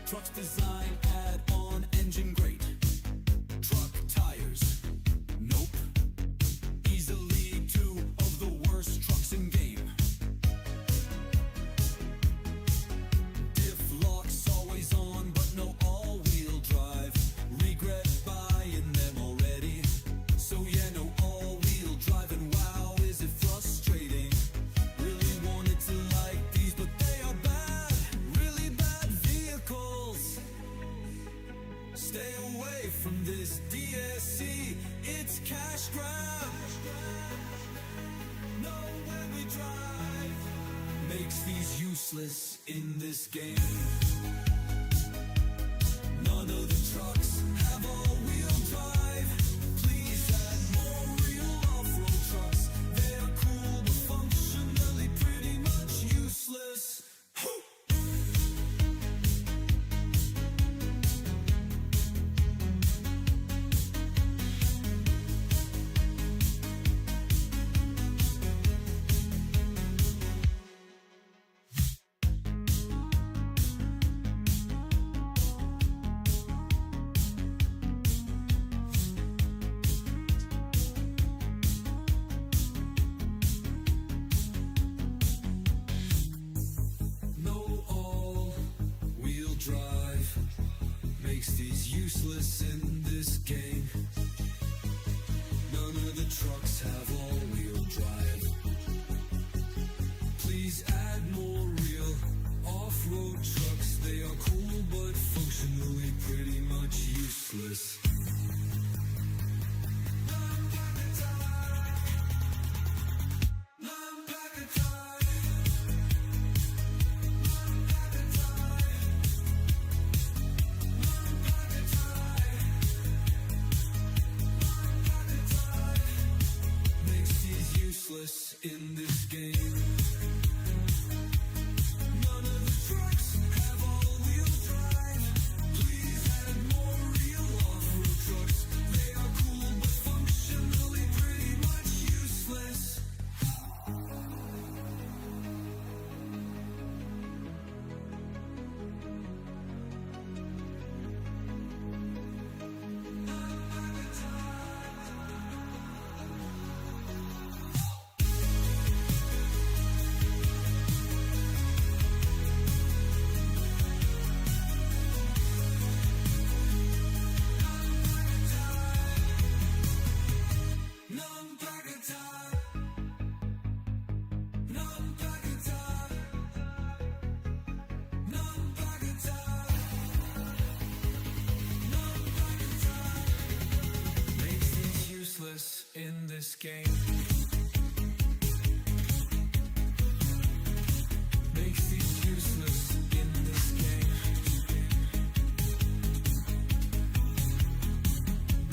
Trucks design, add-on, engine great. Truck tires, nope. Easily two of the worst trucks in game. Diff locks always on, but no all-wheel drive. Regret buying them already. So yeah, no all-wheel drive, and wow, is it frustrating. Really wanted to like these, but they are bad, really bad vehicles. Stay away from this DSC, it's cash grab. Know where we drive makes these useless in this game. None of the trucks have all-wheel drive. Please add more real off-road trucks. They are cool but functionally pretty much useless. No all-wheel drive makes these useless in this game. None of the trucks have all-wheel drive. Please add more real off-road trucks. They are cool but functionally pretty much useless. Makes these useless in this game. None of the trucks have all-wheel drive. Please add more real off-road trucks. They are cool but functionally pretty much useless. Makes these useless in this game. Makes these useless in this game.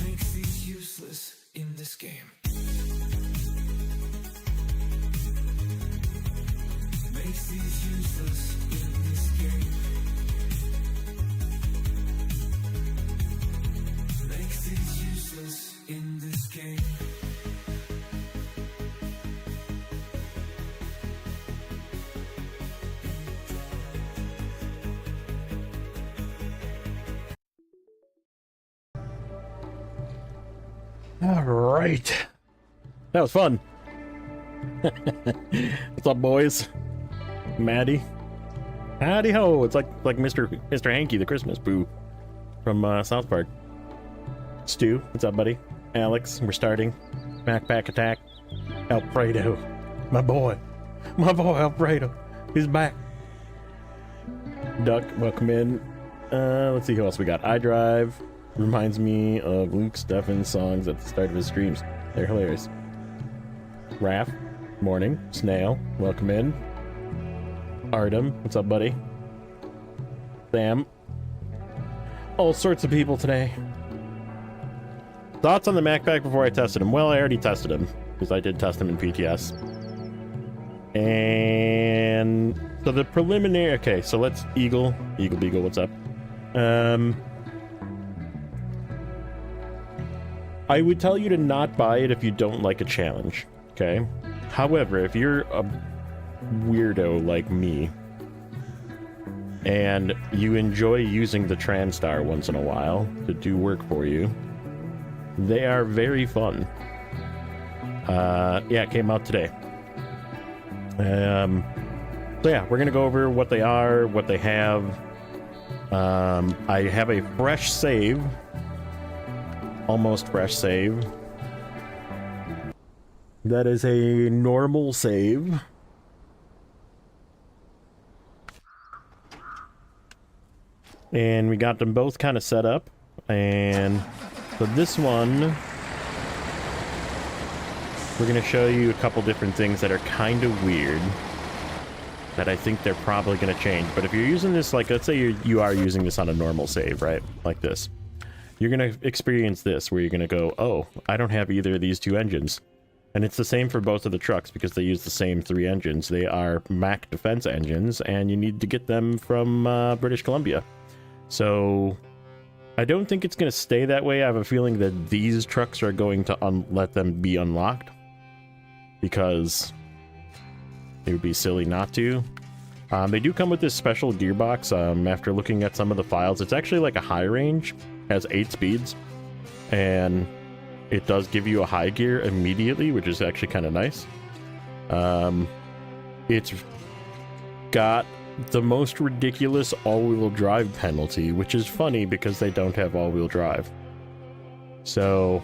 Makes these useless in this game. Makes these useless in this game. Makes these useless in this game. All right. That was fun. What's up, boys? Maddie. Howdy ho. It's like Mr. Hanky, the Christmas boo from South Park. Stu, what's up, buddy? Alex, we're starting. Backpack attack. Alfredo. My boy. Alfredo. He's back. Duck, welcome in. Let's see who else we got. iDrive reminds me of Luke Steffen's songs at the start of his streams. They're hilarious. Raph, morning. Snail, welcome in. Artem, what's up, buddy? Sam. All sorts of people today. Thoughts on the Mack pack before I tested him? Well, I already tested him, because I did test him in PTS. And so the preliminary, okay, so let's Eagle Beagle, what's up? I would tell you to not buy it if you don't like a challenge, okay? However, if you're a weirdo like me, and you enjoy using the TranStar once in a while to do work for you, they are very fun. Yeah, it came out today. So yeah, we're gonna go over what they are, what they have. I have a fresh save, almost fresh save. That is a normal save. And we got them both kind of set up. And for this one, we're going to show you a couple different things that are kind of weird that I think they're probably going to change. But if you're using this, like, let's say you are using this on a normal save, right? Like this. You're going to experience this where you're going to go, oh, I don't have either of these two engines. And it's the same for both of the trucks because they use the same 3 engines. They are Mack defense engines, and you need to get them from British Columbia. So I don't think it's going to stay that way. I have a feeling that these trucks are going to let them be unlocked because it would be silly not to. They do come with this special gearbox. After looking at some of the files, it's actually like a high range, has 8 speeds, and it does give you a high gear immediately, which is actually kind of nice. It's got the most ridiculous all-wheel drive penalty, which is funny because they don't have all-wheel drive. So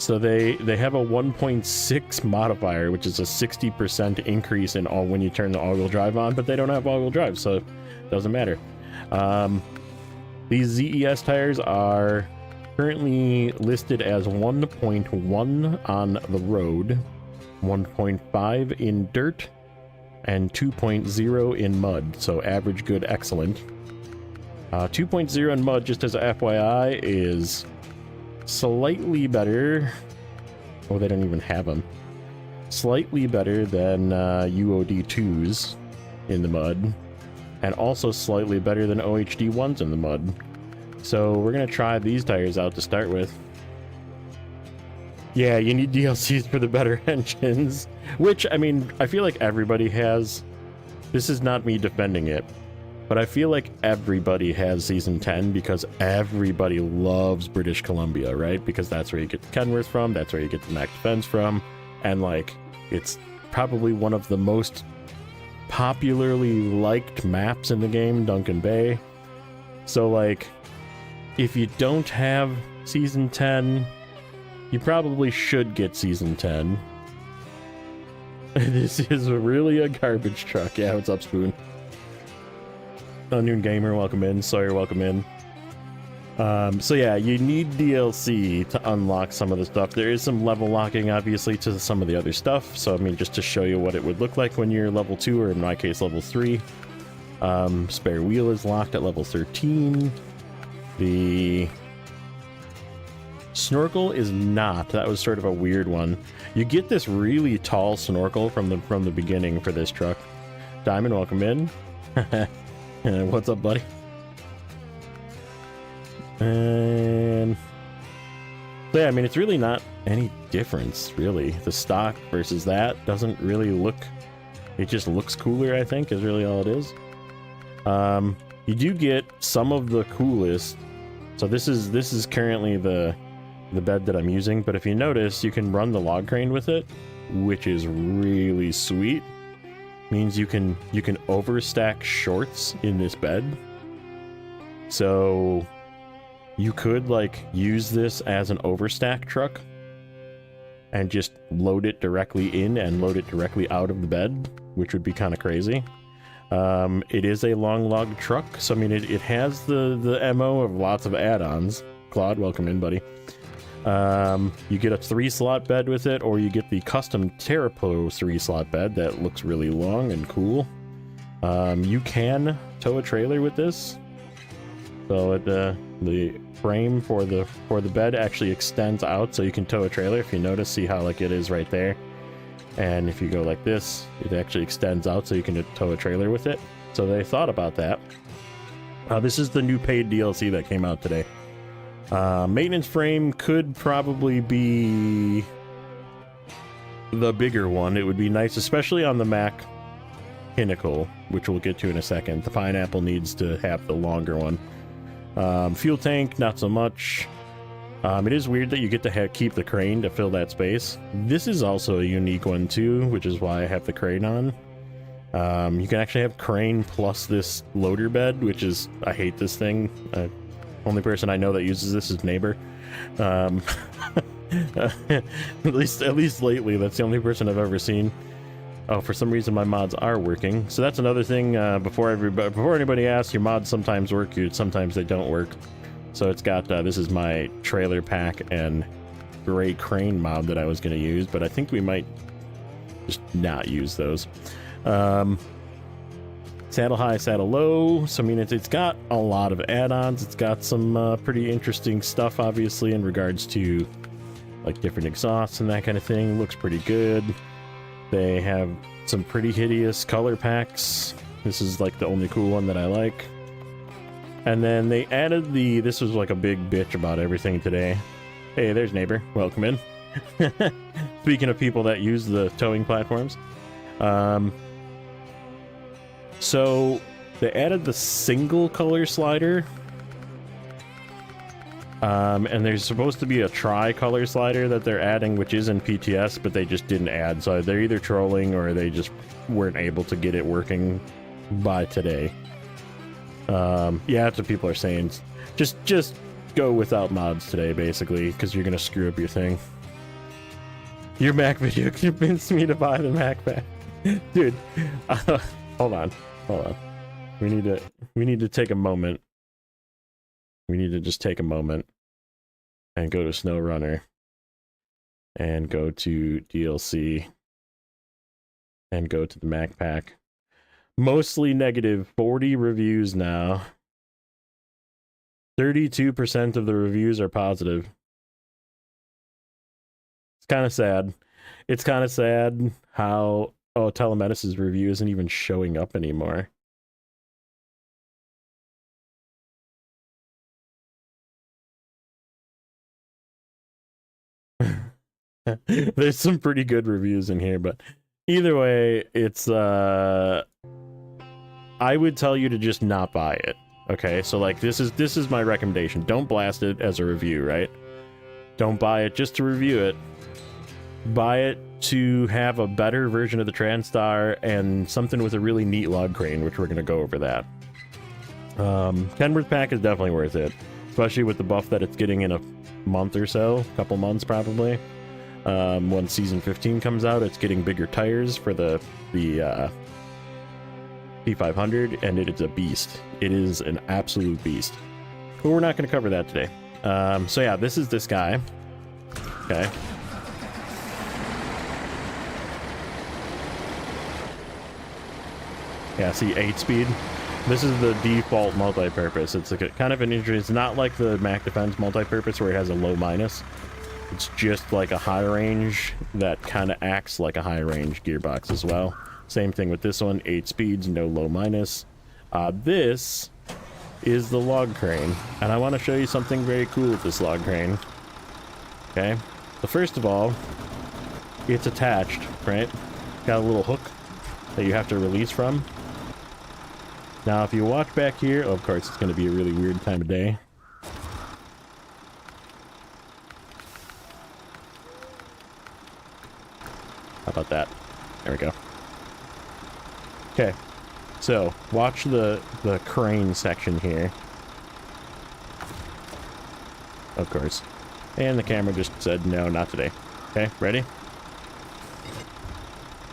they have a 1.6 modifier, which is a 60% increase in when you turn the all-wheel drive on, but they don't have all-wheel drive, so it doesn't matter. These ZES tires are currently listed as 1.1 on the road, 1.5 in dirt, and 2.0 in mud, so average, good, excellent. 2.0 in mud, just as a FYI, is slightly better. Oh, they don't even have them. Slightly better than UOD2s in the mud, and also slightly better than OHD1s in the mud. So we're gonna try these tires out to start with. Yeah, you need DLCs for the better engines, which, I mean, I feel like everybody has. This is not me defending it, but I feel like everybody has Season 10 because everybody loves British Columbia, right? Because that's where you get the Kenworth from, that's where you get the Mack Defense from, and, like, it's probably one of the most popularly liked maps in the game, Duncan Bay. So, like, if you don't have Season 10, you probably should get Season 10. This is really a garbage truck. Yeah, what's up, Spoon? Noon Gamer, welcome in. Sawyer, welcome in. So yeah, you need DLC to unlock some of the stuff. There is some level locking, obviously, to some of the other stuff. So, I mean, just to show you what it would look like when you're level 2, or in my case, level 3. Spare wheel is locked at level 13. The snorkel is not. That was sort of a weird one. You get this really tall snorkel from the beginning for this truck. Diamond, welcome in. What's up, buddy? And so yeah, I mean, it's really not any difference, really. The stock versus that doesn't really look. It just looks cooler, I think, is really all it is. You do get some of the coolest. So this is currently the bed that I'm using, but if you notice, you can run the log crane with it, which is really sweet. Means you can overstack shorts in this bed. So you could, like, use this as an overstack truck and just load it directly in and load it directly out of the bed, which would be kind of crazy. It is a long log truck, so I mean, it has the MO of lots of add-ons. Claude, welcome in, buddy. You get a 3-slot bed with it, or you get the custom TerraPro 3-slot bed that looks really long and cool. You can tow a trailer with this, so the frame for the bed actually extends out, so you can tow a trailer. If you notice, see how, like, it is right there. And if you go like this, it actually extends out so you can tow a trailer with it. So they thought about that. This is the new paid DLC that came out today. Maintenance frame could probably be the bigger one. It would be nice, especially on the Mack. pinnacle, which we'll get to in a second. The pineapple needs to have the longer one. Fuel tank, not so much. It is weird that you get to keep the crane to fill that space. This is also a unique one too, which is why I have the crane on. You can actually have crane plus this loader bed, which is, I hate this thing. Only person I know that uses this is neighbor. At least lately, that's the only person I've ever seen. Oh, for some reason my mods are working. So that's another thing. Before anybody asks, your mods sometimes work, sometimes they don't work. So it's got this is my trailer pack and gray crane mod that I was going to use, but I think we might just not use those. Saddle high, saddle low. So I mean, it's got a lot of add-ons. It's got some pretty interesting stuff, obviously, in regards to like different exhausts and that kind of thing. Looks pretty good. They have some pretty hideous color packs. This is like the only cool one that I like. And then they added this was like a big bitch about everything today. Hey, there's neighbor. Welcome in. Speaking of people that use the towing platforms. So they added the single color slider. And there's supposed to be a tri-color slider that they're adding, which is in PTS, but they just didn't add. So they're either trolling or they just weren't able to get it working by today. Yeah, that's what people are saying. Just go without mods today, basically, because you're gonna screw up your thing. Your Mac video convinced me to buy the Mac pack. Dude, hold on. We need to take a moment. We need to just take a moment and go to SnowRunner and go to DLC and go to the Mac pack. Mostly negative, 40 reviews now. 32% of the reviews are positive. It's kind of sad. It's kind of sad how Telemedic's review isn't even showing up anymore. There's some pretty good reviews in here, but either way, it's I would tell you to just not buy it. Okay, so like this is my recommendation. Don't blast it as a review, right? Don't buy it just to review it. Buy it to have a better version of the TranStar and something with a really neat log crane, which we're gonna go over that. Kenworth pack is definitely worth it, especially with the buff that it's getting in a month or so, couple months probably. When season 15 comes out, it's getting bigger tires for the P500, and it is a beast. It is an absolute beast. But we're not going to cover that today. So yeah, this is this guy. Okay. Yeah, see, 8-speed. This is the default multi-purpose. It's like kind of an interesting. It's not like the Mack Defense multi-purpose where it has a low minus. It's just like a high range that kind of acts like a high range gearbox as well. Same thing with this one, 8 speeds, no low minus. This is the log crane, and I want to show you something very cool with this log crane. Okay, so first of all, it's attached, right? Got a little hook that you have to release from. Now, if you watch back here, of course, it's going to be a really weird time of day. How about that? There we go. Okay, so watch the crane section here. Of course. And the camera just said, no, not today. Okay, ready?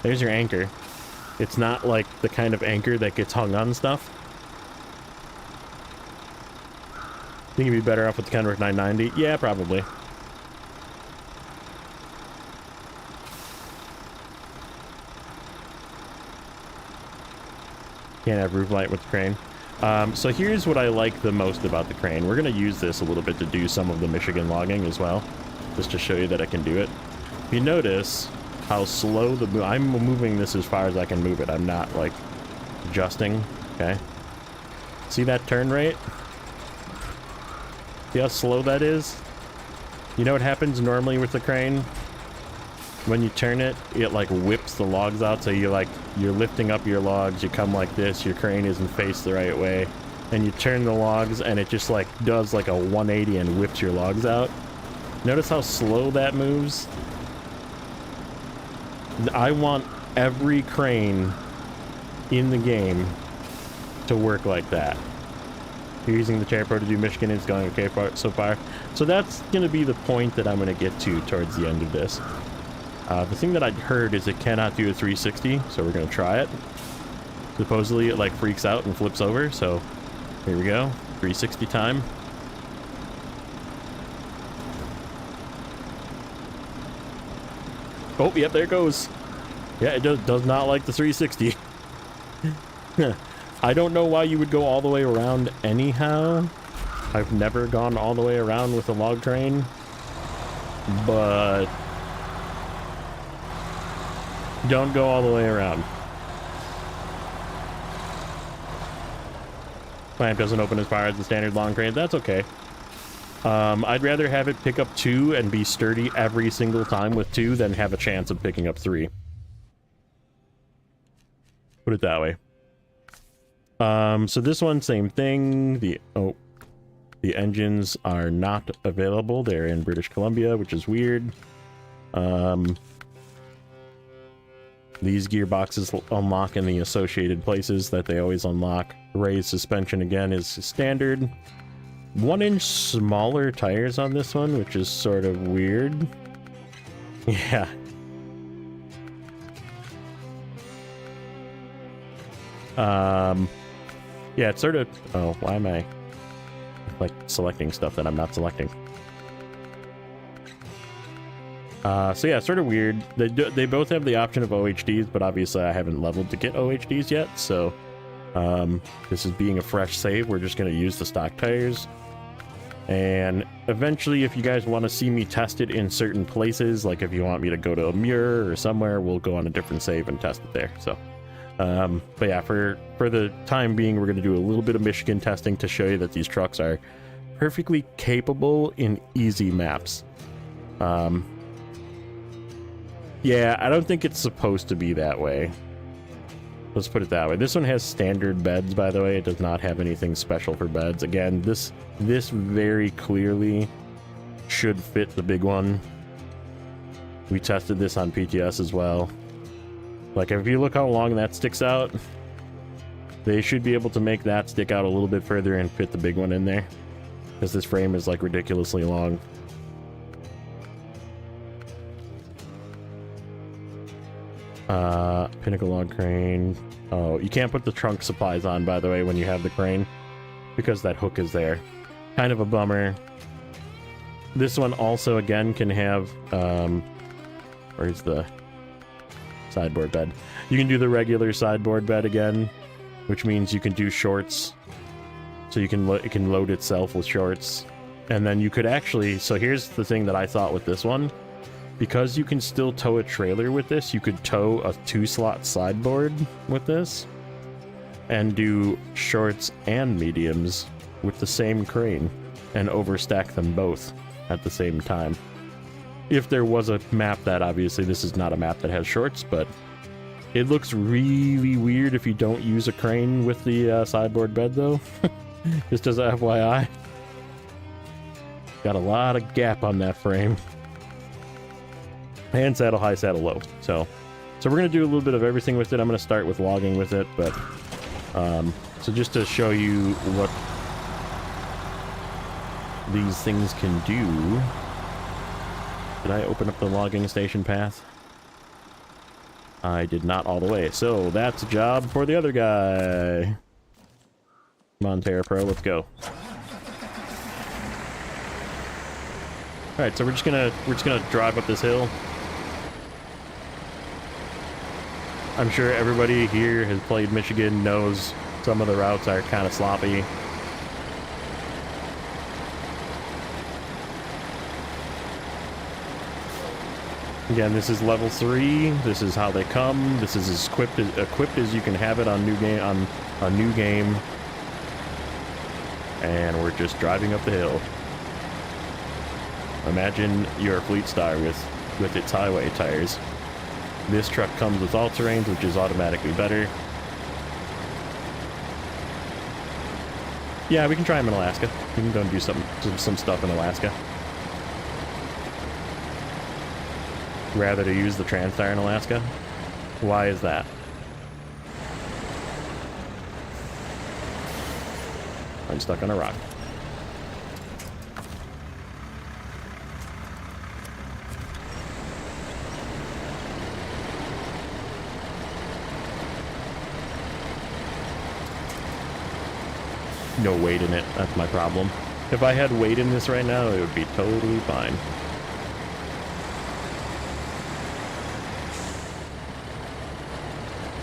There's your anchor. It's not like the kind of anchor that gets hung on stuff. Think you'd be better off with the Kenworth 990? Yeah, probably. Can't have roof light with the crane. So here's what I like the most about the crane. We're going to use this a little bit to do some of the Michigan logging as well, just to show you that I can do it. If you notice how slow I'm moving this as far as I can move it. I'm not like adjusting. Okay. See that turn rate? See how slow that is? You know what happens normally with the crane? when you turn it, it like whips the logs out. So you're lifting up your logs, you come like this, your crane isn't faced the right way, and you turn the logs and it just like does like a 180 and whips your logs out. Notice how slow that moves? I want every crane in the game to work like that. You're using the Chair Pro to do Michigan, it's going okay so far. So that's going to be the point that I'm going to get to towards the end of this. The thing that I'd heard is it cannot do a 360, so we're going to try it. Supposedly it like freaks out and flips over, so here we go. 360 time. Oh, yep, there it goes. Yeah, it does not like the 360. I don't know why you would go all the way around anyhow. I've never gone all the way around with a log train, but don't go all the way around. Clamp doesn't open as far as the standard long crane. That's okay. I'd rather have it pick up 2 and be sturdy every single time with 2 than have a chance of picking up 3. Put it that way. So this one, same thing. The engines are not available. They're in British Columbia, which is weird. These gearboxes unlock in the associated places that they always unlock. Raised suspension again is standard. 1-inch smaller tires on this one, which is sort of weird. Yeah. Yeah, it's sort of... Oh, why am I like selecting stuff that I'm not selecting? So yeah, sort of weird. They both have the option of OHDs, but obviously I haven't leveled to get OHDs yet, so this is being a fresh save. We're just going to use the stock tires. And eventually, if you guys want to see me test it in certain places, like if you want me to go to Amir or somewhere, we'll go on a different save and test it there. So, but yeah, for the time being, we're going to do a little bit of Michigan testing to show you that these trucks are perfectly capable in easy maps. Yeah, I don't think it's supposed to be that way. Let's put it that way. This one has standard beds, by the way. It does not have anything special for beds. Again, this very clearly should fit the big one. We tested this on PTS as well. Like, if you look how long that sticks out, they should be able to make that stick out a little bit further and fit the big one in there. Because this frame is, like, ridiculously long. Pinnacle log crane. Oh, you can't put the trunk supplies on, by the way, when you have the crane, because that hook is there. Kind of a bummer. This one also, again, can have, where's the sideboard bed? You can do the regular sideboard bed again, which means you can do shorts. So you can it can load itself with shorts. And then you could actually, so here's the thing that I thought with this one. Because you can still tow a trailer with this, you could tow a 2-slot sideboard with this and do shorts and mediums with the same crane and overstack them both at the same time. If there was a map that, obviously this is not a map that has shorts, but it looks really weird if you don't use a crane with the sideboard bed though. Just as a FYI. Got a lot of gap on that frame. And saddle high, saddle low. So we're going to do a little bit of everything with it. I'm going to start with logging with it, but so just to show you what these things can do. Did I open up the logging station path? I did not all the way. So that's a job for the other guy. Come on, Terra Pro, let's go. All right, so we're just gonna drive up this hill. I'm sure everybody here has played Michigan, knows some of the routes are kind of sloppy. Again, this is level 3. This is how they come. This is as equipped as you can have it on a new game. And we're just driving up the hill. Imagine you're a Fleet Star with with its highway tires. This truck comes with all terrains, which is automatically better. Yeah, we can try them in Alaska. We can go and do some stuff in Alaska. Rather to use the TransTire in Alaska? Why is that? I'm stuck on a rock. No weight in it. That's my problem. If I had weight in this right now, it would be totally fine.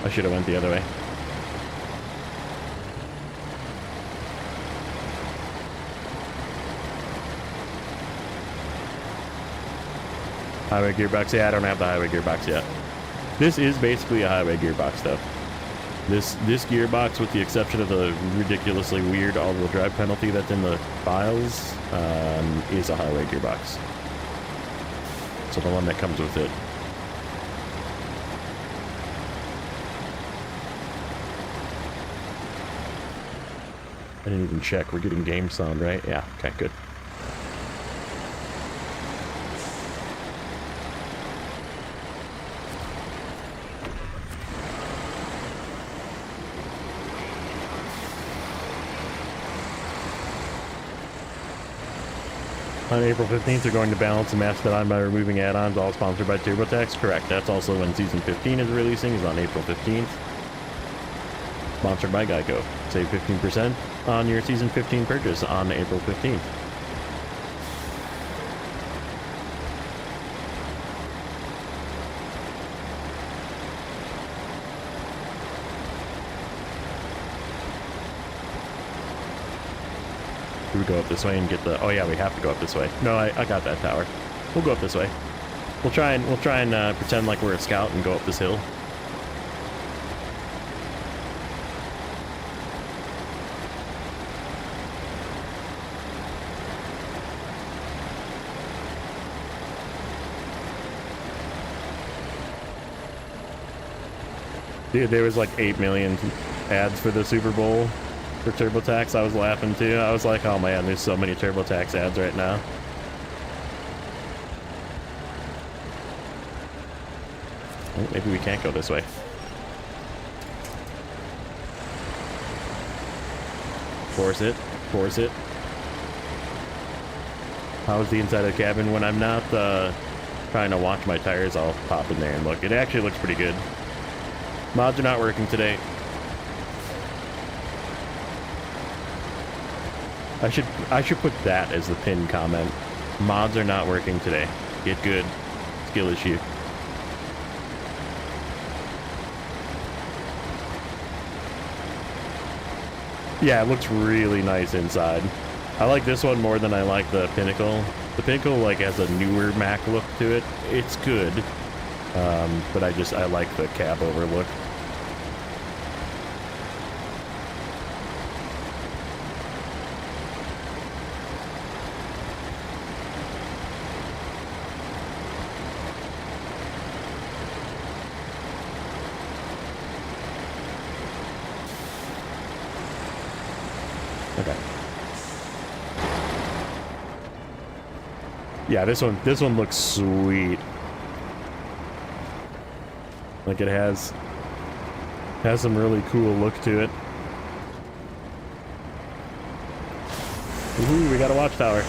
I should have went the other way. Highway gearbox? Yeah, I don't have the highway gearbox yet. This is basically a highway gearbox, though. This gearbox, with the exception of the ridiculously weird all-wheel drive penalty that's in the files, is a highway gearbox. So the one that comes with it. I didn't even check. We're getting game sound, right? Yeah, okay, good. On April 15th, they're going to balance the Mastodon by removing add-ons, all sponsored by TurboTax. Correct. That's also when Season 15 is releasing, is on April 15th. Sponsored by Geico. Save 15% on your Season 15 purchase on April 15th. Do we go up this way and get the... Oh yeah, we have to go up this way. No, I got that tower. We'll go up this way. We'll try and pretend like we're a scout and go up this hill. Dude, there was like 8 million ads for the Super Bowl for TurboTax. I was laughing too. I was like, oh man, there's so many TurboTax ads right now. Oh, maybe we can't go this way. Force it. Force it. How's the inside of the cabin? When I'm not trying to watch my tires, I'll pop in there and look. It actually looks pretty good. Mods are not working today. I should put that as the pinned comment. Mods are not working today. Get good. Skill issue. Yeah, it looks really nice inside. I like this one more than I like the Pinnacle. The Pinnacle like has a newer Mack look to it. It's good. But I like the cab over look. Okay. Yeah, this one looks sweet. Like it has some really cool look to it. Ooh, we got a watchtower.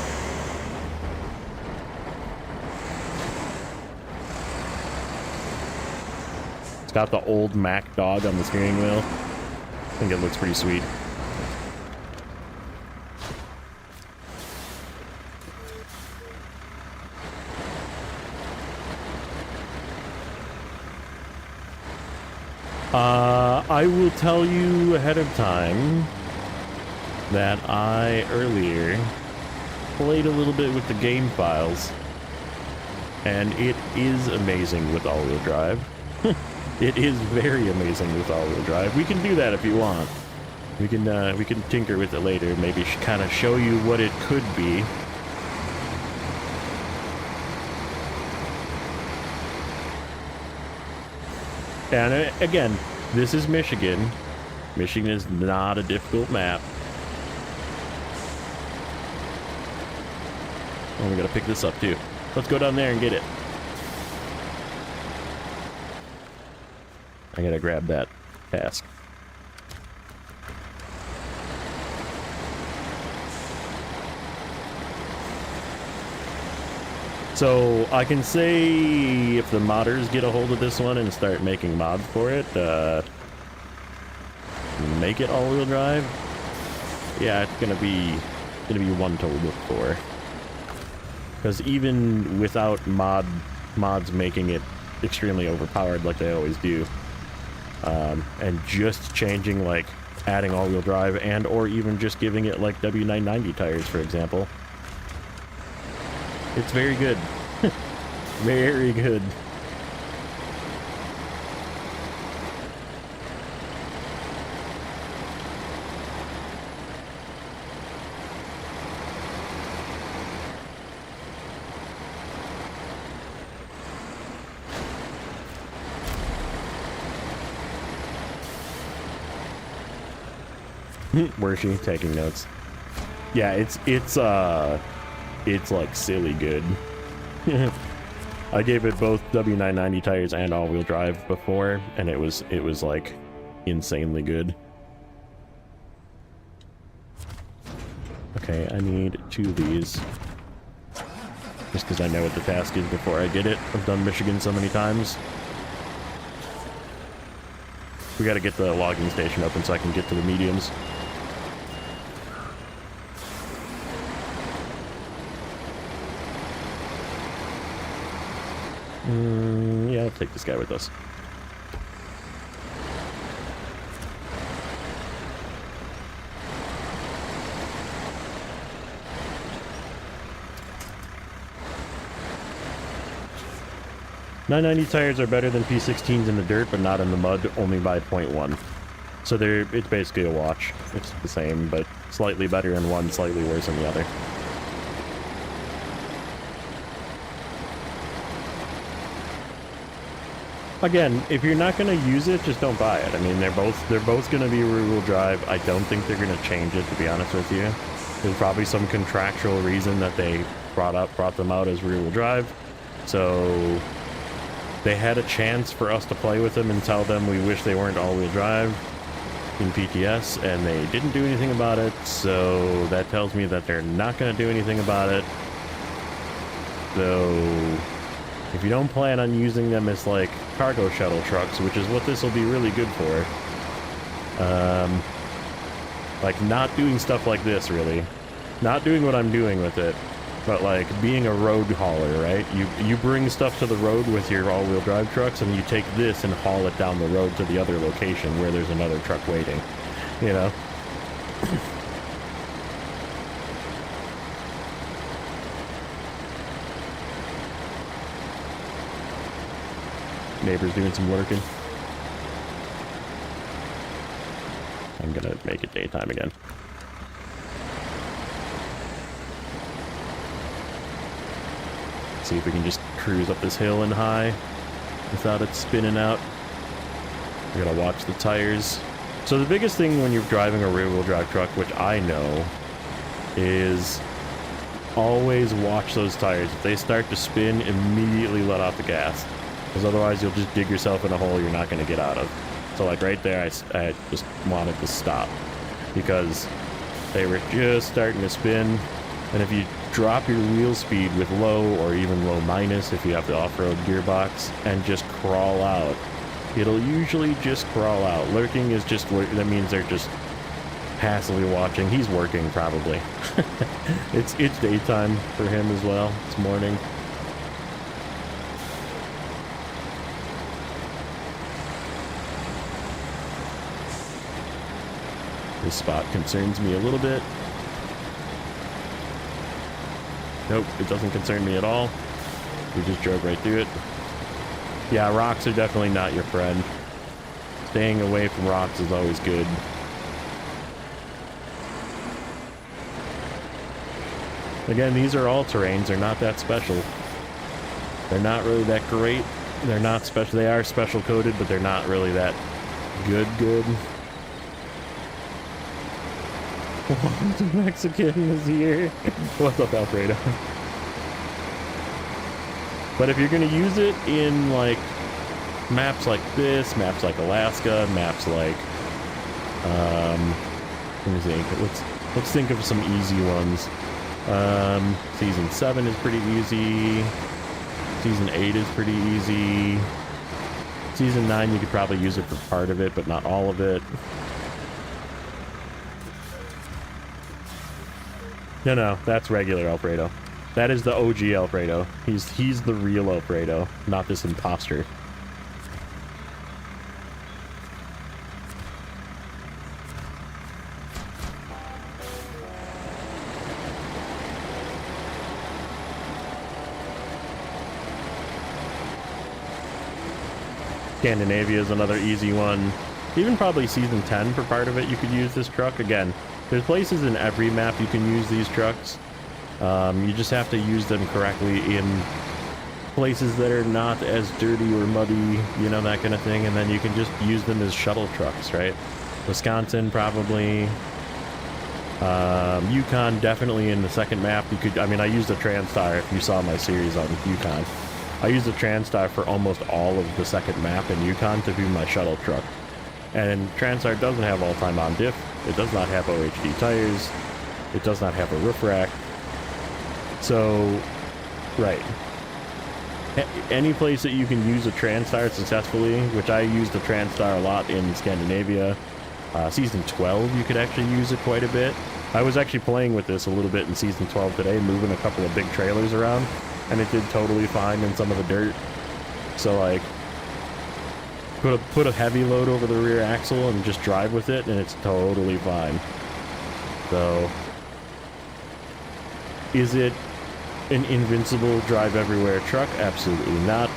It's got the old Mack dog on the steering wheel. I think it looks pretty sweet. I will tell you ahead of time that I earlier played a little bit with the game files, and it is amazing with all-wheel drive. It is very amazing with all-wheel drive. We can do that if you want. We can tinker with it later. Maybe kind of show you what it could be. And again, this is Michigan. Michigan is not a difficult map. Oh, we gotta pick this up too. Let's go down there and get it. I gotta grab that task. So I can say if the modders get a hold of this one and start making mods for it, make it all-wheel drive. Yeah, it's gonna be one to look for. Because even without mods making it extremely overpowered like they always do, and just changing, like adding all-wheel drive and or even just giving it like W990 tires, for example, it's very good. Very good. Where's she taking notes? Yeah, it's like silly good. I gave it both W990 tires and all-wheel drive before, and it was like insanely good. Okay, I need 2 of these. Just because I know what the task is before I get it. I've done Michigan so many times. We gotta get the logging station open so I can get to the mediums. Yeah, I'll take this guy with us. .990 tires are better than P16s in the dirt, but not in the mud, only by 0.1. So it's basically a wash. It's the same, but slightly better in one, slightly worse in the other. Again, if you're not going to use it, just don't buy it. I mean, they're both going to be rear-wheel drive. I don't think they're going to change it, to be honest with you. There's probably some contractual reason that they brought them out as rear-wheel drive. So they had a chance for us to play with them and tell them we wish they weren't all-wheel drive in PTS, and they didn't do anything about it. So that tells me that they're not going to do anything about it. So if you don't plan on using them as like cargo shuttle trucks, which is what this will be really good for, like not doing stuff like this, really, not doing what I'm doing with it, but like being a road hauler, right? You bring stuff to the road with your all-wheel drive trucks, and you take this and haul it down the road to the other location where there's another truck waiting, you know? Neighbor's doing some working. I'm gonna make it daytime again. See if we can just cruise up this hill and high without it spinning out. We gotta watch the tires. So the biggest thing when you're driving a rear-wheel drive truck, which I know, is always watch those tires. If they start to spin, immediately let off the gas, because otherwise you'll just dig yourself in a hole you're not going to get out of. So like right there, I just wanted to stop because they were just starting to spin. And if you drop your wheel speed with low or even low minus, if you have the off-road gearbox, and just crawl out, it'll usually just crawl out. Lurking is just, that means they're just passively watching. He's working probably. It's daytime for him as well. It's morning. This spot concerns me a little bit. Nope, it doesn't concern me at all. We just drove right through it. Yeah, rocks are definitely not your friend. Staying away from rocks is always good. Again, these are all terrains. They're not that special. They're not really that great. They're not special. They are special coated, but they're not really that good. The Mexican is here. What's up, Alfredo? But if you're gonna use it in like maps like this, maps like Alaska, maps like let me think. Let's think of some easy ones. Season 7 is pretty easy. Season 8 is pretty easy. Season 9 you could probably use it for part of it, but not all of it. No, that's regular Alfredo. That is the OG Alfredo. He's the real Alfredo, not this imposter. Scandinavia is another easy one. Even probably Season 10 for part of it you could use this truck. Again, there's places in every map you can use these trucks. You just have to use them correctly in places that are not as dirty or muddy, you know, that kind of thing. And then you can just use them as shuttle trucks, right? Wisconsin probably. Yukon definitely in the second map. You could, I mean, I used a Transtar if you saw my series on Yukon. I used a Transtar for almost all of the second map in Yukon to be my shuttle truck. And Transtar doesn't have all-time on diff. It does not have OHD tires. It does not have a roof rack. So, right. Any place that you can use a Transtar successfully, which I used a Transtar a lot in Scandinavia. Season 12, you could actually use it quite a bit. I was actually playing with this a little bit in Season 12 today, moving a couple of big trailers around, and it did totally fine in some of the dirt. So, like, put a heavy load over the rear axle and just drive with it, and it's totally fine. So, is it an invincible drive everywhere truck? Absolutely not.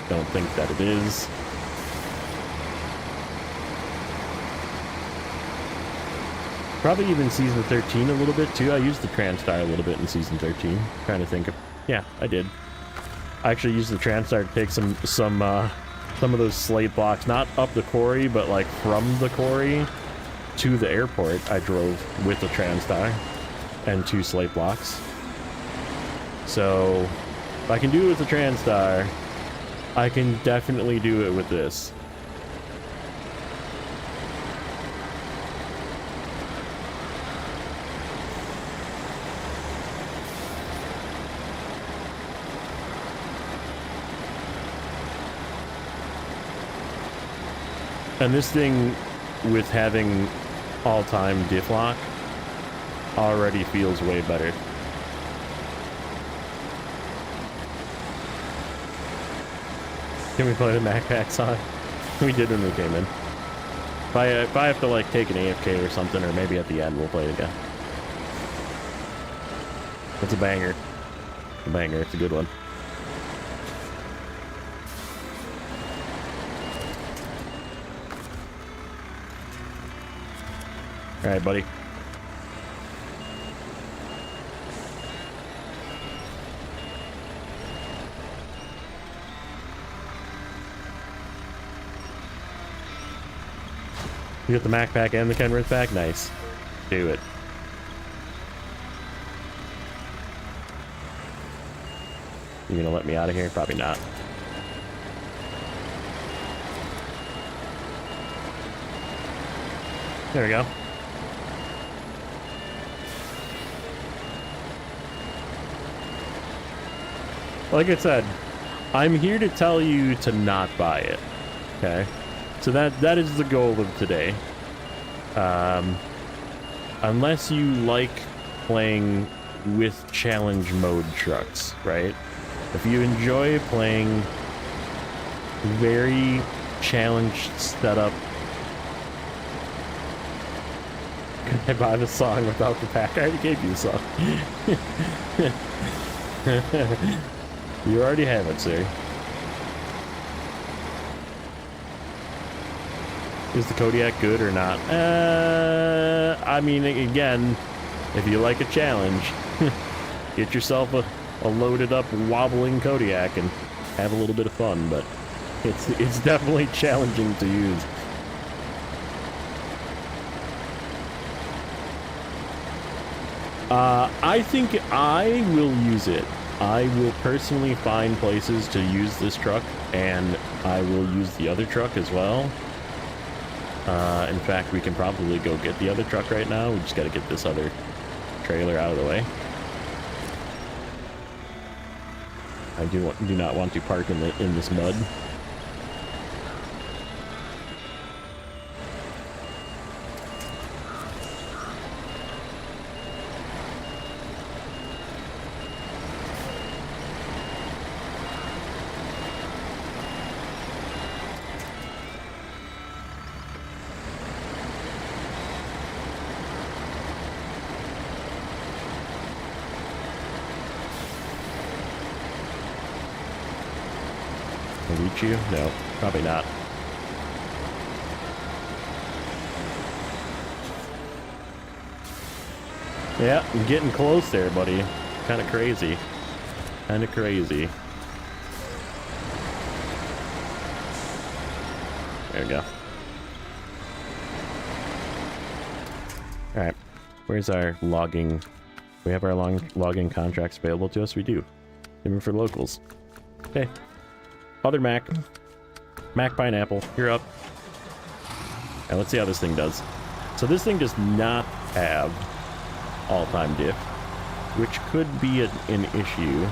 Don't think that it is. Probably even Season 13 a little bit too. I used the Transtar a little bit in Season 13. Trying to think of, yeah, I did. I actually used the Transtar to take some of those slate blocks, not up the quarry, but like from the quarry to the airport. I drove with the Transtar and 2 slate blocks. So if I can do it with the Transtar, I can definitely do it with this. And this thing, with having all-time diff lock, already feels way better. Can we play the Mack song? We did when we came in. If I have to like take an AFK or something, or maybe at the end we'll play it again. It's a banger. A banger, it's a good one. All right, buddy. You got the Mack pack and the Kenworth pack? Nice. Do it. You gonna let me out of here? Probably not. There we go. Like I said, I'm here to tell you to not buy it. Okay? So that is the goal of today. Unless you like playing with challenge mode trucks, right? If you enjoy playing very challenged setup. Can I buy the song without the pack? I already gave you the song. You already have it, sir. Is the Kodiak good or not? I mean, again, if you like a challenge, get yourself a loaded up, wobbling Kodiak and have a little bit of fun, but It's definitely challenging to use. I think I will use it. I will personally find places to use this truck, and I will use the other truck as well. In fact, we can probably go get the other truck right now. We just got to get this other trailer out of the way. I do not want to park in this mud. Reach you? No, probably not. Yeah, I'm getting close there, buddy. Kind of crazy. Kind of crazy. There we go. Alright. Where's our logging? We have our logging contracts available to us? We do. Even for locals. Okay. Other Mack. Mack Pineapple, you're up. And let's see how this thing does. So this thing does not have all-time diff, which could be an issue.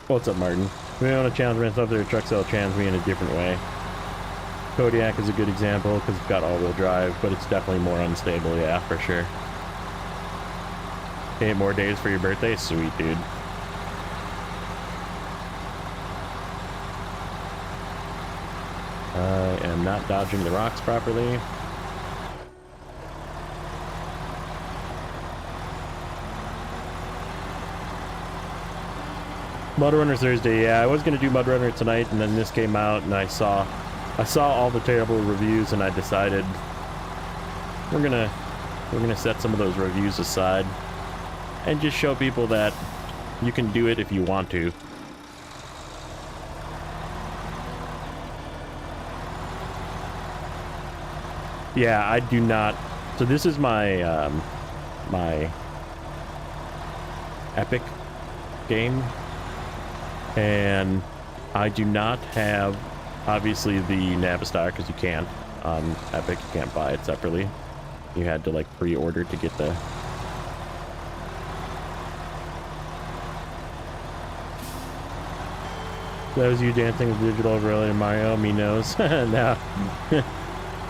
What's up, Martin? We want to challenge myself. Their trucks that'll challenge me in a different way. Kodiak is a good example because it's got all-wheel drive, but it's definitely more unstable, yeah, for sure. 8 more days for your birthday? Sweet, dude. I am not dodging the rocks properly. Mud Runner Thursday, yeah, I was going to do Mud Runner tonight, and then this came out, and I saw all the terrible reviews, and I decided we're gonna set some of those reviews aside and just show people that you can do it if you want to. Yeah, I do not. So this is my my Epic game, and I do not have obviously the Navistar, because you can't on Epic. You can't buy it separately. You had to like pre-order to get the that was you dancing with digital overlay in Mario. Me knows. No.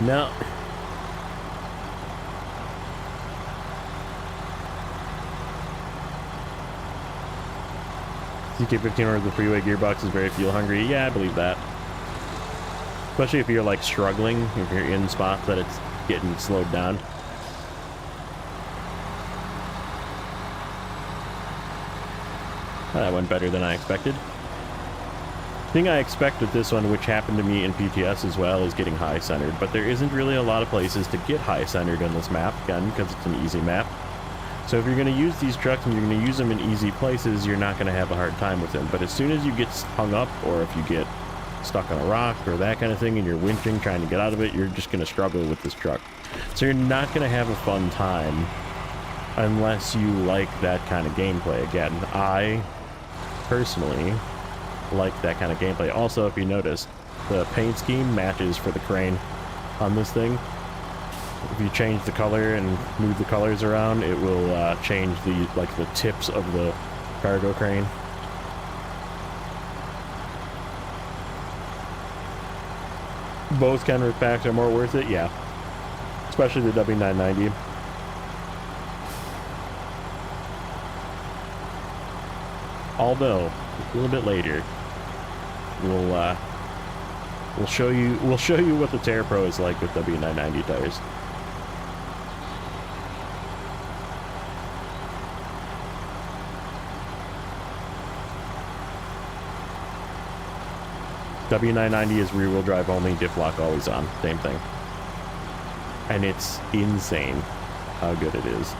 No. CK15 over the freeway gearbox is very fuel hungry. Yeah, I believe that. Especially if you're like struggling, if you're in spots that it's getting slowed down. That went better than I expected. The thing I expect with this one, which happened to me in PTS as well, is getting high centered, but there isn't really a lot of places to get high centered on this map, again, because it's an easy map. So if you're going to use these trucks and you're going to use them in easy places, you're not going to have a hard time with them. But as soon as you get hung up, or if you get stuck on a rock or that kind of thing and you're winching trying to get out of it, you're just going to struggle with this truck. So you're not going to have a fun time unless you like that kind of gameplay. Again, I personally like that kind of gameplay. Also, if you notice, the paint scheme matches for the crane on this thing. If you change the color and move the colors around, it will change the tips of the cargo crane. Both canvas packs are more worth it, yeah. Especially the W990. Although, a little bit later, we'll show you what the Terra Pro is like with W990 tires. W990 is rear-wheel drive only, diff lock always on. Same thing. and it's insane how good it is.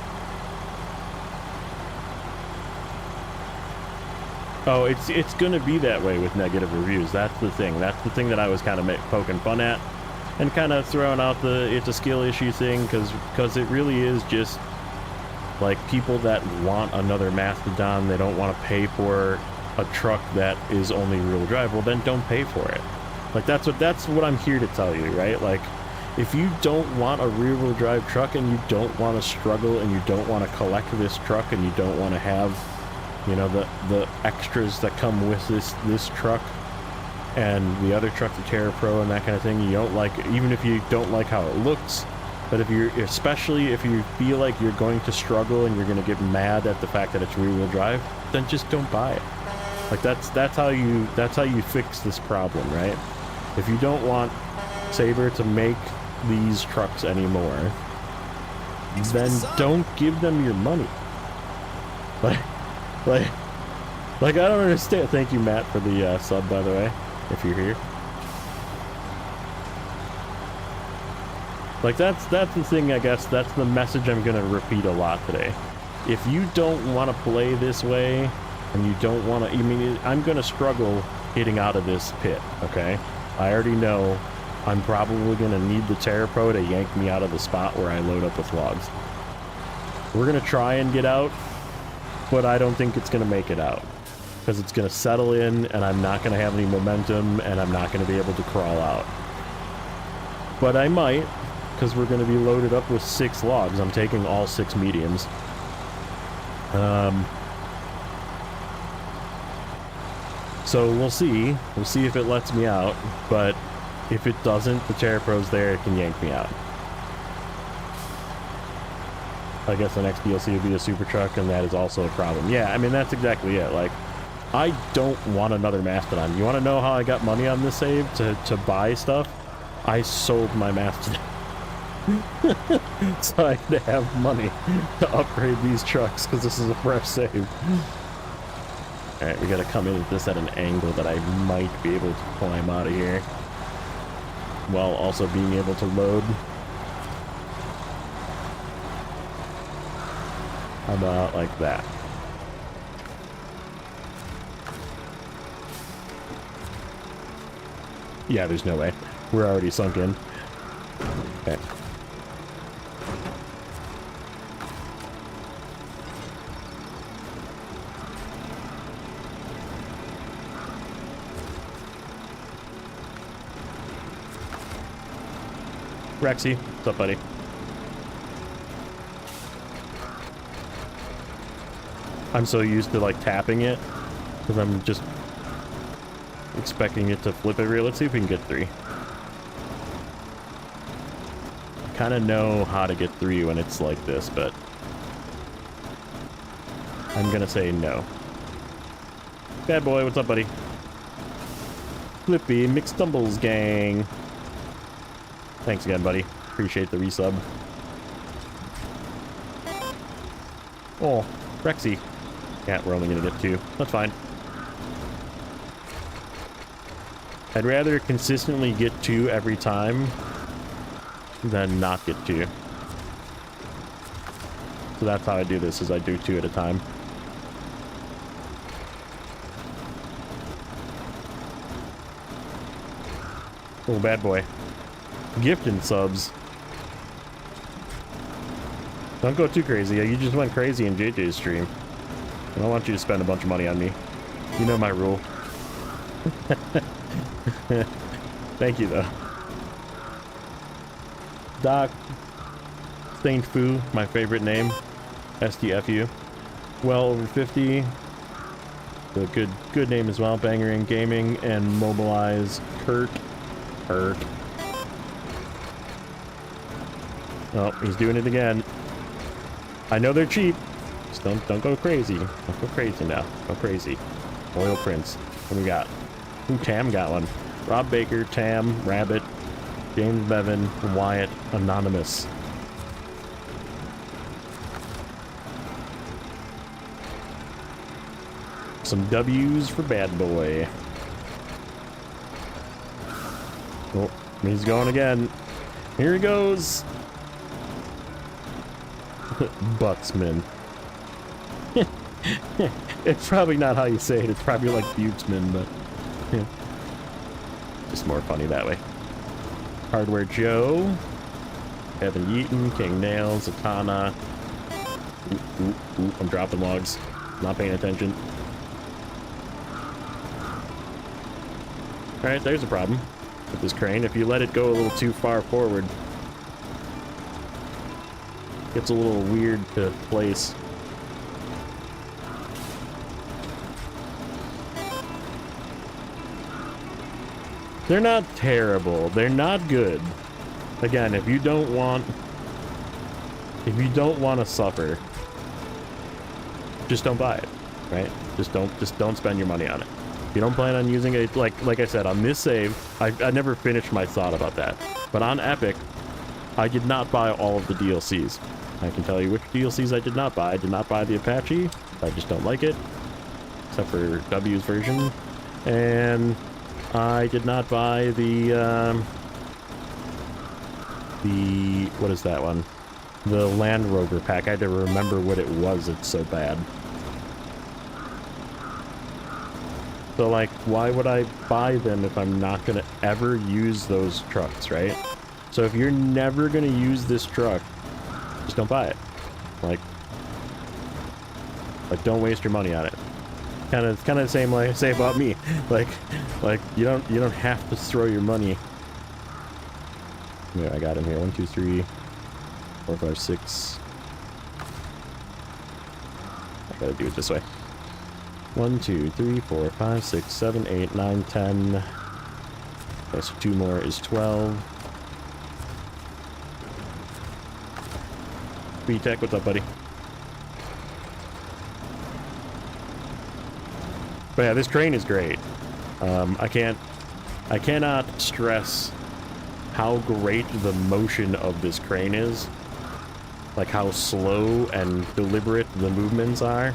Oh, it's gonna be that way with negative reviews. That's the thing. That's the thing that I was kind of poking fun at, and kind of throwing out the it's a skill issue thing, because it really is just like people that want another Mastodon. They don't want to pay for a truck that is only rear-wheel drive. Well, then don't pay for it. Like that's what I'm here to tell you, right? Like, if you don't want a rear-wheel drive truck and you don't want to struggle and you don't want to collect this truck and you don't want to have, you know, the extras that come with this truck and the other truck, the Terra Pro and that kind of thing, you don't like, even if you don't like how it looks, but especially if you feel like you're going to struggle and you're going to get mad at the fact that it's rear-wheel drive, then just don't buy it. Like that's how you fix this problem, right? If you don't want Sabre to make these trucks anymore, then don't give them your money. Like I don't understand. Thank you, Matt, for the sub, by the way, if you're here. Like that's the thing, I guess. That's the message I'm gonna repeat a lot today. If you don't want to play this way, and you don't want to, I mean, I'm gonna struggle getting out of this pit. Okay, I already know I'm probably gonna need the Terra Pro to yank me out of the spot where I load up with logs. We're gonna try and get out, but I don't think it's gonna make it out, because it's gonna settle in and I'm not gonna have any momentum and I'm not gonna be able to crawl out. But I might, because we're gonna be loaded up with 6 logs. I'm taking all 6 mediums. So we'll see. We'll see if it lets me out, but if it doesn't, the Terra Pro's there, it can yank me out. I guess the next DLC will be a super truck, and that is also a problem. Yeah, I mean, that's exactly it. Like, I don't want another Mastodon. You want to know how I got money on this save to buy stuff? I sold my Mastodon. So I could have money to upgrade these trucks, because this is a fresh save. Alright, we gotta come in with this at an angle that I might be able to climb out of here, while also being able to load. How about like that? Yeah, there's no way. We're already sunk in. Okay. Rexy, what's up, buddy? I'm so used to like tapping it because I'm just expecting it to flip it real. Let's see if we can get 3. I kind of know how to get 3 when it's like this, but I'm gonna say no. Bad boy, what's up, buddy? Flippy McStumbles gang. Thanks again, buddy. Appreciate the resub. Oh, Rexy. Yeah, we're only gonna get 2. That's fine. I'd rather consistently get 2 every time than not get 2. So that's how I do this, is I do 2 at a time. Oh, bad boy. Gifting subs. Don't go too crazy. You just went crazy in JJ's stream. I don't want you to spend a bunch of money on me. You know my rule. Thank you, though. Doc. Saint Fu, my favorite name. STFU. Well over 50. A good name as well. Banger in Gaming and Mobilize. Kurt. Oh, he's doing it again. I know they're cheap. Just don't go crazy. Don't go crazy now. Go crazy. Royal Prince. What do we got? Ooh, Tam got one. Rob Baker, Tam, Rabbit, James Bevan, Wyatt, Anonymous. Some W's for Bad Boy. Oh, he's going again. Here he goes. Bucksman. It's probably not how you say it. It's probably like Buttesman, but yeah. Just more funny that way. Hardware Joe. Kevin Yeaton, King Nails, Atana. Ooh, I'm dropping logs. Not paying attention. Alright, there's a problem with this crane. If you let it go a little too far forward, it gets a little weird to place. They're not terrible. They're not good. Again, if you don't want to suffer, just don't buy it, right? Just don't spend your money on it. If you don't plan on using it, like I said, on this save, I never finished my thought about that. But on Epic, I did not buy all of the DLCs. I can tell you which DLCs I did not buy. I did not buy the Apache. I just don't like it, except for W's version. And I did not buy the what is that one? The Land Rover pack. I had to remember what it was. It's so bad. So, like, why would I buy them if I'm not going to ever use those trucks, right? So if you're never going to use this truck, just don't buy it. Like don't waste your money on it. It's kind of the same way I say about me. Like you don't have to throw your money. Yeah, I got him here. 1, 2, 3, 4, 5, 6. I gotta do it this way. 1, 2, 3, 4, 5, 6, 7, 8, 9, 10. Okay, so 2 more is 12. B-Tech, what's up, buddy? But yeah, this crane is great. I cannot stress how great the motion of this crane is. Like how slow and deliberate the movements are.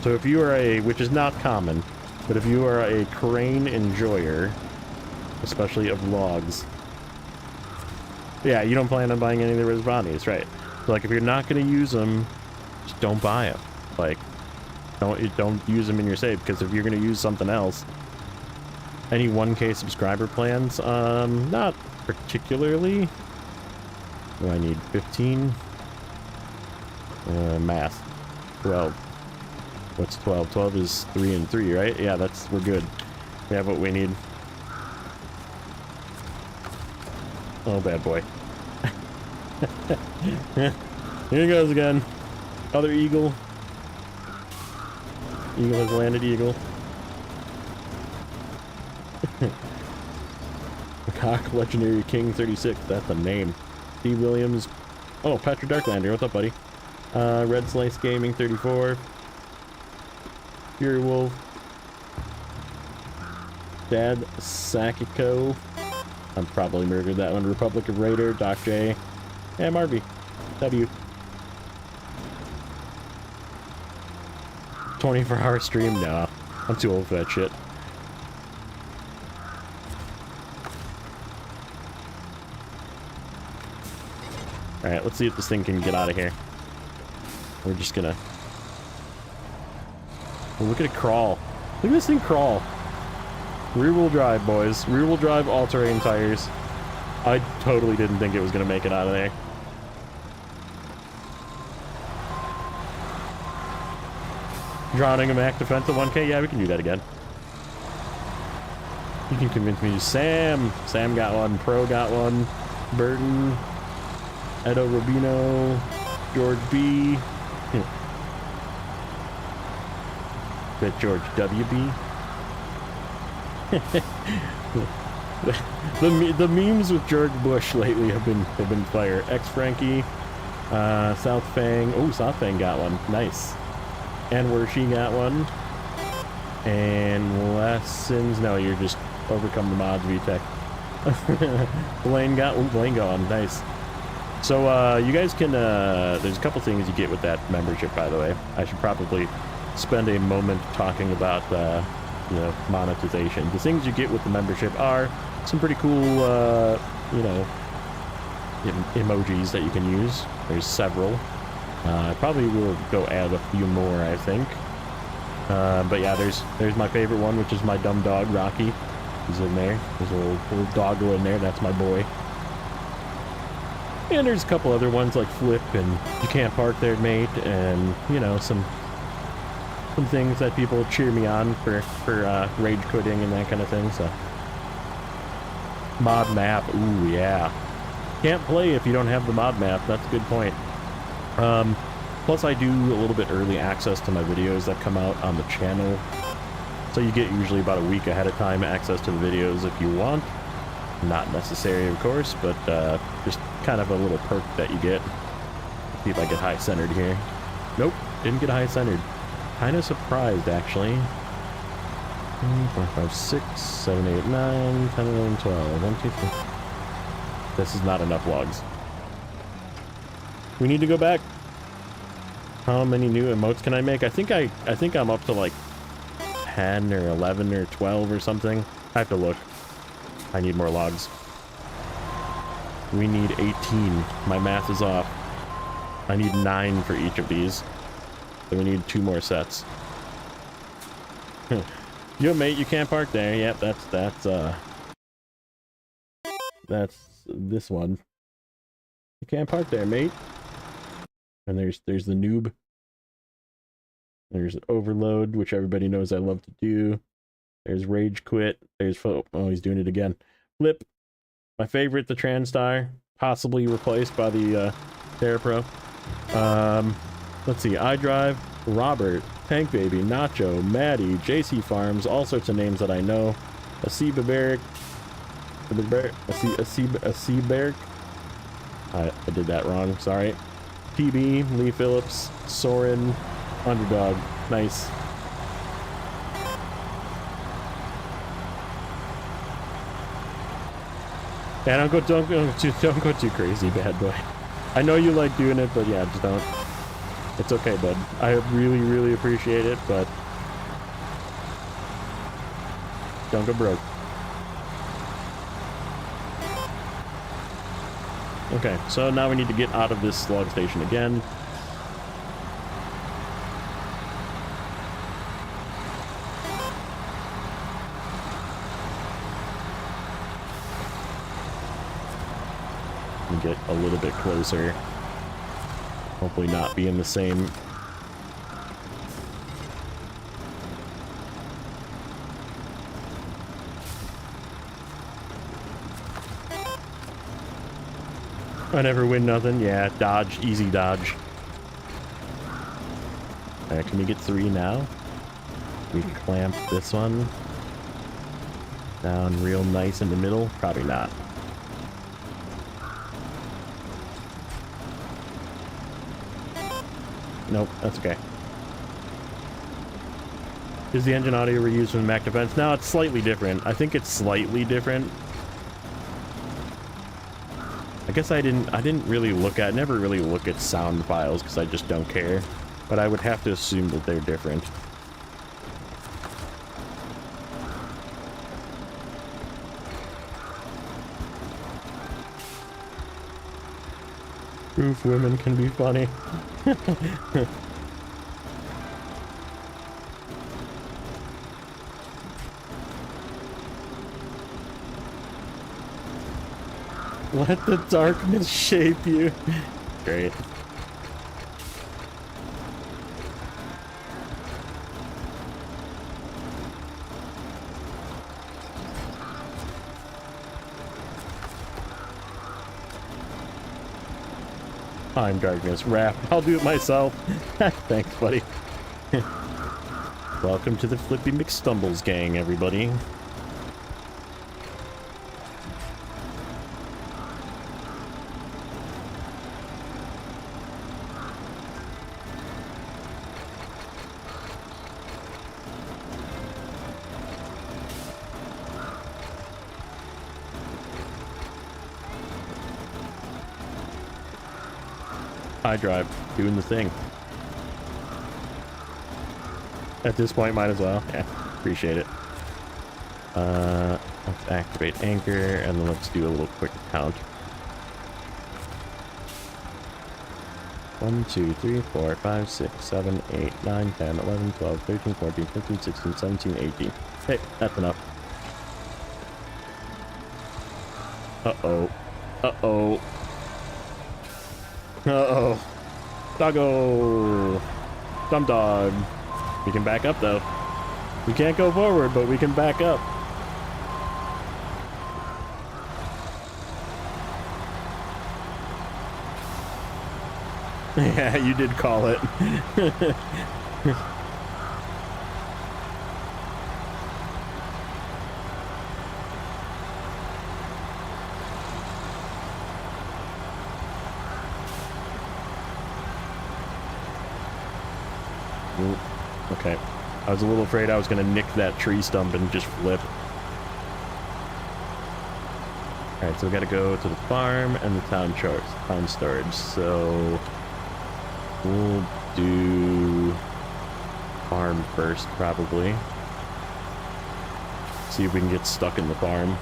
So if you are which is not common, but if you are a crane enjoyer, especially of logs, yeah, you don't plan on buying any of the Respondies, right? So like if you're not going to use them, just don't buy them. Like, don't use them in your save, because if you're going to use something else, any 1K subscriber plans, not particularly. What do I need? 15? Math. 12. What's 12? 12 is 3 and 3, right? Yeah, we're good. We have what we need. Oh, bad boy. Here he goes again. Other eagle. Eagle has landed, eagle. Cock Legendary King 36, that's a name. D. Williams. Oh, Patrick Darklander, what's up, buddy? Red Slice Gaming 34. Fury Wolf. Dad Sakiko. I probably murdered that one. Republic of Raider, Doc J. And Marby. W. 24-hour stream? Nah. I'm too old for that shit. Alright, let's see if this thing can get out of here. We're just gonna... Oh, look at it crawl. Look at this thing crawl. Rear-wheel drive, boys. Rear-wheel drive, all-terrain tires. I totally didn't think it was gonna make it out of there. Drowning a Mack defensive 1K? Yeah, we can do that again. You can convince me. Sam got one. Pro got one. Burton. Edo Rubino. George B. Bet George WB. the memes with George Bush lately have been fire. Ex Frankie. South Fang. Oh, South Fang got one. Nice. And where she got one. And Lessons. No, you're just overcome the mods, VTech. Blaine got one. Blaine got one. Nice. So, you guys can, there's a couple things you get with that membership, by the way. I should probably spend a moment talking about, you know, monetization. The things you get with the membership are some pretty cool, you know, emojis that you can use. There's several. I probably will go add a few more, I think. But yeah, there's my favorite one, which is my dumb dog, Rocky. He's in there. There's a little doggo in there. That's my boy. And there's a couple other ones like Flip and You Can't Park There, Mate, and, you know, some things that people cheer me on for rage quitting and that kind of thing, so. Mod map, ooh, yeah. Can't play if you don't have the mod map, that's a good point. Plus I do a little bit early access to my videos that come out on the channel. So you get usually about a week ahead of time access to the videos if you want. Not necessary, of course, but just kind of a little perk that you get. See if I get high centered here. Nope, didn't get high centered. Kind of surprised, actually. 4, 5, 6, 7, 8, 9, 10, 11, 12. 1, 2, 3. This is not enough logs. We need to go back. How many new emotes can I make? I think I'm up to like 10 or 11 or 12 or something. I have to look. I need more logs. We need 18. My math is off. I need 9 for each of these. So we need 2 more sets. Yo, mate, you can't park there. Yep, that's this one. You can't park there, mate. And there's the noob. There's overload, which everybody knows I love to do. There's rage quit. There's oh, he's doing it again. Flip, my favorite, the Transtar, possibly replaced by the TerraPro. Let's see, iDrive, Robert, Tank Baby, Nacho, Maddie, JC Farms, all sorts of names that I know. Asiba Barrick, Asiba I did that wrong, sorry. TB, Lee Phillips, Soren, Underdog, nice. Yeah, don't go too crazy, bad boy. I know you like doing it, but yeah, just don't. It's okay, bud. I really, really appreciate it, but don't go broke. Okay, so now we need to get out of this log station again. And get a little bit closer. Hopefully not be in the same. I never win nothing. Yeah, dodge, easy dodge. Alright, can we get 3 now? We clamp this one down real nice in the middle. Probably not. Nope, that's okay. Is the engine audio reused from the Mack Defense? No, it's slightly different. I think it's slightly different. I guess I didn't really never really look at sound files because I just don't care. But I would have to assume that they're different. Proof women can be funny. Let the darkness shape you. Great. I'm darkness. Rap. I'll do it myself. Thanks, buddy. Welcome to the Flippy McStumbles gang, everybody. iDrive, doing the thing. At this point, might as well. Yeah, appreciate it. Let's activate anchor, and then let's do a little quick count. 1, 2, 3, 4, 5, 6, 7, 8, 9, 10, 11, 12, 13, 14, 15, 16, 17, 18. Hey, that's enough. Uh-oh. Uh-oh. Uh-oh. Doggo. Dumb dog. We can back up, though. We can't go forward, but we can back up. Yeah, you did call it. Ooh, okay. I was a little afraid I was going to nick that tree stump and just flip. Alright, so we got to go to the farm and the town storage. So we'll do farm first, probably. See if we can get stuck in the farm.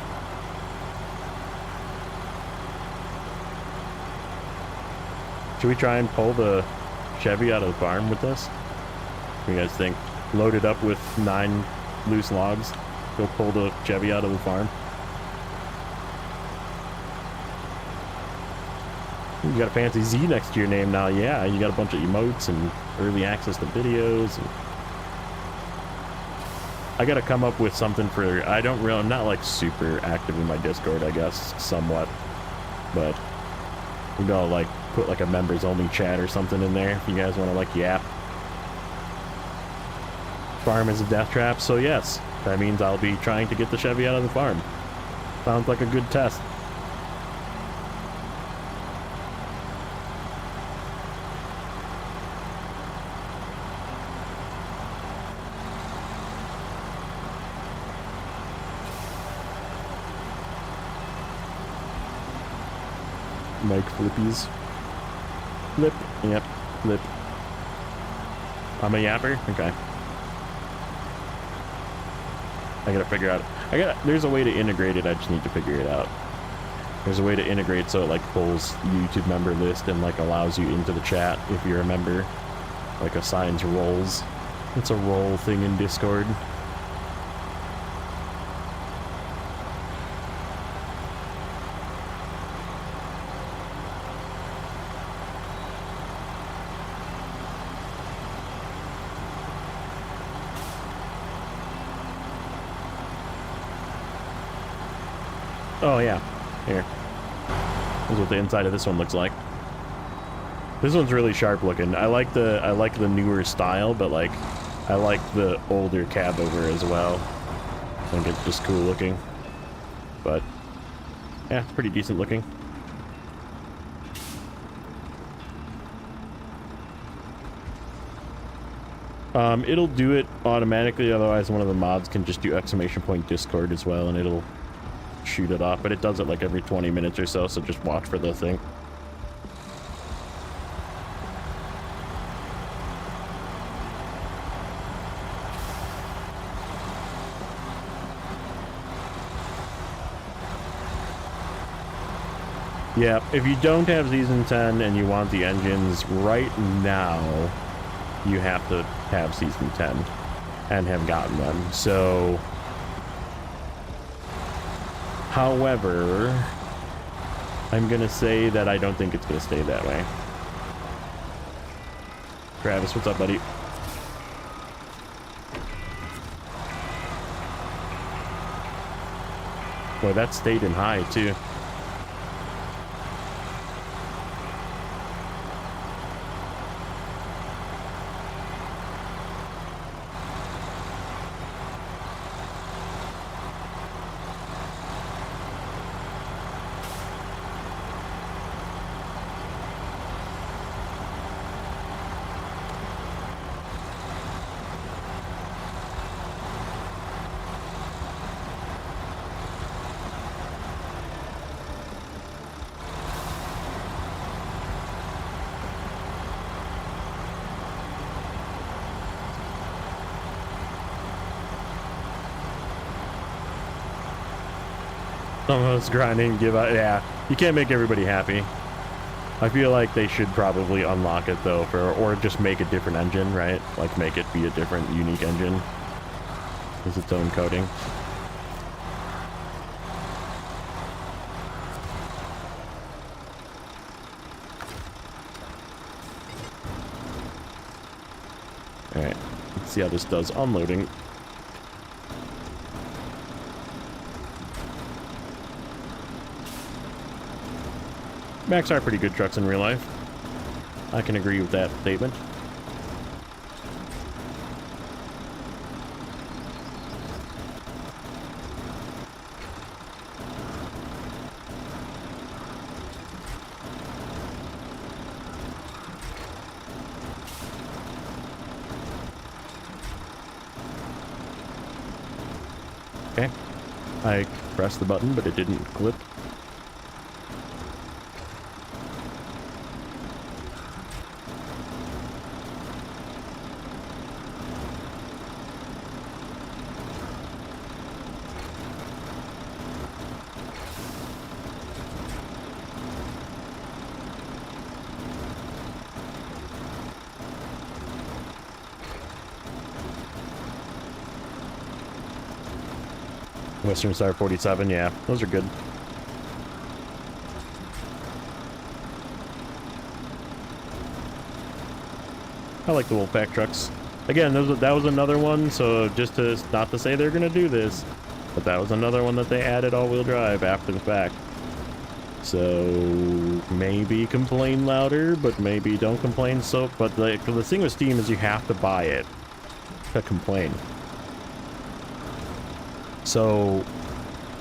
Should we try and pull the Chevy out of the farm with this? What do you guys think? Load it up with 9 loose logs. Go pull the Chevy out of the farm. You got a fancy Z next to your name now. Yeah, you got a bunch of emotes and early access to videos. And I got to come up with something for... I'm not like super active in my Discord, I guess, somewhat. But we gotta like put like a members only chat or something in there if you guys want to like yap. Farm is a death trap, so yes, that means I'll be trying to get the Chevy out of the farm. Sounds like a good test. Mike Flippies. Flip. Yep. Flip. I'm a yapper? Okay. I gotta figure out... There's a way to integrate it, I just need to figure it out. There's a way to integrate so it like pulls YouTube member list and like allows you into the chat if you're a member. Like assigns roles. It's a role thing in Discord. Oh yeah, here. This is what the inside of this one looks like. This one's really sharp looking. I like the newer style, but like I like the older cab over as well. I think it's just cool looking. But yeah, it's pretty decent looking. It'll do it automatically, otherwise one of the mods can just do ! Discord as well and it'll shoot it off, but it does it like every 20 minutes or so, so just watch for the thing. Yeah, if you don't have Season 10 and you want the engines right now, you have to have Season 10 and have gotten them. So however, I'm gonna say that I don't think it's gonna stay that way. Travis, what's up, buddy? Boy, that stayed in high, too. Some of us grinding, give out. Yeah, you can't make everybody happy. I feel like they should probably unlock it though, or just make a different engine, right? Like make it be a different, unique engine with its own coding. All right, let's see how this does unloading. Macks are pretty good trucks in real life. I can agree with that statement. Okay. I pressed the button, but it didn't clip. Western Star 47, yeah, those are good. I like the Wolfpack trucks. Again, that was another one, so just to, not to say they're gonna do this, but that was another one that they added all-wheel drive after the fact. So, maybe complain louder, but maybe don't complain so, but the thing with Steam is you have to buy it to complain. So,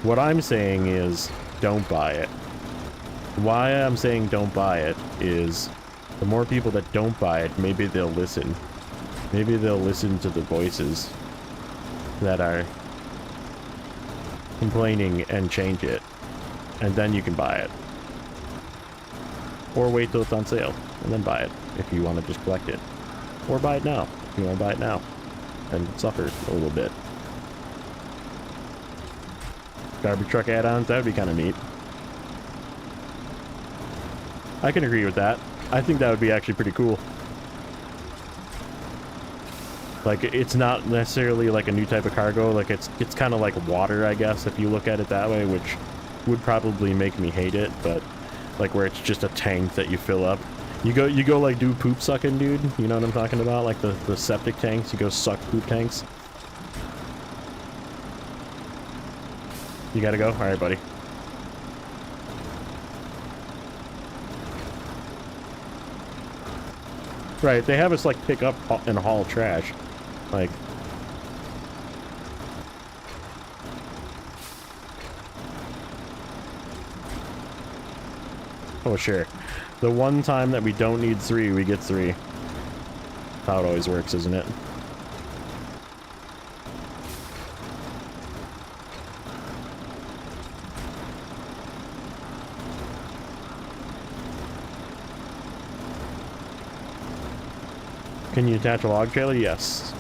what I'm saying is, don't buy it. Why I'm saying don't buy it is, the more people that don't buy it, maybe they'll listen. Maybe they'll listen to the voices that are complaining and change it. And then you can buy it. Or wait till it's on sale, and then buy it, if you want to just collect it. Or buy it now, if you want to buy it now. And suffer a little bit. Garbage truck add-ons, that would be kind of neat. I can agree with that. I think that would be actually pretty cool. Like, it's not necessarily like a new type of cargo, like it's kind of like water, I guess, if you look at it that way, which would probably make me hate it, but like where it's just a tank that you fill up. You go like do poop sucking, dude, you know what I'm talking about? Like the septic tanks, you go suck poop tanks. You gotta go? Alright, buddy. Right, they have us like pick up and haul trash. Like, oh sure. The one time that we don't need 3, we get 3. That's how it always works, isn't it? Can you attach a log trailer? Yes.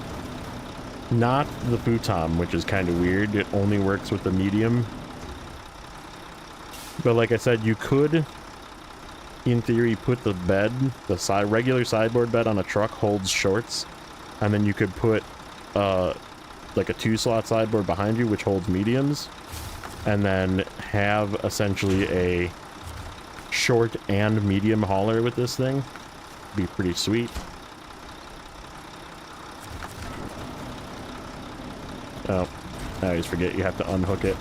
Not the futon, which is kind of weird. It only works with the medium. But like I said, you could, in theory, put the bed, the regular sideboard bed on a truck holds shorts, and then you could put like a 2-slot sideboard behind you, which holds mediums, and then have essentially a short and medium hauler with this thing. Be pretty sweet. Oh, I always forget you have to unhook it.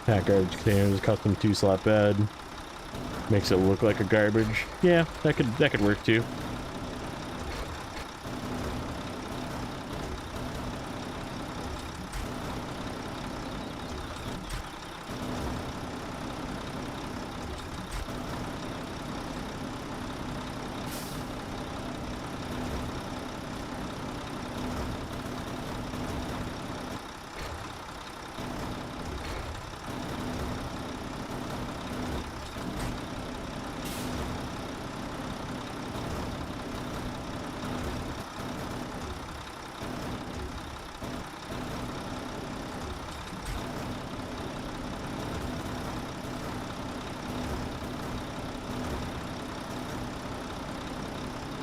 Pack garbage containers, custom 2-slot bed. Makes it look like a garbage. Yeah, that could work too.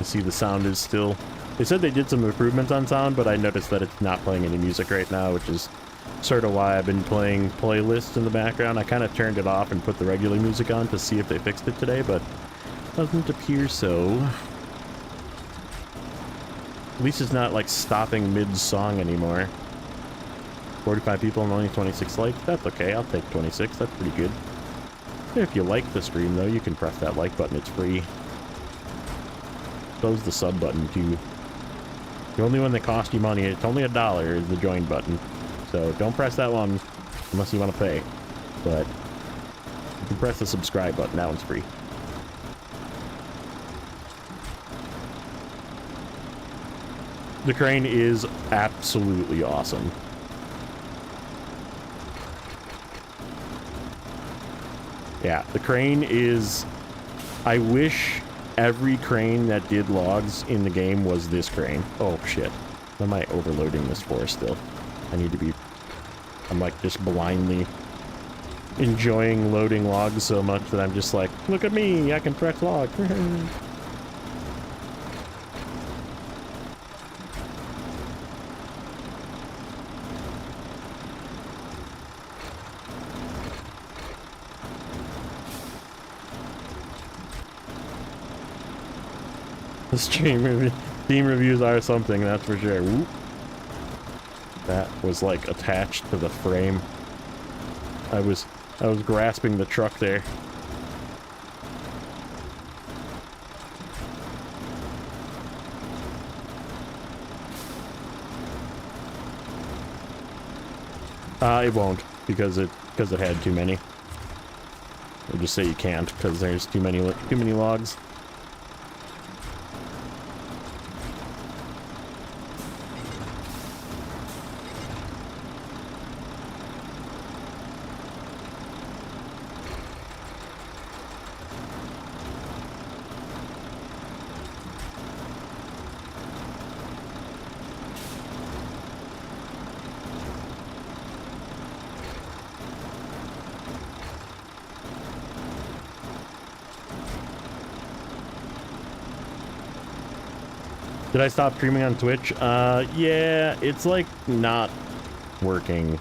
You see the sound is still... They said they did some improvements on sound, but I noticed that it's not playing any music right now, which is sort of why I've been playing playlists in the background. I kind of turned it off and put the regular music on to see if they fixed it today, but doesn't appear so. At least it's not like stopping mid-song anymore. 45 people and only 26 likes. That's okay, I'll take 26. That's pretty good. If you like the stream, though, you can press that like button. It's free. So's the sub button, too. The only one that costs you money, it's only $1, is the join button. So don't press that one unless you want to pay. But you can press the subscribe button. That one's free. The crane is absolutely awesome. Yeah, the crane is... I wish every crane that did logs in the game was this crane. Oh, shit. What am I overloading this for still? I need to be... I'm like just blindly enjoying loading logs so much that I'm just like, look at me, I can press log. The team reviews are something, that's for sure. Whoop. That was like attached to the frame. I was grasping the truck there. It won't because it had too many. I'll just say you can't because there's too many logs. Did I stop streaming on Twitch? Yeah, it's like not working.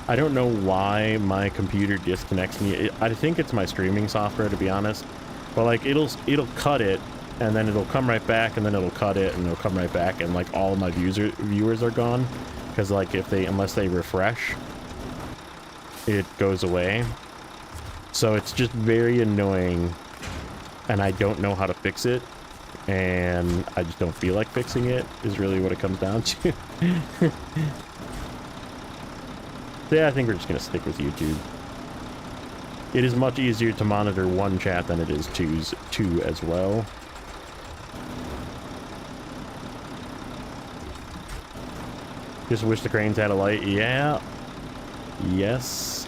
I don't know why my computer disconnects me. I think it's my streaming software, to be honest. But like it'll cut it, and then it'll come right back, and then it'll cut it, and it'll come right back, and like all of my viewers are gone, because like unless they refresh, it goes away. So it's just very annoying, and I don't know how to fix it. And I just don't feel like fixing it, is really what it comes down to. Yeah, I think we're just going to stick with YouTube. It is much easier to monitor one chat than it is two as well. Just wish the cranes had a light. Yeah. Yes.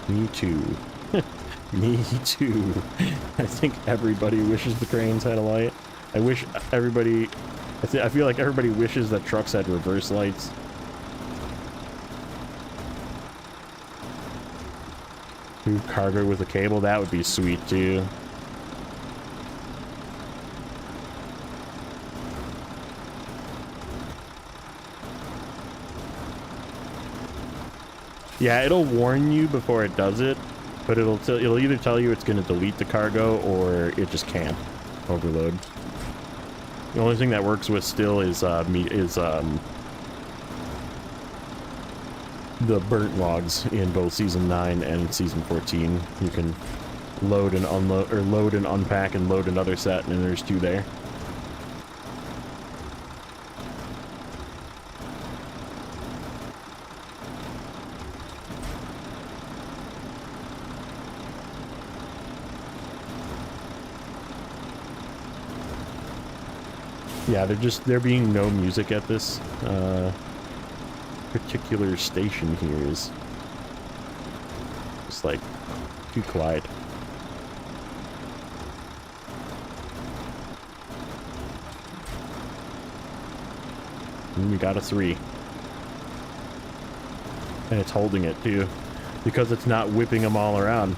Me too. Me too. I think everybody wishes the cranes had a light. I wish everybody... I feel like everybody wishes that trucks had reverse lights. Move cargo with a cable, that would be sweet too. Yeah, it'll warn you before it does it. But it'll either tell you it's going to delete the cargo or it just can't overload. The only thing that works with still is the burnt logs in both season 9 and season 14. You can load and unload, or load and unpack and load another set, and there's 2 there. Yeah, there being no music at this particular station here is just like too quiet. And we got a 3. And it's holding it too, because it's not whipping them all around.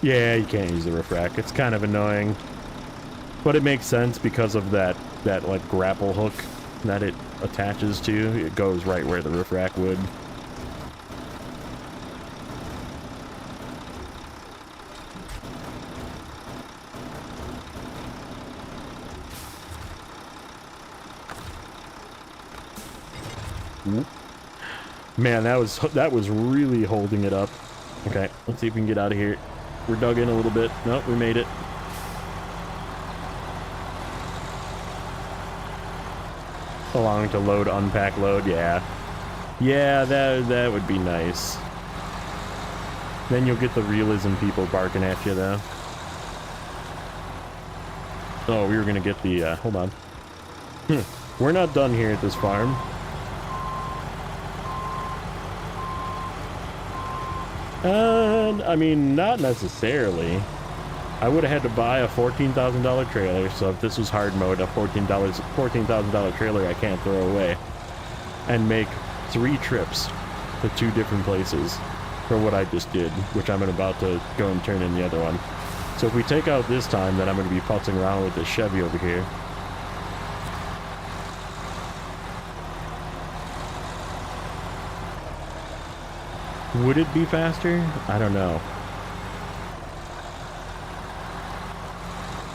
Yeah, you can't use the roof rack. It's kind of annoying. But it makes sense because of that like grapple hook that it attaches to. It goes right where the roof rack would. Man, that was really holding it up. Okay, let's see if we can get out of here. We're dug in a little bit. Nope, we made it. Allowing to load, unpack, load. Yeah, that would be nice. Then you'll get the realism people barking at you, though. Oh, we were gonna get the. Hold on. We're not done here at this farm. I mean, not necessarily. I would have had to buy a $14,000 trailer, so if this was hard mode, a $14,000 trailer I can't throw away. And make 3 trips to 2 different places for what I just did, which I'm about to go and turn in the other one. So if we take out this time, then I'm going to be putzing around with this Chevy over here. Would it be faster? I don't know.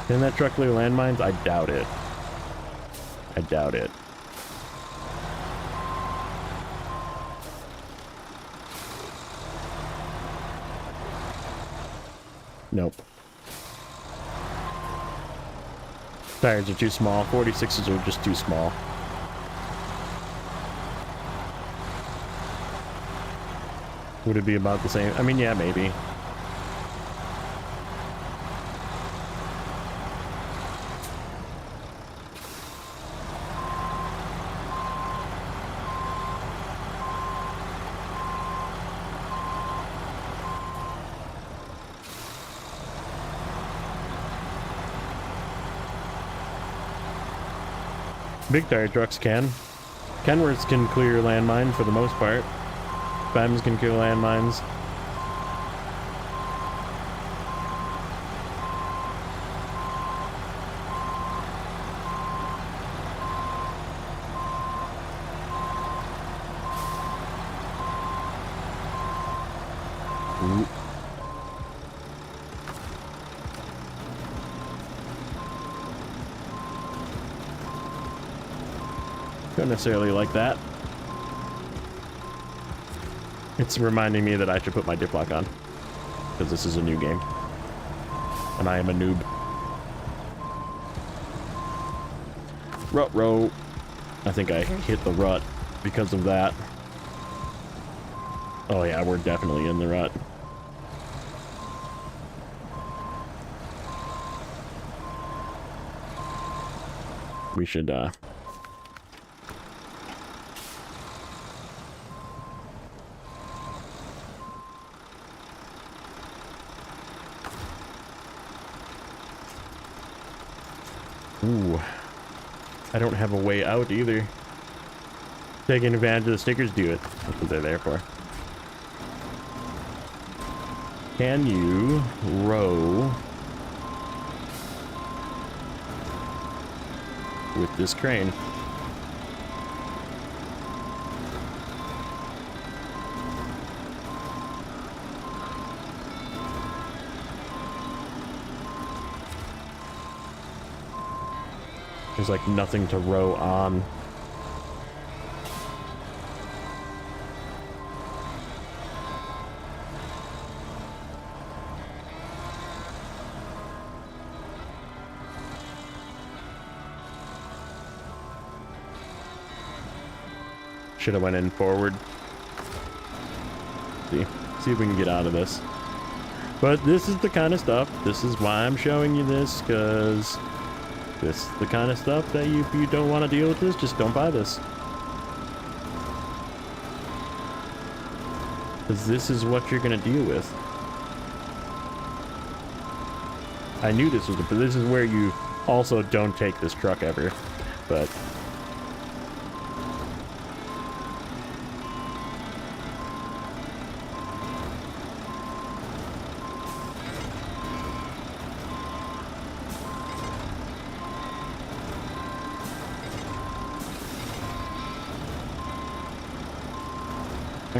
Can that truck clear landmines? I doubt it. I doubt it. Nope. Tires are too small. 46s are just too small. Would it be about the same? I mean, yeah, maybe. Big tire trucks can. Kenworths can clear landmine for the most part. BEMs can clear landmines. Ooh. Don't necessarily like that. It's reminding me that I should put my dip lock on, because this is a new game, and I am a noob. Rut row. I think I hit the rut because of that. Oh yeah, we're definitely in the rut. We should, Ooh. I don't have a way out either. Taking advantage of the stickers, do it. That's what they're there for. Can you row with this crane? There's like nothing to row on. Should have went in forward. See if we can get out of this. But this is the kind of stuff. This is why I'm showing you this, because this is the kind of stuff that if you don't want to deal with this, just don't buy this. Because this is what you're going to deal with. I knew this was, but this is where you also don't take this truck ever. But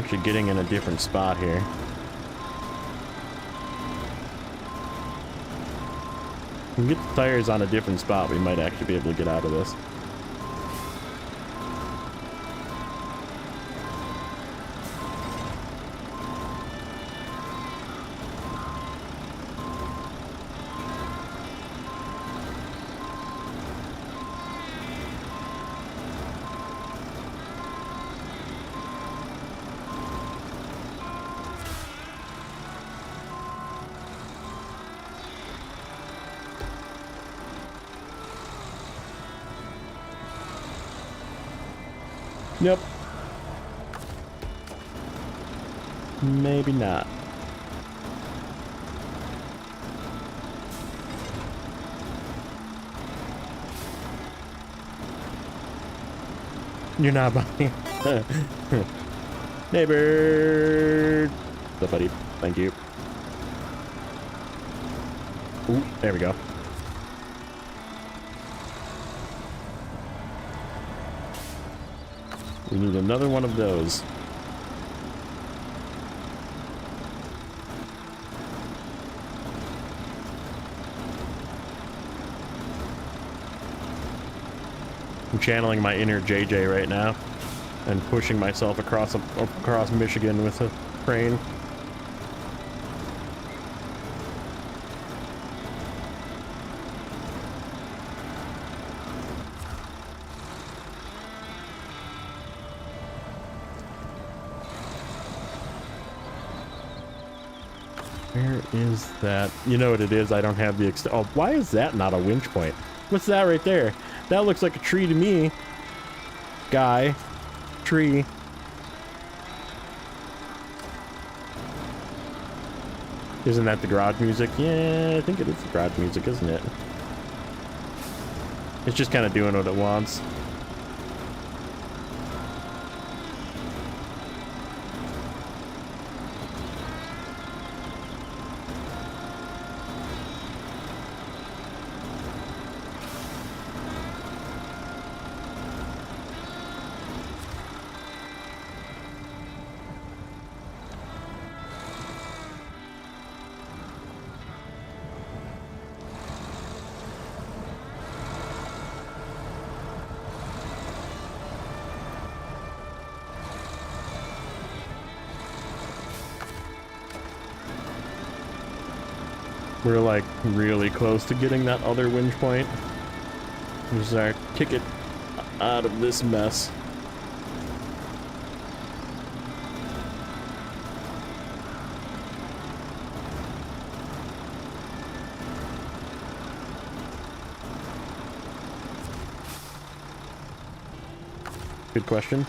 Actually getting in a different spot here. We can get the tires on a different spot, we might actually be able to get out of this. Nope. Maybe not. You're not buying. Neighbor. The buddy. Thank you. Ooh, there we go. We need another one of those. I'm channeling my inner JJ right now and pushing myself across Michigan with a crane. Where is that? You know what it is? I don't have the oh, why is that not a winch point? What's that right there? That looks like a tree to me. Guy. Tree. Isn't that the garage music? Yeah, I think it is the garage music, isn't it? It's just kind of doing what it wants. We're like really close to getting that other winch point. This is our ticket out of this mess. Good question.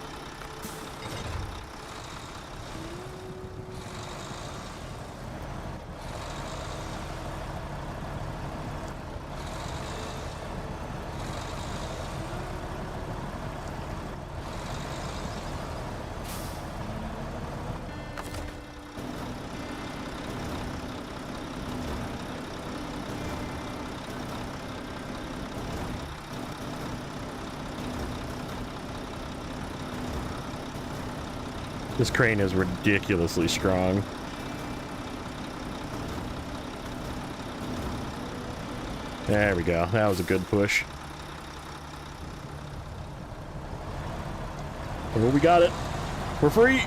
This crane is ridiculously strong. There we go. That was a good push. Oh, we got it. We're free.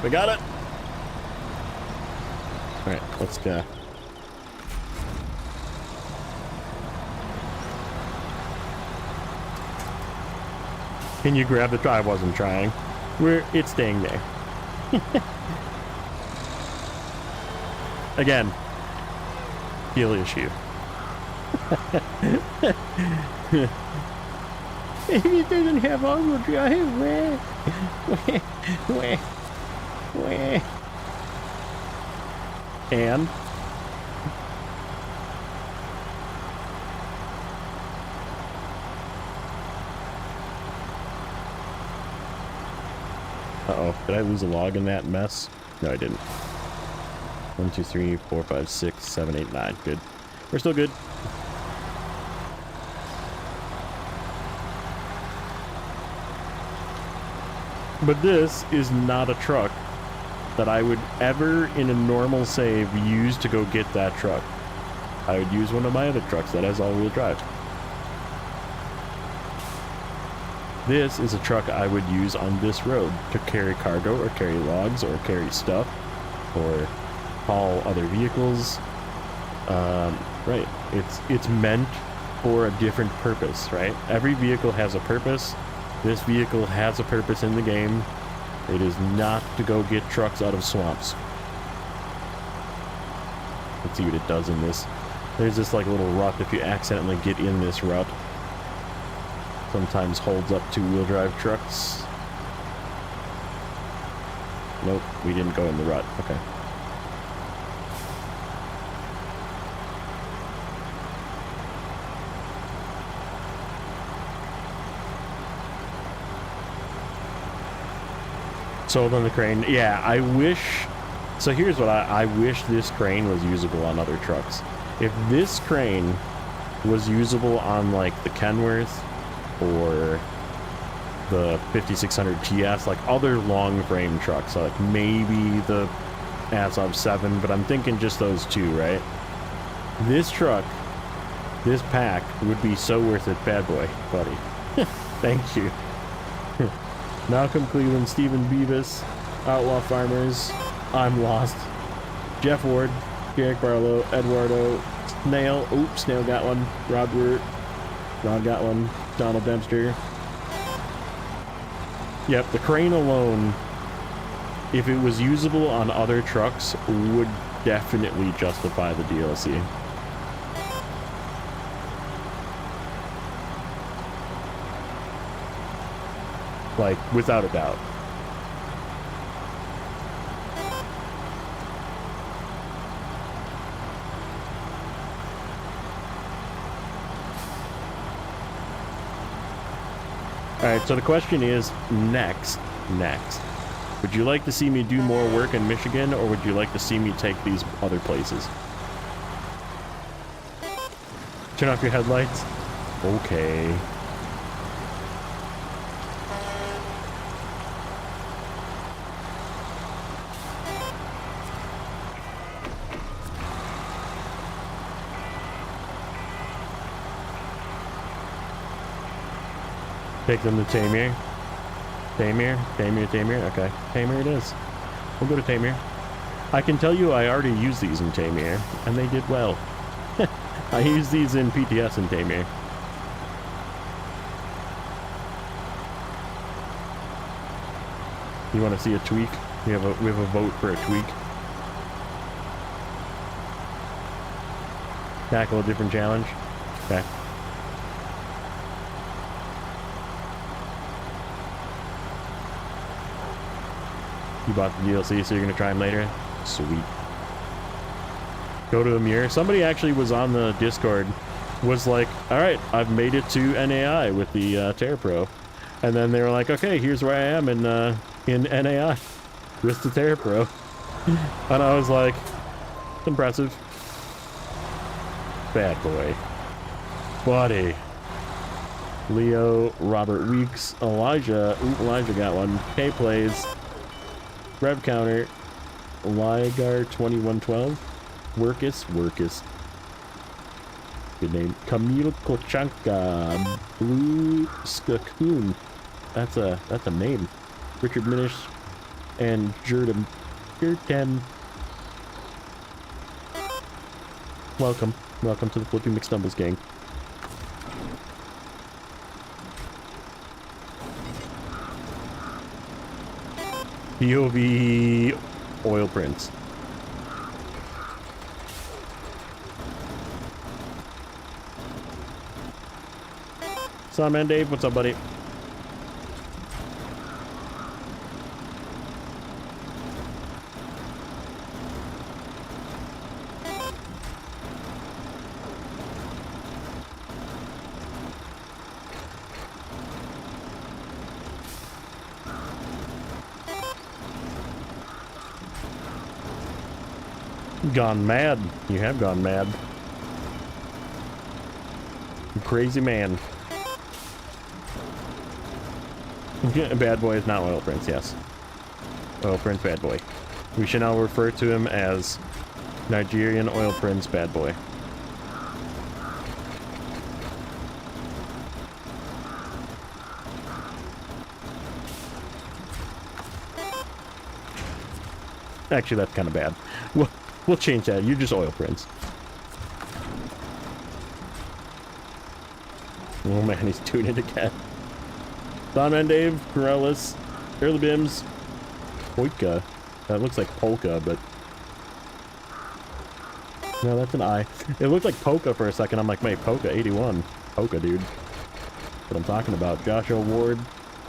We got it. All right, let's go. Can you grab the try? I wasn't trying. It's staying there. Again, heel issue. If it doesn't have all-wheel drive, where? And uh-oh, did I lose a log in that mess? No, I didn't. 1, 2, 3, 4, 5, 6, 7, 8, 9. Good. We're still good. But this is not a truck that I would ever, in a normal save, use to go get that truck. I would use one of my other trucks that has all-wheel drive. This is a truck I would use on this road to carry cargo or carry logs or carry stuff or haul other vehicles. Right. It's meant for a different purpose, right? Every vehicle has a purpose. This vehicle has a purpose in the game. It is not to go get trucks out of swamps. Let's see what it does in this. There's this like little rut. If you accidentally get in this rut, sometimes holds up two-wheel drive trucks. Nope, we didn't go in the rut. Okay. Sold on the crane. Yeah, I wish... So here's what I wish this crane was usable on other trucks. If this crane was usable on, like, the Kenworth or the 5600 TS, like other long frame trucks, so like maybe the Azov 7, but I'm thinking just those two, right? This truck, this pack would be so worth it, bad boy, buddy. Thank you. Malcolm Cleveland, Stephen Beavis, Outlaw Farmers, I'm Lost, Jeff Ward, Garrick Barlow, Eduardo, Snail, oops, Snail got one, Rod got one, Donald Dempster. Yep, the crane alone, if it was usable on other trucks, would definitely justify the DLC. Like, without a doubt. Alright, so the question is, next. Would you like to see me do more work in Michigan, or would you like to see me take these other places? Turn off your headlights? Okay. Take them to Tamir. Tamir? Okay. Tamir it is. We'll go to Tamir. I can tell you I already used these in Tamir, and they did well. I used these in PTS in Tamir. You want to see a tweak? We have a vote for a tweak. Tackle a different challenge. Okay. You bought the DLC, so you're gonna try them later? Sweet. Go to Amir. Somebody actually was on the Discord, was like, alright, I've made it to NAI with the Terra Pro. And then they were like, okay, here's where I am in NAI with the Terra Pro. And I was like, it's impressive. Bad boy. Buddy. Leo, Robert Weeks, Elijah. Ooh, Elijah got one. K-Plays. Rev counter, Ligar 2112, Workus, good name, Camille Kochanka, Blue Skakoon, that's a name, Richard Minish, and Jurden, welcome to the Flippy McStumbles gang. POV oil prints. What's up, man, Dave? What's up, buddy? Gone mad. You have gone mad. You crazy man. Bad boy is not Oil Prince, yes. Oil Prince Bad Boy. We should now refer to him as Nigerian Oil Prince Bad Boy. Actually, that's kind of bad. We'll change that. You're just Oil Prince. Oh man, he's doing it again. Donman Dave, Corellis, Early Bims, Polka. That looks like Polka, but... No, that's an I. It looked like Polka for a second. I'm like, wait, Polka, 81. Polka, dude. That's what I'm talking about. Joshua Ward,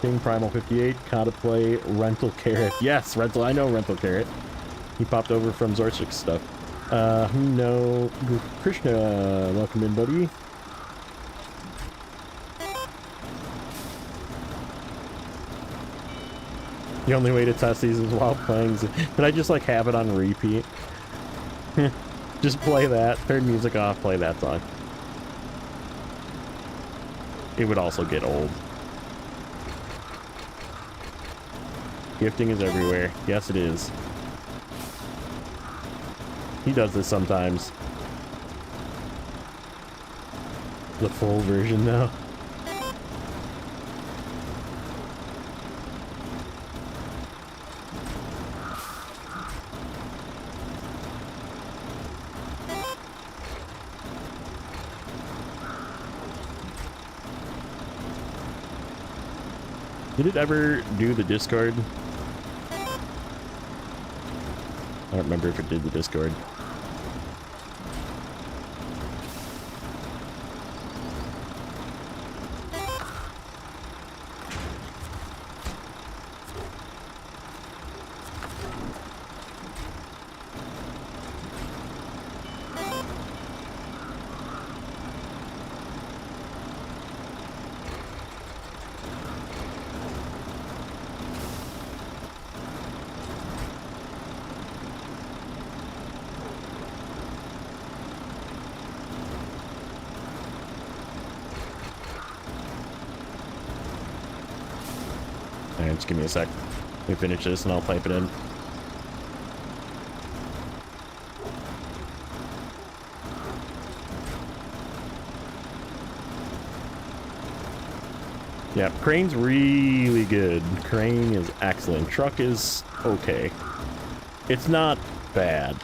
King Primal 58, Kata Play, Rental Carrot. Yes, Rental, I know Rental Carrot. He popped over from Zorchik's stuff. No, Krishna, welcome in, buddy. The only way to test these is while playing. Can I just like have it on repeat? Just play that, turn music off, play that song. It would also get old. Gifting is everywhere. Yes, it is. He does this sometimes. The full version though. Did it ever do the Discord? I don't remember if it did the Discord. Just give me a sec. Let me finish this and I'll type it in. Yeah, Crane's really good. Crane is excellent. Truck is okay. It's not bad.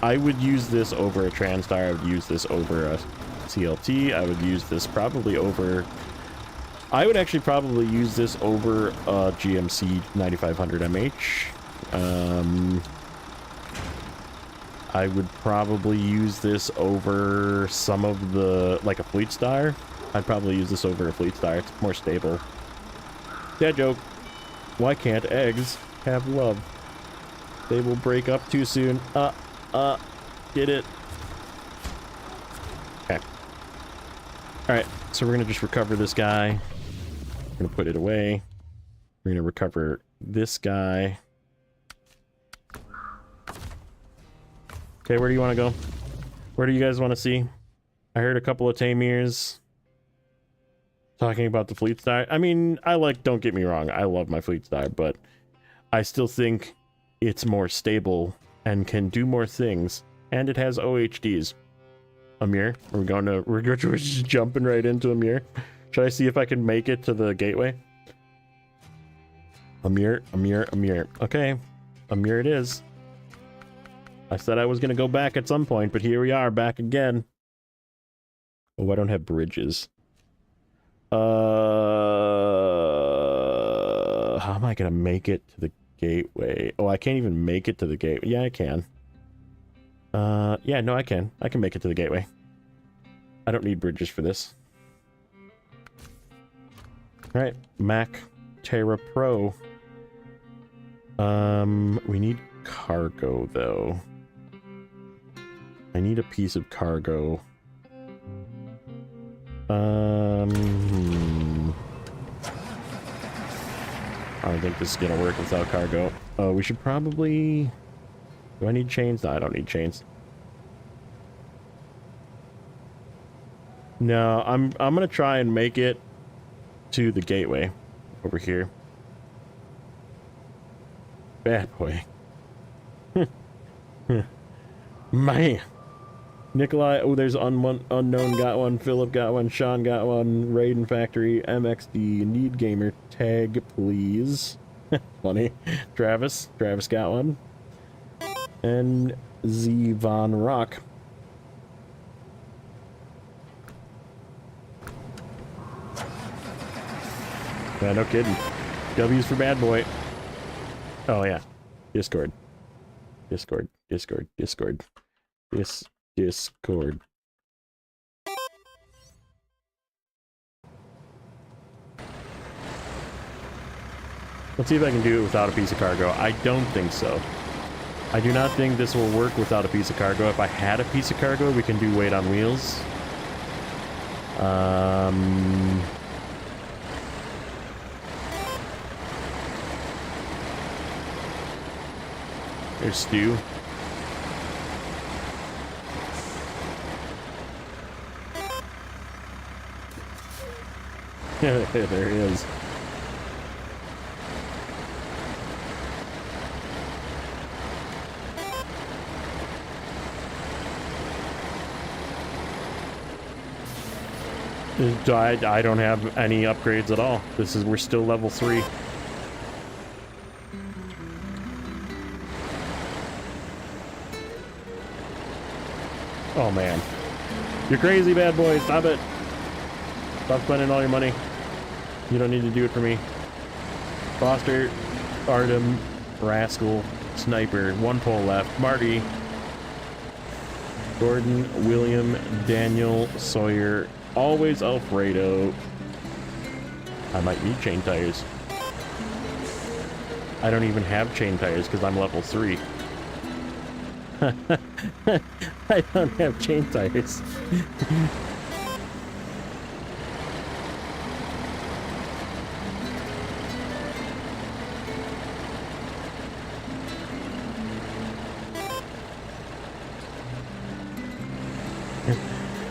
I would use this over a Transtar. I would use this over a CLT. I would use this probably over... I would actually probably use this over a GMC 9500 MH. I would probably use this over some of the, like a Fleet Star. I'd probably use this over a Fleet Star. It's more stable. Dad joke. Why can't eggs have love? They will break up too soon. Get it. Okay. Alright, so we're gonna just recover this guy. We're gonna put it away. We're gonna recover this guy. Okay, where do you want to go? Where do you guys want to see? I heard a couple of Tamirs talking about the Fleet Star. I mean, don't get me wrong, I love my Fleet Star, but I still think it's more stable and can do more things, and it has OHDs. Amir, we're just jumping right into Amir. Should I see if I can make it to the gateway? Amir. Okay, Amir it is. I said I was gonna go back at some point, but here we are, back again. Oh, I don't have bridges. How am I gonna make it to the gateway? Oh, I can't even make it to the gateway. Yeah, I can. Yeah, no, I can. I can make it to the gateway. I don't need bridges for this. Alright, Mack Terra Pro. We need cargo, though. I need a piece of cargo. I don't think this is gonna work without cargo. We should probably... Do I need chains? No, I don't need chains. No, I'm gonna try and make it to the gateway. over here. Bad boy. Man. Nikolai, oh, there's unknown got one, Philip got one, Sean got one, Raiden Factory, MXD, Need Gamer, tag please. Funny. Travis got one. And Z Von Rock. Yeah, no kidding. W's for bad boy. Oh yeah. Discord. Discord. Discord. Discord. Discord. Let's see if I can do it without a piece of cargo. I don't think so. I do not think this will work without a piece of cargo. If I had a piece of cargo, we can do weight on wheels. There's Stu. There he is. I don't have any upgrades at all. We're still level 3. Oh man. You're crazy, bad boy. Stop it. Stop spending all your money. You don't need to do it for me. Foster, Artem, Rascal, Sniper, 1 pole left. Marty, Gordon, William, Daniel, Sawyer, always Alfredo. I might need chain tires. I don't even have chain tires because I'm level 3. I don't have chain tires.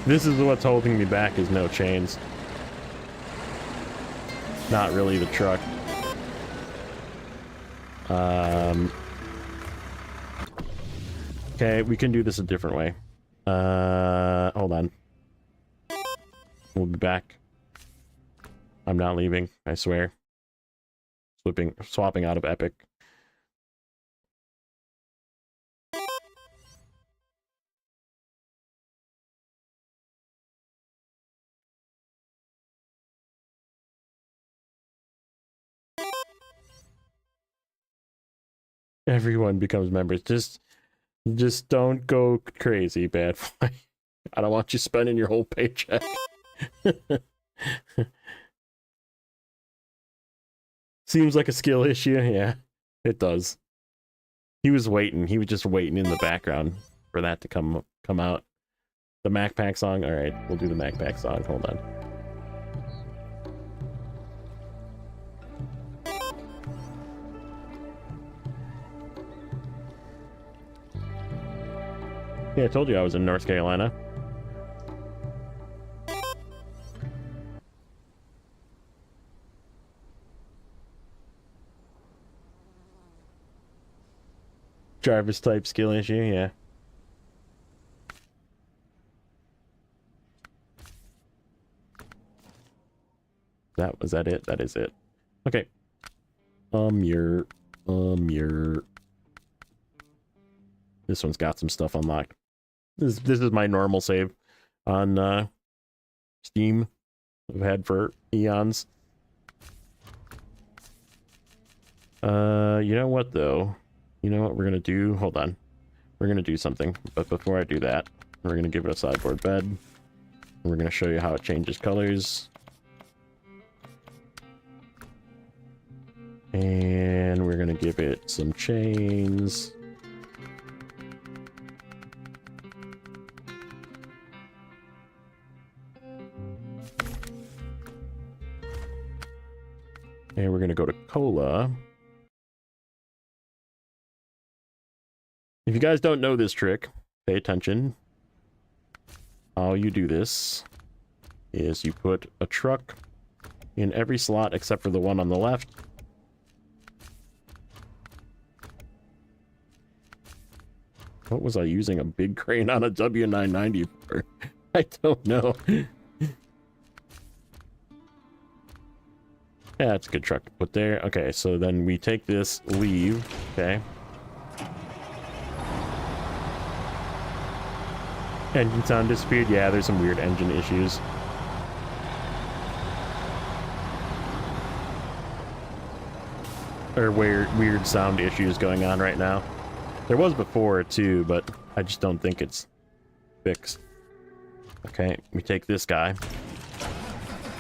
This is what's holding me back, is no chains. Not really the truck. Okay, we can do this a different way. Hold on. We'll be back. I'm not leaving, I swear. Swapping out of Epic. Everyone becomes members. Just don't go crazy, bad boy. I don't want you spending your whole paycheck. Seems like a skill issue. Yeah, it does. He was waiting. He was just waiting in the background for that to come out. The Mack Pack song. All right, we'll do the Mack Pack song. Hold on. Yeah, I told you I was in North Carolina. Driver's type skill issue, yeah. Was that it? That is it. Okay. Amir. This one's got some stuff unlocked. This is my normal save on Steam. I've had for eons. You know what though? You know what we're gonna do? Hold on. We're gonna do something, but before I do that, we're gonna give it a sideboard bed. And we're gonna show you how it changes colors. And we're gonna give it some chains. And we're going to go to Cola. If you guys don't know this trick, pay attention. How you do this is you put a truck in every slot except for the one on the left. What was I using a big crane on a W990 for? I don't know. Yeah, it's a good truck to put there. Okay, so then we take this, leave, okay. Engine sound disappeared. Yeah, there's some weird engine issues. Or weird sound issues going on right now. There was before too, but I just don't think it's fixed. Okay, we take this guy.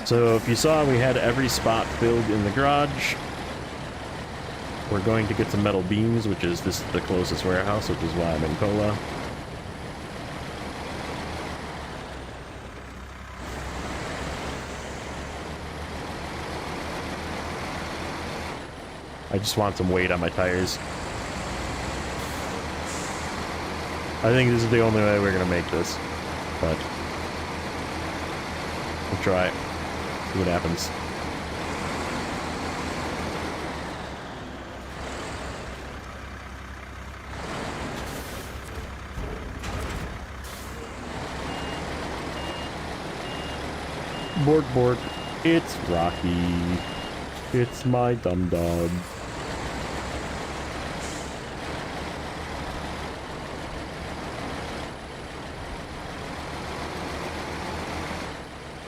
So if you saw, we had every spot filled in the garage. We're going to get some metal beams, which is this the closest warehouse, which is why I'm in Cola. I just want some weight on my tires. I think this is the only way we're gonna make this, but we'll try it. See what happens. Bork bork, it's Rocky. It's my dum dum.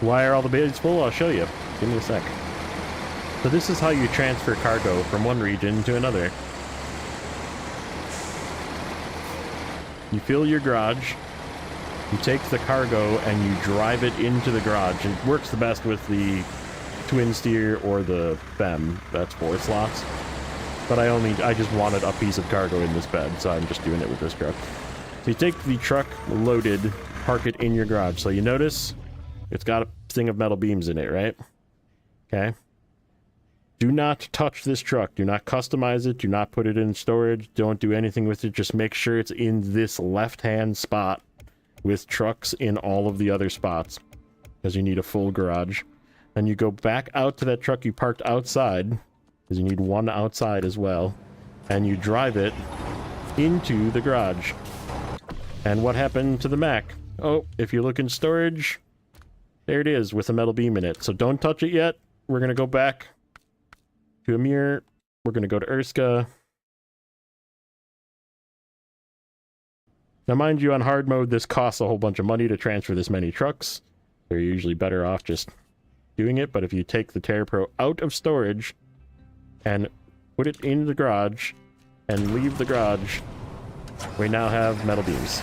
Why are all the bays full? I'll show you. Give me a sec. So this is how you transfer cargo from one region to another. You fill your garage, you take the cargo, and you drive it into the garage. It works the best with the twin steer or the FEM. That's 4 slots. But I just wanted a piece of cargo in this bed, so I'm just doing it with this truck. So you take the truck loaded, park it in your garage. So you notice it's got a thing of metal beams in it, right? Okay. Do not touch this truck. Do not customize it. Do not put it in storage. Don't do anything with it. Just make sure it's in this left-hand spot with trucks in all of the other spots, because you need a full garage. Then you go back out to that truck you parked outside, because you need one outside as well, and you drive it into the garage. And what happened to the Mack? Oh, if you look in storage, there it is with a metal beam in it. So don't touch it yet. We're going to go back to Amir. We're going to go to Urska. Now, mind you, on hard mode, this costs a whole bunch of money to transfer this many trucks. So you're usually better off just doing it. But if you take the TerraPro out of storage and put it in the garage and leave the garage, we now have metal beams.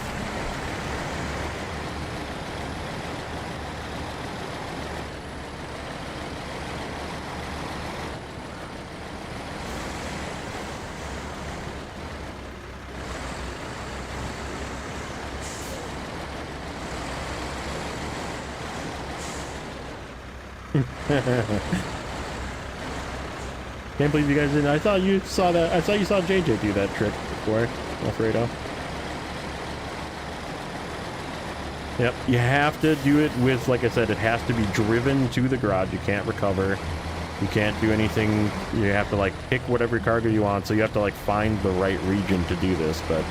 Can't believe you guys didn't. I thought you saw that. I thought you saw JJ do that trick before, Alfredo. Yep, you have to do it with, like I said, it has to be driven to the garage. You can't recover. You can't do anything. You have to, like, pick whatever cargo you want. So you have to, like, find the right region to do this, but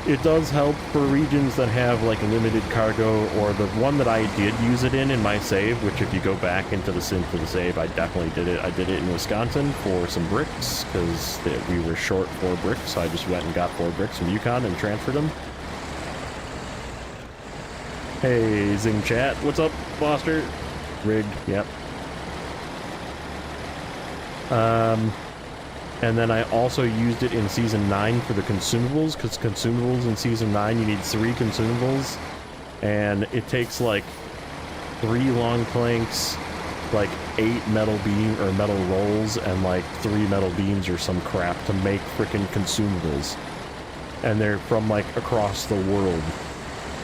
it does help for regions that have like limited cargo, or the one that I did use it in my save, which if you go back into the save, I definitely did it. I did it in Wisconsin for some bricks because we were short 4 bricks, so I just went and got 4 bricks from Yukon and transferred them. Hey, Zing Chat, what's up, Foster? Rigged, yep. And then I also used it in Season 9 for the consumables, because consumables in Season 9, you need 3 consumables, and it takes like 3 long planks, like 8 metal beam or metal rolls, and like 3 metal beams or some crap to make frickin' consumables. And they're from like across the world.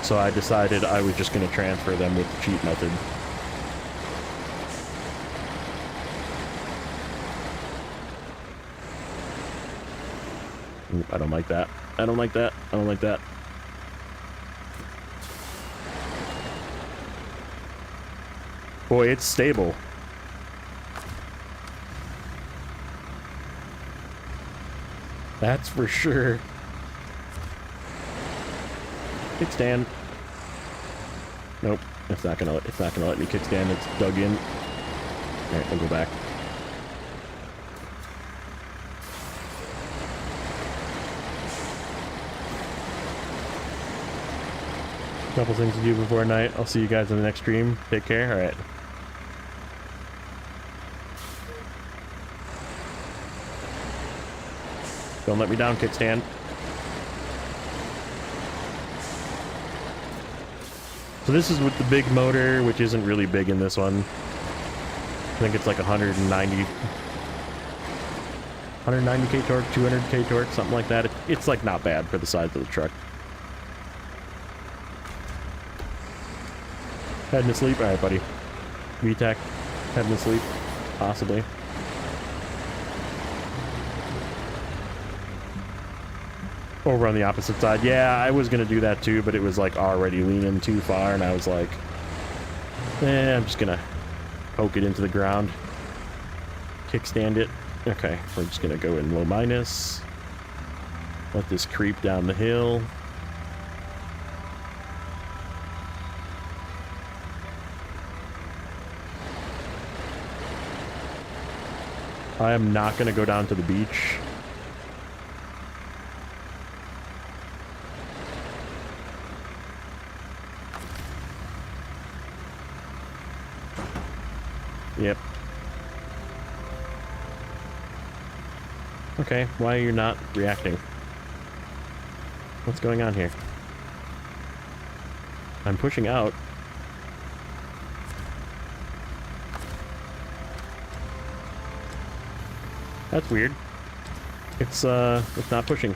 So I decided I was just going to transfer them with the cheat method. I don't like that. I don't like that. I don't like that. Boy, it's stable. That's for sure. Kickstand. Nope, it's not gonna let me kickstand. It's dug in. All right, I'll go back. Couple things to do before night. I'll see you guys in the next stream. Take care. All right. Don't let me down, kickstand. So this is with the big motor, which isn't really big in this one. I think it's like 190k torque, 200k torque, something like that. It's like not bad for the size of the truck. Heading to sleep? Alright, buddy. VTech, heading to sleep? Possibly. Over on the opposite side. Yeah, I was gonna do that too, but it was like already leaning too far, and I was like, I'm just gonna poke it into the ground. Kickstand it. Okay, we're just gonna go in low minus. Let this creep down the hill. I am not gonna go down to the beach. Yep. Okay, why are you not reacting? What's going on here? I'm pushing out. That's weird. It's not pushing.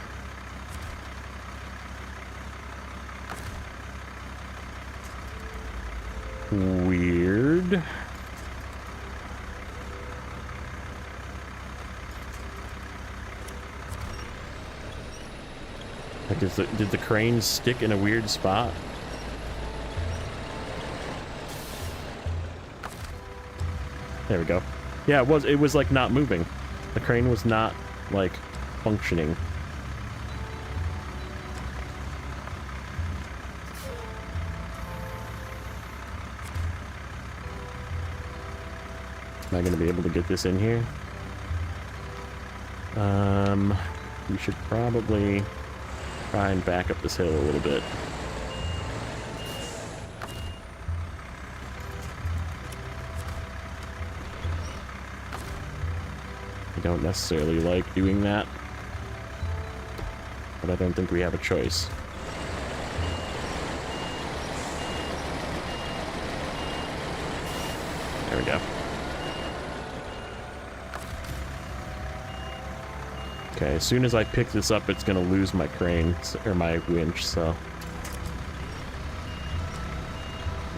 Weird. Like, did the crane stick in a weird spot? There we go. Yeah, it was like not moving. The crane was not like functioning. Am I gonna be able to get this in here? We should probably try and back up this hill a little bit. I don't necessarily like doing that, but I don't think we have a choice. There we go. Okay, as soon as I pick this up, it's gonna lose my crane, or my winch, so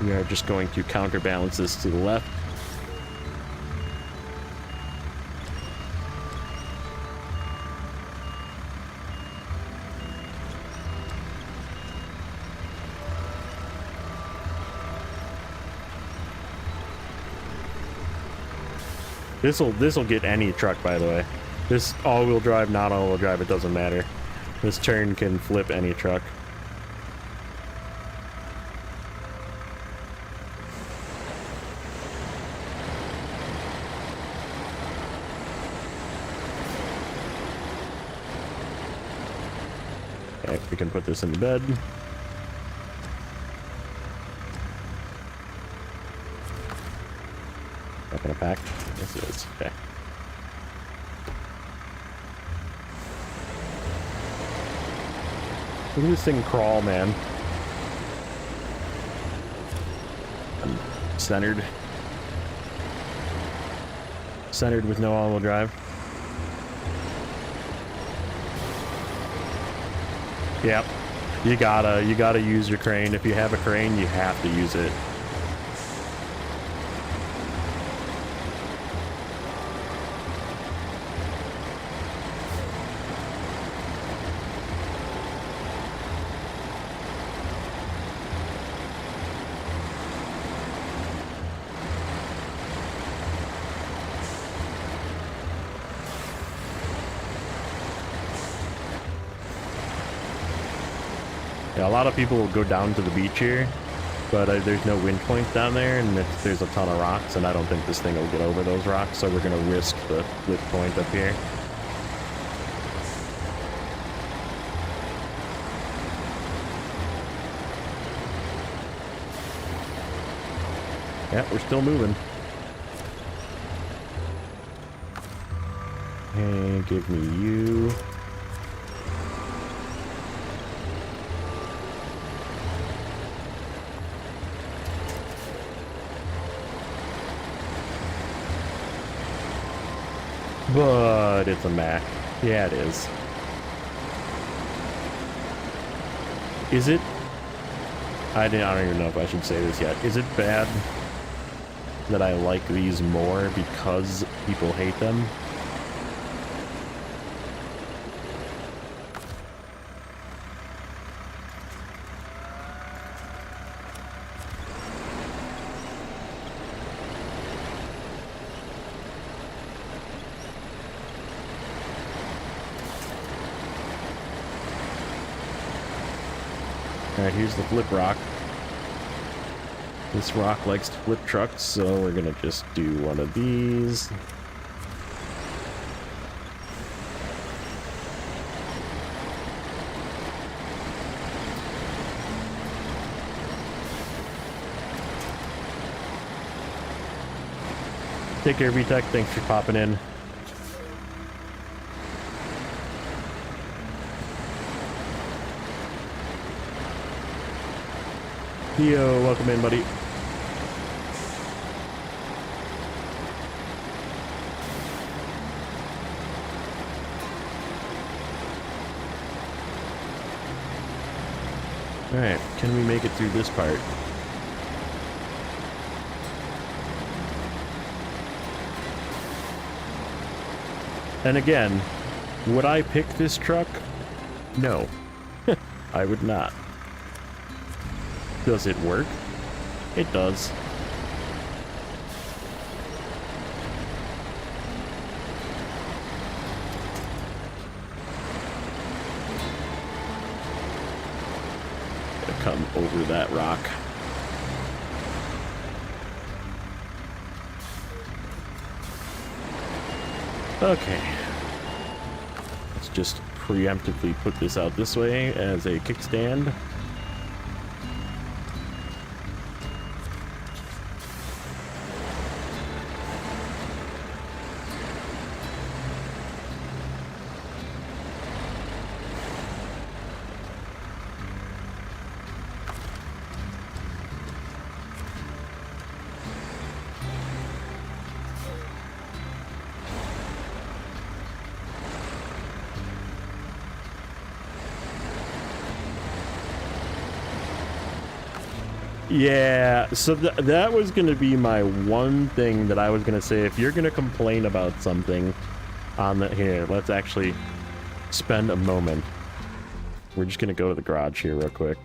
we are just going to counterbalance this to the left. This'll get any truck, by the way. This all-wheel drive, not all-wheel drive, it doesn't matter. This turn can flip any truck. Okay, we can put this in the bed. Not gonna pack? Yes, it is. Okay. Look at this thing crawl, man. I'm centered. Centered with no all-wheel drive. Yep. You gotta use your crane. If you have a crane, you have to use it. Yeah, a lot of people will go down to the beach here, but there's no wind point down there, and there's a ton of rocks, and I don't think this thing will get over those rocks, so we're going to risk the flip point up here. Yeah, we're still moving. Hey, give me you. But it's a Mack. Yeah, it is. Is it? I don't even know if I should say this yet. Is it bad that I like these more because people hate them? Alright, here's the flip rock. This rock likes to flip trucks, so we're gonna just do one of these. Take care, VTech. Thanks for popping in. Theo, welcome in, buddy. Alright, can we make it through this part? And again, would I pick this truck? No. I would not. Does it work? It does. Gotta come over that rock. Okay. Let's just preemptively put this out this way as a kickstand. Yeah, so that was going to be my one thing that I was going to say. If you're going to complain about something on the... Here, let's actually spend a moment. We're just going to go to the garage here real quick.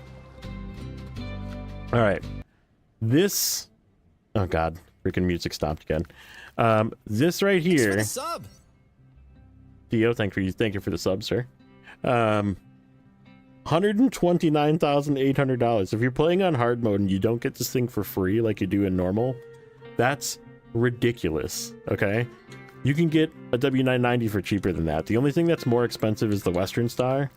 All right. This... Oh, God. Freaking music stopped again. This right here... Thanks for the sub. Theo, thank you for the sub, sir. $129,800. If you're playing on hard mode and you don't get this thing for free like you do in normal, that's ridiculous. Okay, you can get a W990 for cheaper than that. The only thing that's more expensive is the Western Star.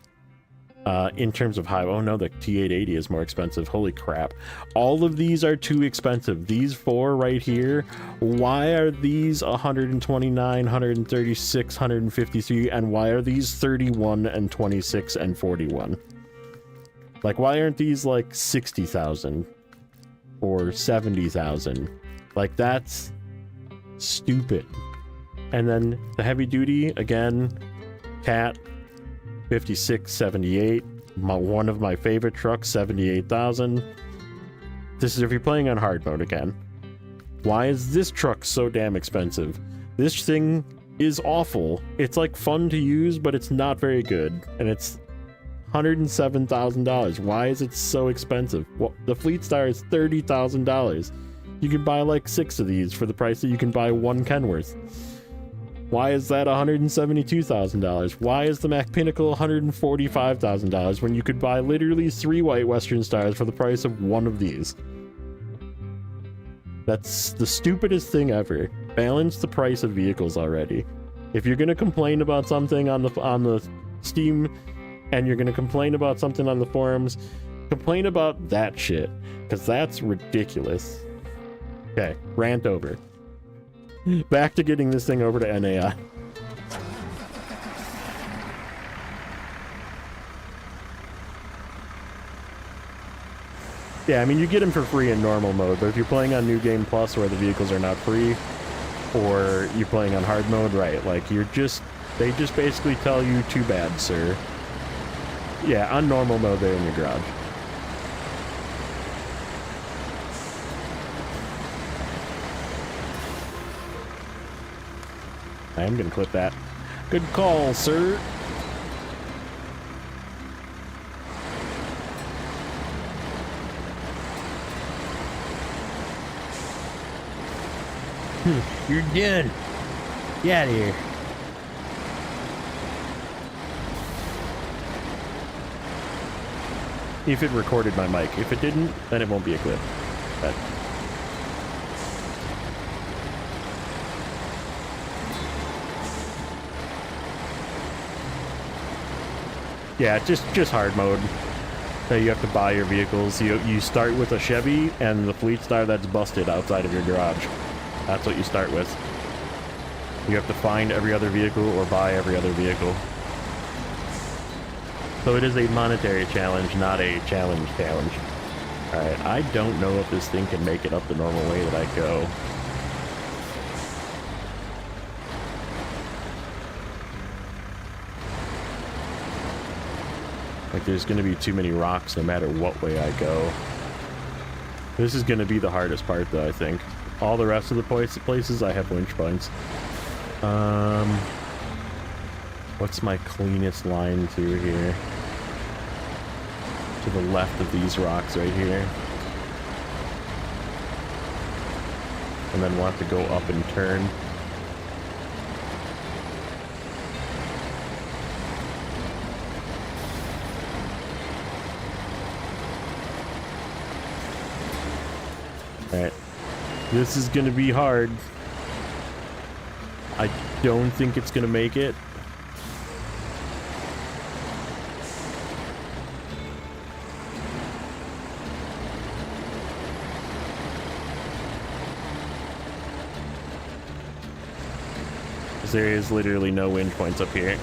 In terms of high, oh no, the T880 is more expensive. Holy crap! All of these are too expensive. These four right here. Why are these 129, 136, 153, and why are these 31 and 26 and 41? Like, why aren't these like 60,000 or 70,000? Like, that's stupid. And then the heavy duty, again, Cat 5678, one of my favorite trucks, 78,000. This is if you're playing on hard mode again. Why is this truck so damn expensive? This thing is awful. It's like fun to use, but it's not very good, and it's $107,000. Why is it so expensive? Well, the Fleet Star is $30,000. You can buy like 6 of these for the price that you can buy one Kenworth. Why is that $172,000? Why is the Mack Pinnacle $145,000 when you could buy literally 3 white Western Stars for the price of one of these? That's the stupidest thing ever. Balance the price of vehicles already. If you're gonna complain about something on the Steam, and you're gonna complain about something on the forums, complain about that shit, because that's ridiculous. Okay, rant over. Back to getting this thing over to NAI. Yeah, I mean, you get them for free in normal mode, but if you're playing on New Game Plus where the vehicles are not free, or you're playing on hard mode, right, like, they just basically tell you, too bad, sir. Yeah, on normal mode, they're in your garage. I am gonna clip that. Good call, sir. You're done. Get out of here. If it recorded my mic. If it didn't, then it won't be a clip. But yeah, just hard mode. You have to buy your vehicles. You start with a Chevy and the Fleet Star that's busted outside of your garage. That's what you start with. You have to find every other vehicle or buy every other vehicle. So it is a monetary challenge, not a challenge. Alright, I don't know if this thing can make it up the normal way that I go. Like, there's gonna be too many rocks no matter what way I go. This is gonna be the hardest part, though, I think. All the rest of the places, I have winch points. What's my cleanest line through here? To the left of these rocks right here. And then we'll have to go up and turn. Alright. This is gonna be hard. I don't think it's gonna make it. There is literally no wind points up here.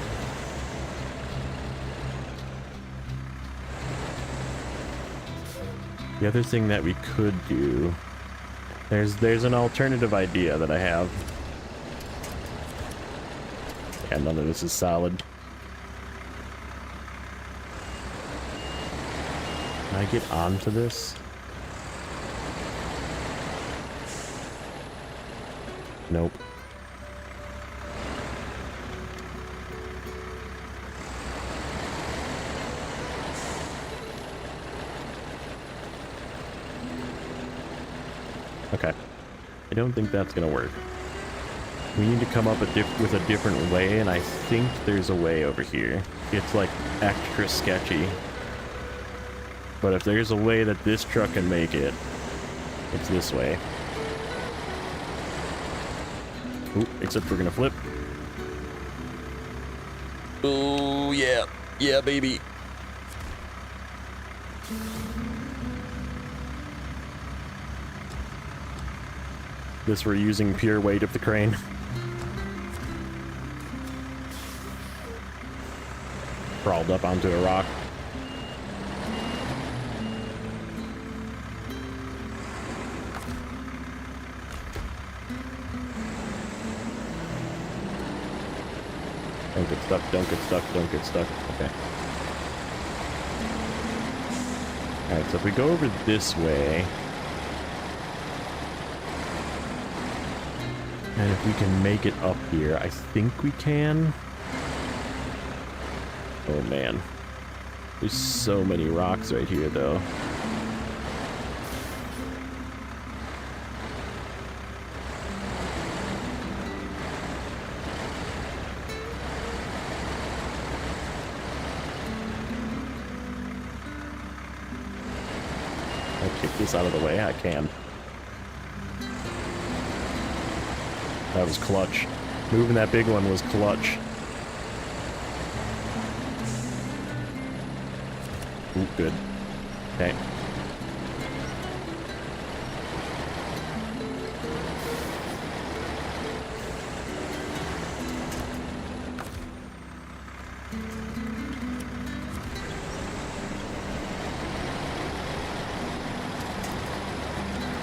The other thing that we could do, there's an alternative idea that I have. Yeah, none of this is solid. Can I get onto this? Nope. Okay. I don't think that's gonna work. We need to come up with a different way, and I think there's a way over here. It's like extra sketchy. But if there's a way that this truck can make it, it's this way. Ooh, except we're gonna flip. Oh, yeah. Yeah, baby. This we're using pure weight of the crane. Crawled up onto a rock. Don't get stuck, don't get stuck, don't get stuck. Okay. Alright, so if we go over this way, and if we can make it up here, I think we can. Oh man. There's so many rocks right here though. I kick this out of the way? I can. That was clutch. Moving that big one was clutch. Ooh, good. Okay.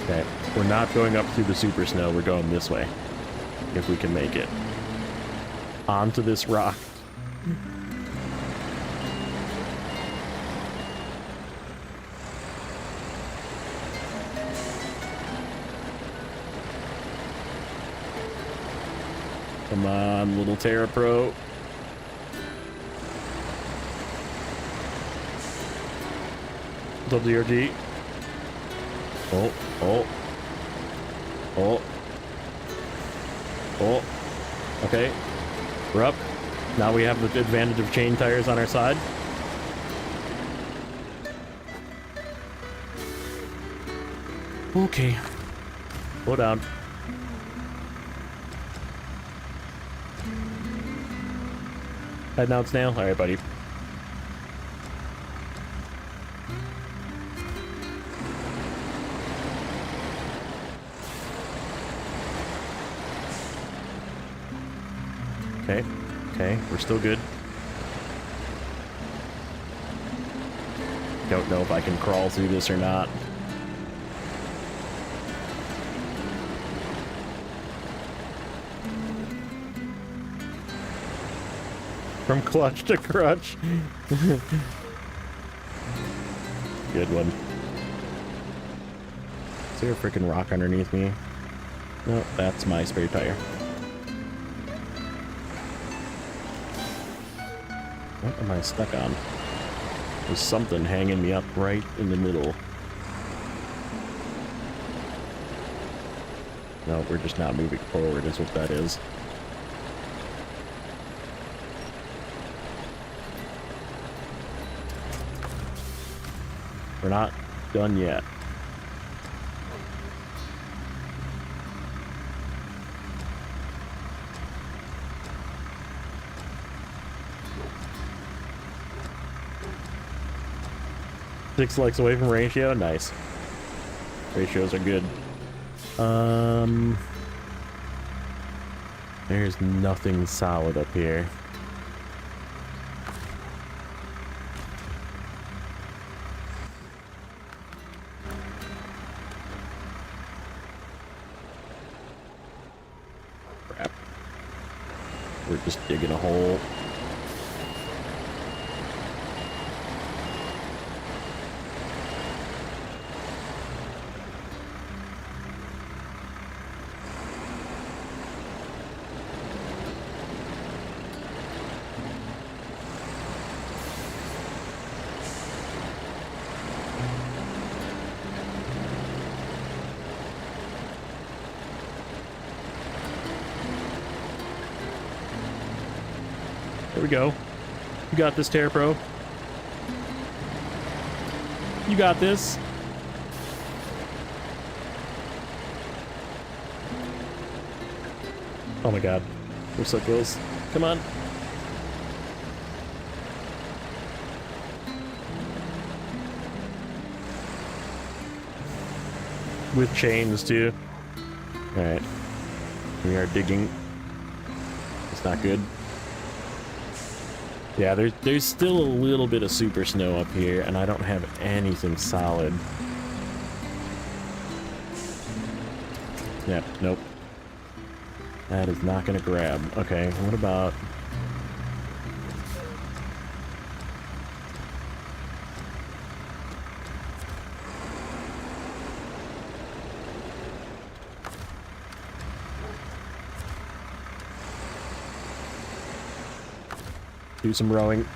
Okay, we're not going up through the super snow, we're going this way. If we can make it. Onto this rock. Come on, little Terra Pro. WRG. Oh, oh. Oh. Oh. Okay. We're up. Now we have the advantage of chain tires on our side. Okay. Slow down. Head down, Snail. Alright, buddy. Okay. Okay, we're still good. Don't know if I can crawl through this or not. From clutch to crutch. Good one. Is there a freaking rock underneath me? No, that's my spare tire. What am I stuck on? There's something hanging me up right in the middle. No, we're just not moving forward is what that is. We're not done yet. Six likes away from ratio, nice. Ratios are good. There's nothing solid up here. Crap. We're just digging a hole. There we go. You got this, Terra Pro. You got this. Oh my god. We're so close. Come on. With chains, too. Alright. We are digging. It's not good. Yeah, there's still a little bit of super snow up here, and I don't have anything solid. Yeah, nope. That is not gonna grab. Okay, what about... do some rowing.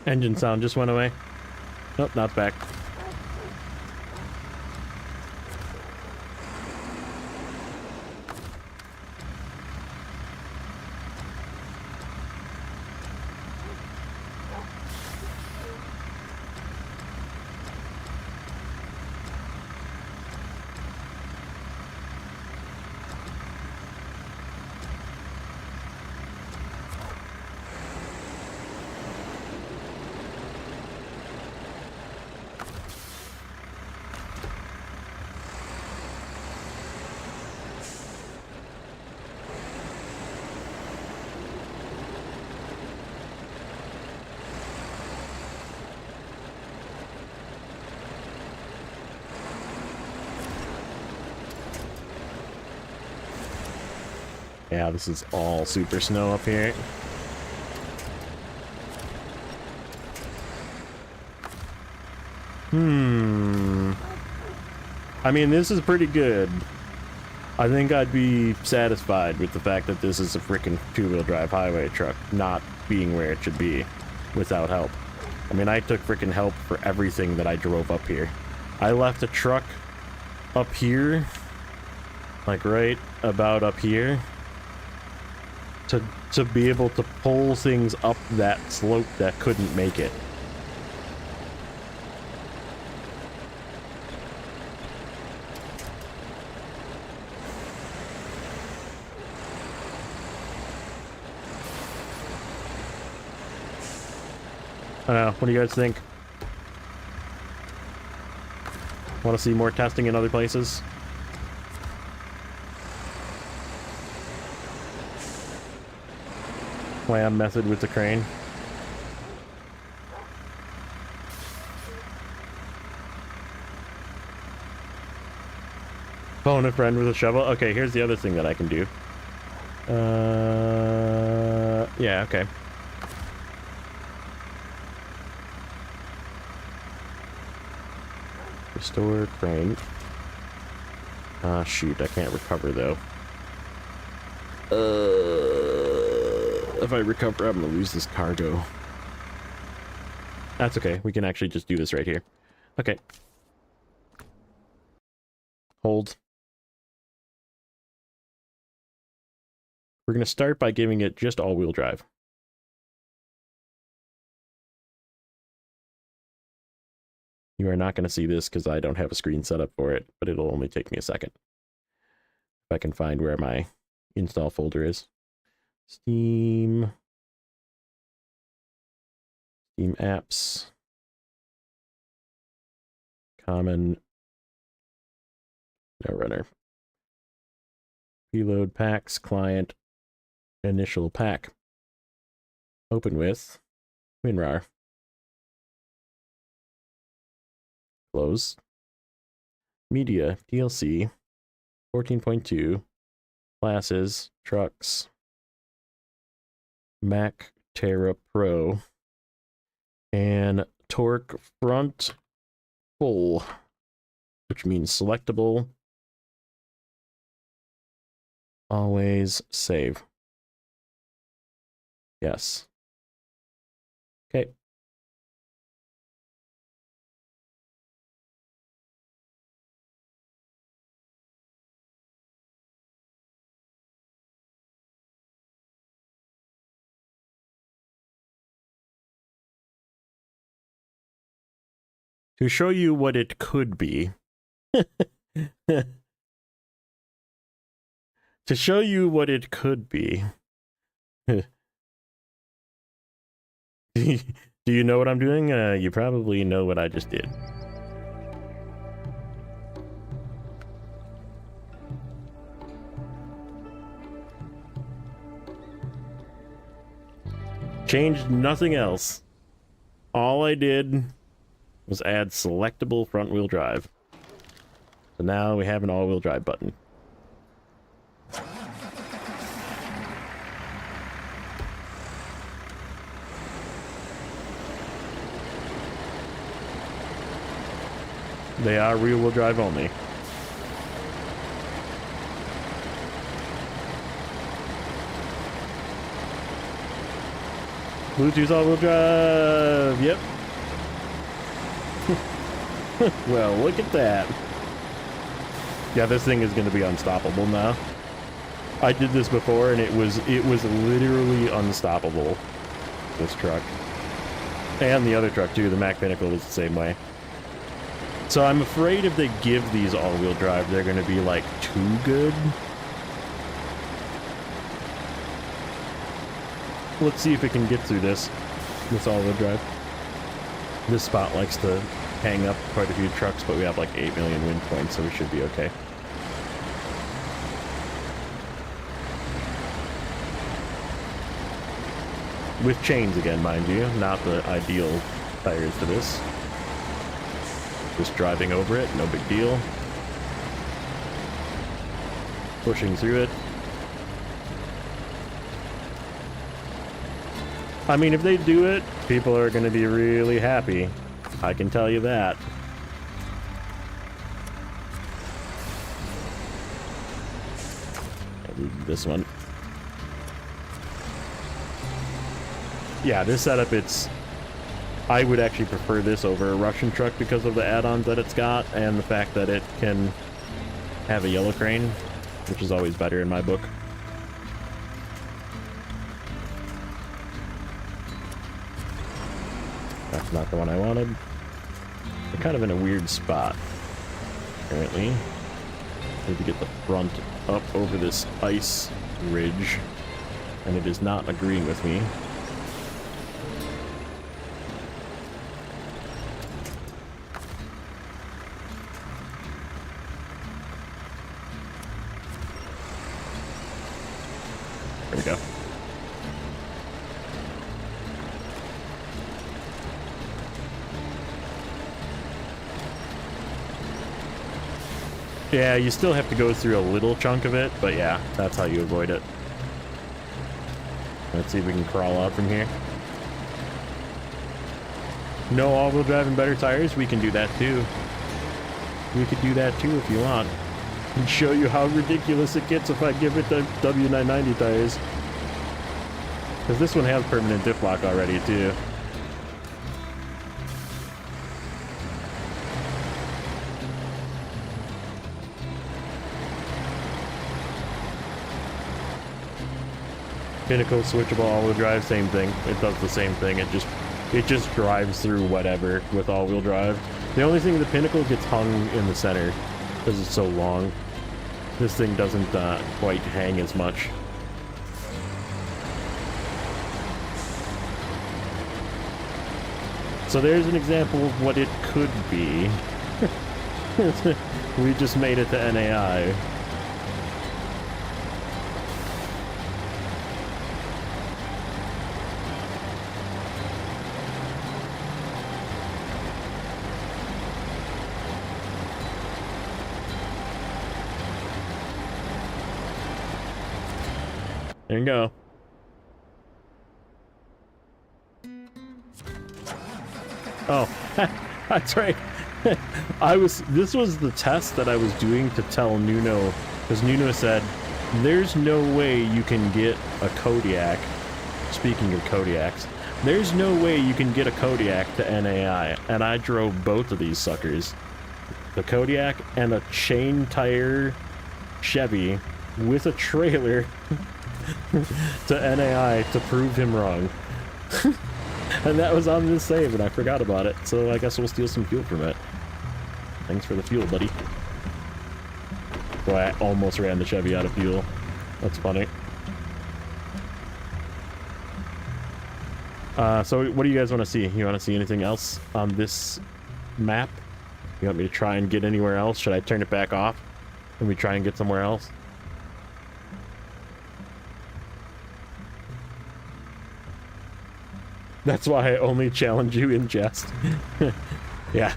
Engine sound just went away. Nope, not back. Yeah, this is all super snow up here. I mean, this is pretty good. I think I'd be satisfied with the fact that this is a freaking two-wheel drive highway truck not being where it should be without help. I mean, I took freaking help for everything that I drove up here. I left a truck up here, like right about up here, to be able to pull things up that slope that couldn't make it. I don't know, what do you guys think? Want to see more testing in other places? Plan method with the crane. Phone a friend with a shovel. Okay, here's the other thing that I can do. Yeah, okay. Restore crane. Ah, shoot, I can't recover though. If I recover, I'm gonna lose this cargo. That's okay. We can actually just do this right here. Okay. Hold. We're gonna start by giving it just all-wheel drive. You are not going to see this because I don't have a screen set up for it, but it'll only take me a second. If I can find where my install folder is. Steam apps. Common. No runner. Reload packs, client, initial pack. Open with WinRAR. Close. Media, DLC, 14.2, classes, trucks, Mack Terra Pro, and torque front full, which means selectable. Always save. Yes. Okay. To show you what it could be. To show you what it could be. Do you know what I'm doing? You probably know what I just did. Changed nothing else. All I did was add selectable front wheel drive. So now we have an all-wheel drive button. They are rear-wheel drive only. Bluetooth all-wheel drive. Yep. Well, look at that. Yeah, this thing is going to be unstoppable now. I did this before, and it was literally unstoppable. This truck. And the other truck, too. The Mack Pinnacle was the same way. So I'm afraid if they give these all-wheel drive, they're going to be, like, too good. Let's see if it can get through this all-wheel drive. This spot likes to hang up quite a few trucks, but we have like 8 million wind points, so we should be okay. With chains again, mind you, not the ideal tires for this. Just driving over it, no big deal. Pushing through it. I mean, if they do it, people are going to be really happy. I can tell you that. This one. Yeah, this setup, I would actually prefer this over a Russian truck because of the add-ons that it's got and the fact that it can have a yellow crane, which is always better in my book. That's not the one I wanted. We're kind of in a weird spot, apparently. Need to get the front up over this ice ridge, and it is not agreeing with me. There we go. Yeah, you still have to go through a little chunk of it, but yeah, that's how you avoid it. Let's see if we can crawl out from here. No all-wheel drive and better tires? We can do that too. We could do that too if you want. And show you how ridiculous it gets if I give it the W990 tires. Because this one has permanent diff lock already too. Pinnacle switchable all-wheel drive, same thing. It does the same thing. It just drives through whatever with all-wheel drive. The only thing, the Pinnacle gets hung in the center because it's so long. This thing doesn't quite hang as much. So there's an example of what it could be. We just made it to NAI. There you go. Oh, that's right. This was the test that I was doing to tell Nuno, because Nuno said, there's no way you can get a Kodiak. Speaking of Kodiaks, there's no way you can get a Kodiak to NAI. And I drove both of these suckers. The Kodiak and a chain tire Chevy with a trailer to NAI to prove him wrong. And that was on this save, and I forgot about it, so I guess we'll steal some fuel from it. Thanks for the fuel, buddy. Boy, I almost ran the Chevy out of fuel. That's funny. So what do you guys want to see? You want to see anything else on this map? You want me to try and get anywhere else? Should I turn it back off? Can we try and get somewhere else? That's why I only challenge you in jest. Yeah,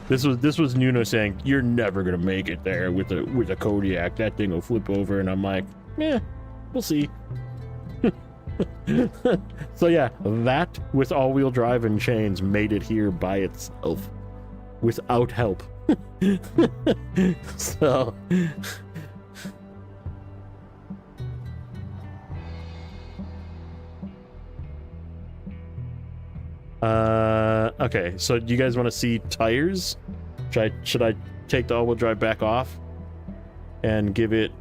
this was Nuno saying you're never gonna make it there with a Kodiak. That thing will flip over, and I'm like, yeah, we'll see. So yeah, that with all-wheel drive and chains made it here by itself, without help. So. Okay, so do you guys want to see tires? Should I take the all-wheel drive back off and give it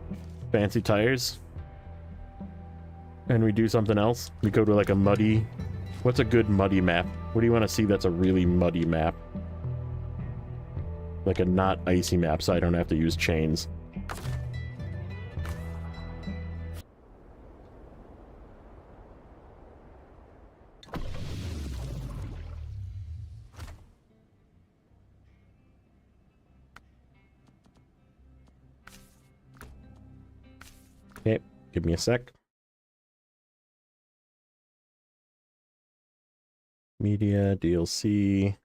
fancy tires? And we do something else? We go to like a muddy... What's a good muddy map? What do you want to see that's a really muddy map? Like a not icy map, so I don't have to use chains. Okay, give me a sec. Media, DLC.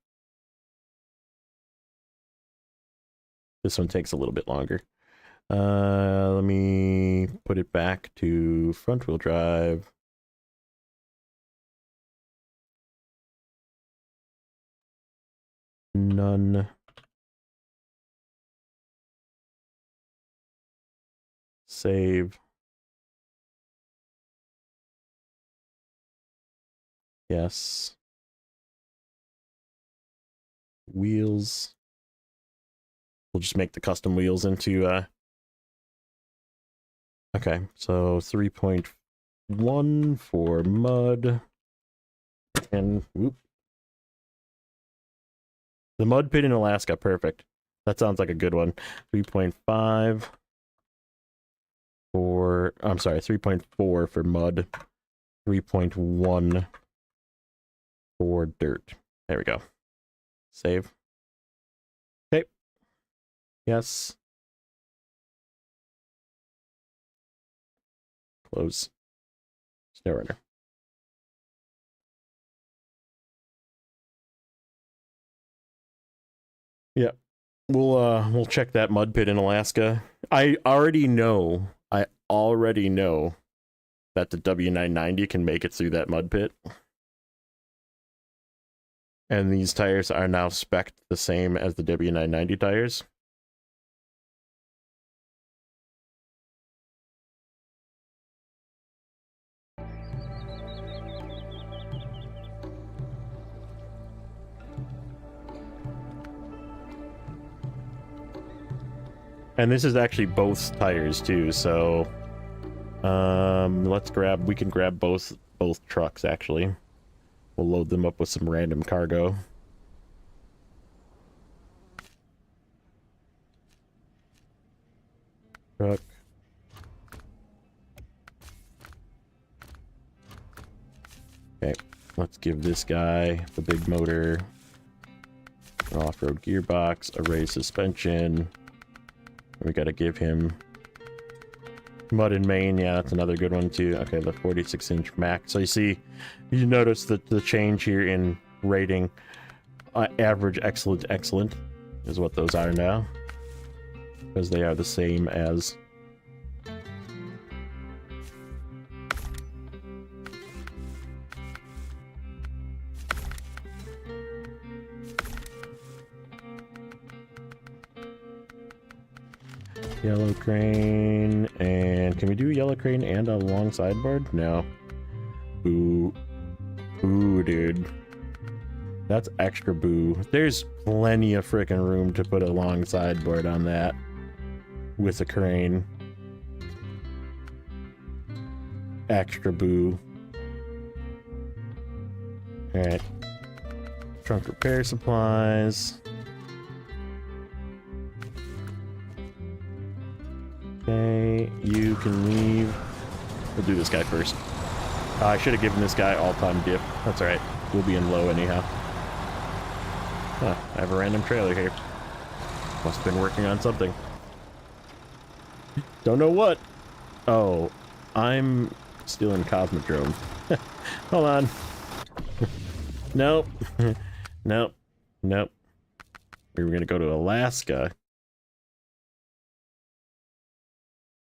This one takes a little bit longer. Let me put it back to front wheel drive. None. Save. Yes. Wheels. We'll just make the custom wheels into okay, so 3.1 for mud. And whoop. The mud pit in Alaska, perfect. That sounds like a good one. 3.5 for, I'm sorry, 3.4 for mud. 3.1 for dirt. There we go. Save. Okay. Yes. Close. Snow runner. Yeah. We'll check that mud pit in Alaska. I already know that the W990 can make it through that mud pit. And these tires are now spec'd the same as the W990 tires. And this is actually both tires too, so we can grab both trucks actually. We'll load them up with some random cargo. Truck. Okay, let's give this guy the big motor, an off-road gearbox, a raised suspension. We gotta give him mud and main. Yeah, that's another good one too. Okay, the 46-inch Mack. So you notice that the change here in rating. Average, excellent, excellent is what those are now, because they are the same as yellow crane. And can we do yellow crane and a long sideboard? No. Boo. Boo, dude. That's extra boo. There's plenty of freaking room to put a long sideboard on that with a crane. Extra boo. Alright. Trunk repair supplies. Okay, you can leave. We'll do this guy first. I should have given this guy all-time diff. That's alright. We'll be in low anyhow. Huh, I have a random trailer here. Must have been working on something. Don't know what. Oh, I'm still in Cosmodrome. Hold on. Nope. Nope. Nope. We were gonna go to Alaska.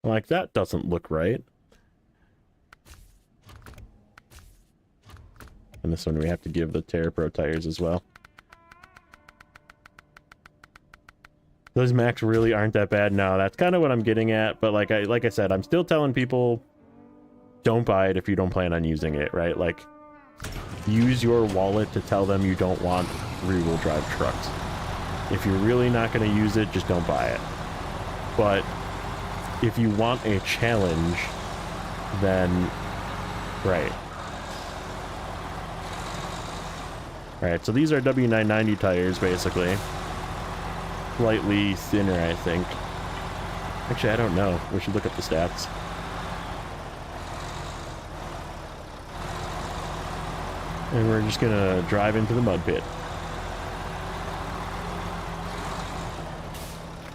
Like, that doesn't look right. And this one we have to give the Terra Pro tires as well. Those Macks really aren't that bad. No, that's kind of what I'm getting at. But like I said, I'm still telling people, don't buy it if you don't plan on using it, right? Like, use your wallet to tell them you don't want rear-wheel drive trucks. If you're really not going to use it, just don't buy it. But if you want a challenge, then right. Alright, so these are W990 tires, basically. Slightly thinner, I think. Actually, I don't know. We should look up the stats. And we're just gonna drive into the mud pit.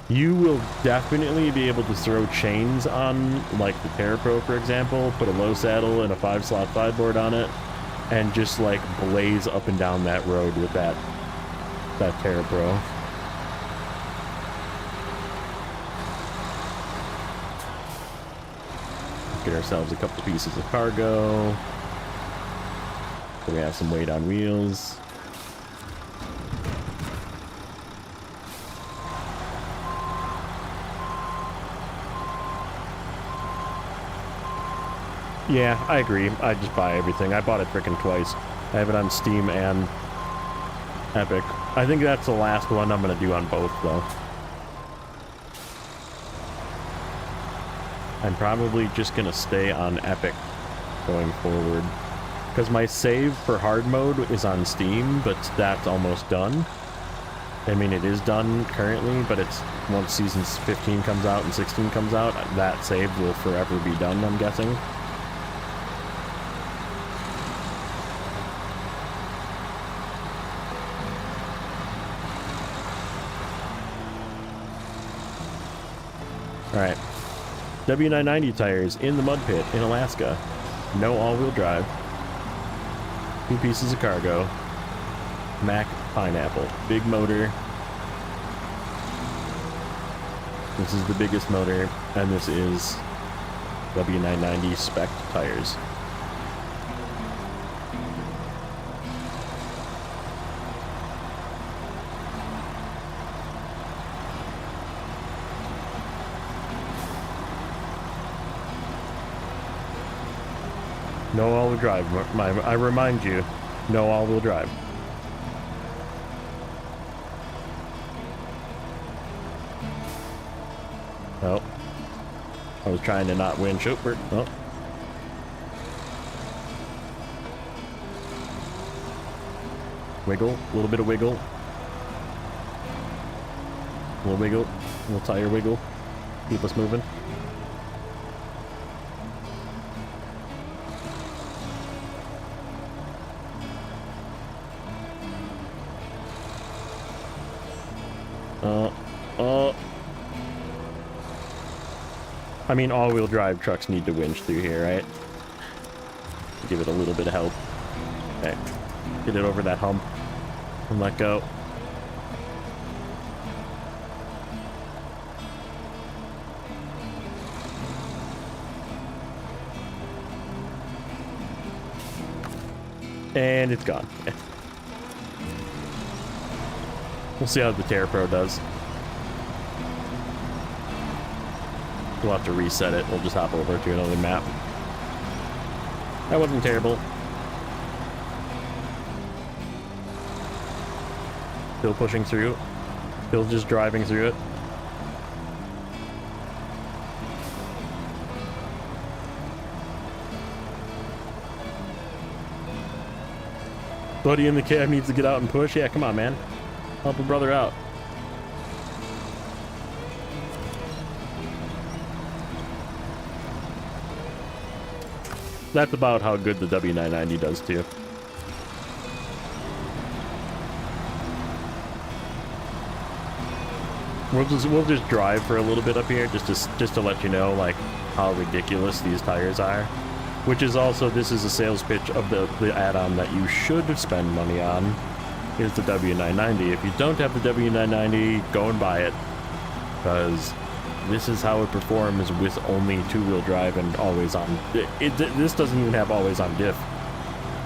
You will definitely be able to throw chains on, like the TerraPro, for example, put a low saddle and a 5-slot sideboard on it, and just like blaze up and down that road with that TerraPro. Get ourselves a couple pieces of cargo. So we have some weight on wheels. Yeah, I agree. I just buy everything. I bought it frickin' twice. I have it on Steam and Epic. I think that's the last one I'm gonna do on both, though. I'm probably just gonna stay on Epic going forward. Because my save for hard mode is on Steam, but that's almost done. I mean, it is done currently, but it's once Season 15 comes out and 16 comes out, that save will forever be done, I'm guessing. Alright. W990 tires in the mud pit in Alaska. No all-wheel drive. 2 pieces of cargo. Mack pineapple. Big motor. This is the biggest motor, and this is W990 spec tires. No all-wheel drive. I remind you, no all-wheel drive. Oh. I was trying to not winch over. Oh. Wiggle. A little bit of wiggle. A little wiggle. A little tire wiggle. Keep us moving. I mean, all-wheel drive trucks need to winch through here, right? Give it a little bit of help. Okay. Get it over that hump and let go. And it's gone. We'll see how the TerraPro does. We'll have to reset it. We'll just hop over to another map. That wasn't terrible. Still pushing through. Still just driving through it. Buddy in the cab needs to get out and push. Yeah, come on, man. Help a brother out. That's about how good the W990 does too. We'll just drive for a little bit up here just to let you know like how ridiculous these tires are. Which is also, this is a sales pitch of the add-on that you should spend money on, is the W990. If you don't have the W990, go and buy it, because this is how it performs with only two-wheel drive and always on. This doesn't even have always on diff.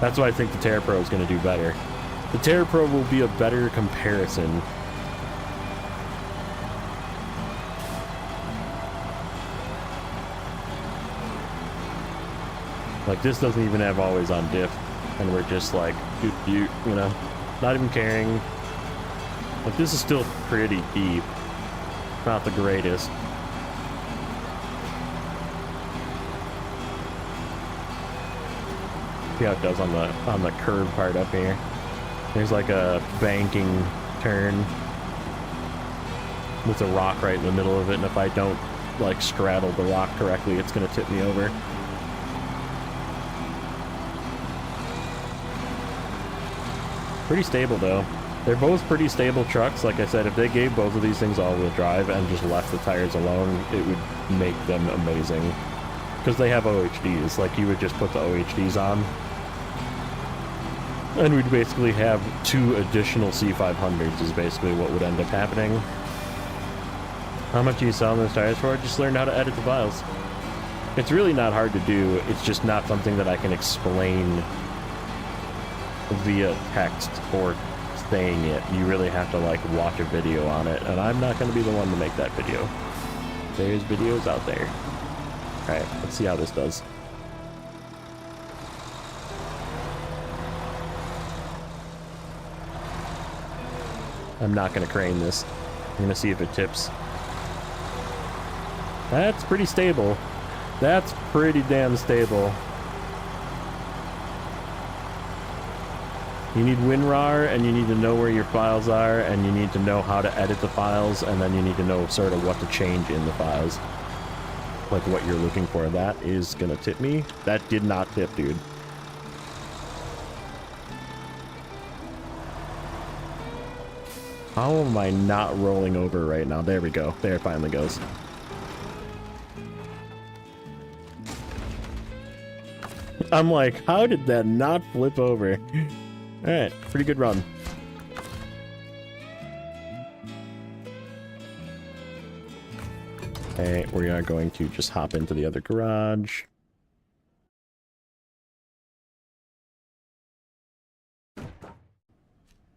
That's why I think the TerraPro is going to do better. The TerraPro will be a better comparison. Like, this doesn't even have always on diff. and we're just like, you know, not even caring. Like, this is still pretty deep. Not the greatest. See how it does on the curve part up here. There's like a banking turn with a rock right in the middle of it, and if I don't like straddle the rock correctly, it's gonna tip me over. Pretty stable though. They're both pretty stable trucks. Like I said, if they gave both of these things all-wheel drive and just left the tires alone, it would make them amazing. Because they have OHDs. Like, you would just put the OHDs on, and we'd basically have 2 additional C500s is basically what would end up happening. How much are you selling those tires for? Just learn how to edit the files. It's really not hard to do. It's just not something that I can explain via text or saying it. You really have to like watch a video on it, and I'm not going to be the one to make that video. There's videos out there. Alright, let's see how this does. I'm not going to crane this. I'm going to see if it tips. That's pretty stable. That's pretty damn stable. You need WinRAR, and you need to know where your files are, and you need to know how to edit the files, and then you need to know sort of what to change in the files. Like what you're looking for. That is gonna tip me. That did not tip, dude. How am I not rolling over right now? There we go. There it finally goes. I'm like, how did that not flip over? Alright, pretty good run. Okay, we are going to just hop into the other garage.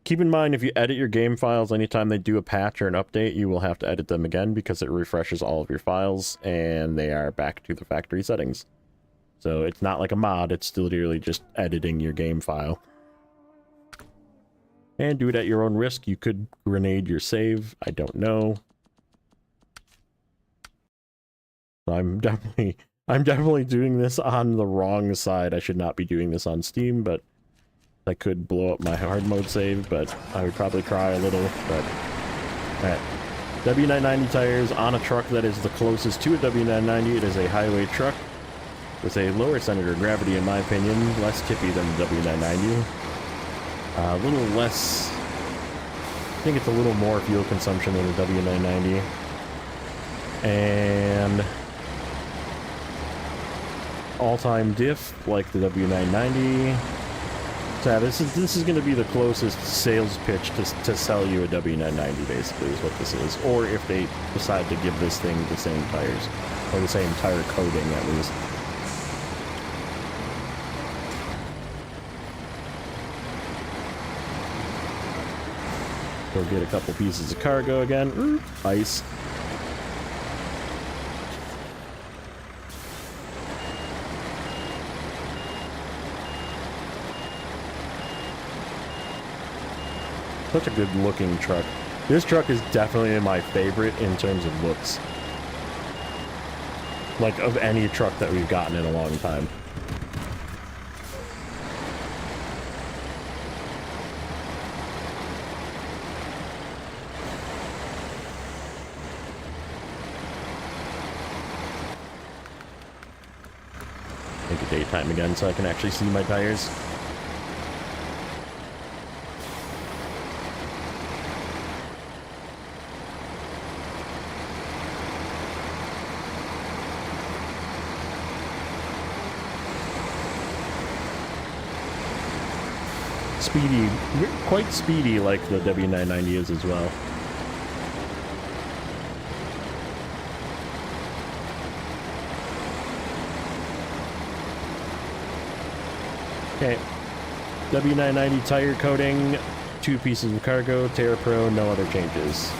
Keep in mind, if you edit your game files anytime they do a patch or an update, you will have to edit them again because it refreshes all of your files and they are back to the factory settings. So it's not like a mod, it's still literally just editing your game file. And do it at your own risk. You could grenade your save. I don't know. I'm definitely doing this on the wrong side. I should not be doing this on Steam, but I could blow up my hard mode save, but I would probably cry a little, but alright. W990 tires on a truck that is the closest to a W990. It is a highway truck with a lower center of gravity, in my opinion, less tippy than the W990. A little less, I think it's a little more fuel consumption than the W990. And all-time diff like the W990. So yeah, this is going to be the closest sales pitch to sell you a W990, basically, is what this is. Or if they decide to give this thing the same tires, or the same tire coating at least. Go get a couple pieces of cargo again. Ice. Such a good looking truck. This truck is definitely my favorite in terms of looks. Like, of any truck that we've gotten in a long time. Make it daytime again so I can actually see my tires. Speedy, quite speedy like the W990 is as well. Okay, W990 tire coating, 2 pieces of cargo, Terra Pro, no other changes.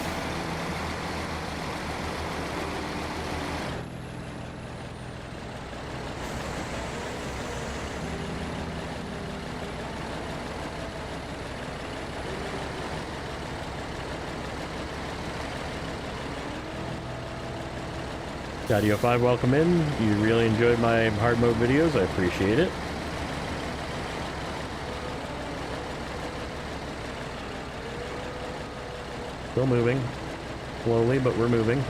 Audio 5, welcome in. You really enjoyed my hard mode videos. I appreciate it. Still moving. Slowly, but we're moving.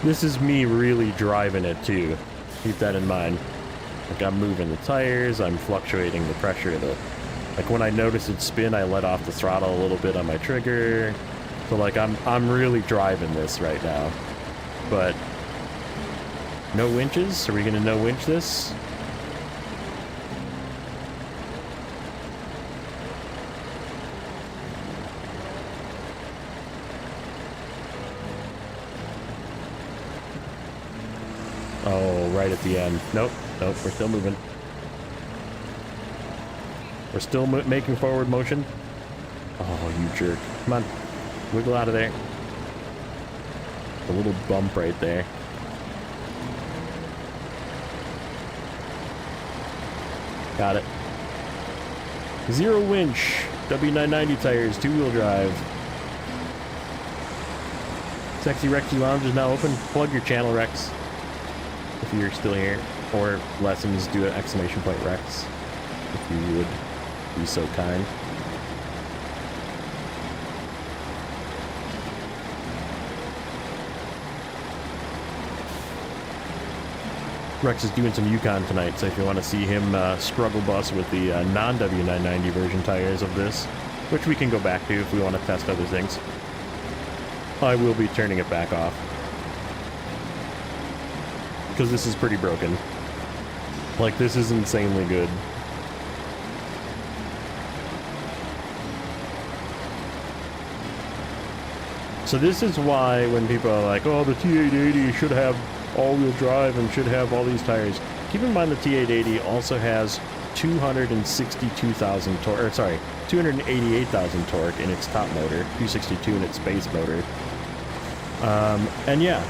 This is me really driving it too. Keep that in mind. Like I'm moving the tires, I'm fluctuating the pressure of the... Like when I notice it spin, I let off the throttle a little bit on my trigger. So like I'm really driving this right now. But no winches? Are we gonna no winch this? Oh, right at the end. Nope, nope, we're still moving. We're still making forward motion. Oh, you jerk. Come on. Wiggle out of there. A little bump right there. Got it. Zero winch. W990 tires, two-wheel drive. Sexy Rexy Lounge is now open. Plug your channel, Rex. If you're still here. Or lessons, do an exclamation point Rex. If you would be so kind. Rex is doing some Yukon tonight, so if you want to see him struggle bus with the non-W990 version tires of this, which we can go back to if we want to test other things, I will be turning it back off. Because this is pretty broken. Like, this is insanely good. So this is why when people are like, oh, the T880 should have all-wheel drive and should have all these tires. Keep in mind the T880 also has 262,000 torque, or sorry, 288,000 torque in its top motor, 262 in its base motor. And yeah,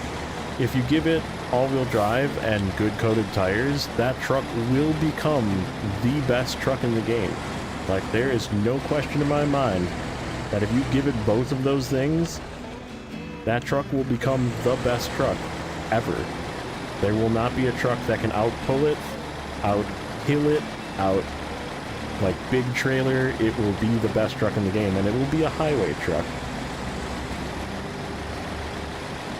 if you give it all-wheel drive and good coated tires, that truck will become the best truck in the game. Like, there is no question in my mind that if you give it both of those things, that truck will become the best truck ever. There will not be a truck that can out-pull it, out-hill it, like big trailer. It will be the best truck in the game, and it will be a highway truck.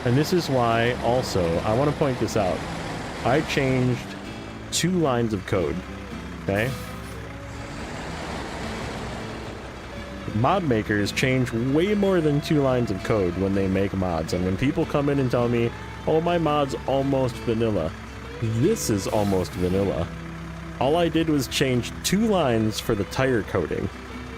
And this is why, also, I want to point this out. I changed 2 lines of code, okay? Mod makers change way more than 2 lines of code when they make mods, and when people come in and tell me, oh, my mod's almost vanilla, this is almost vanilla. All I did was change 2 lines for the tire coating.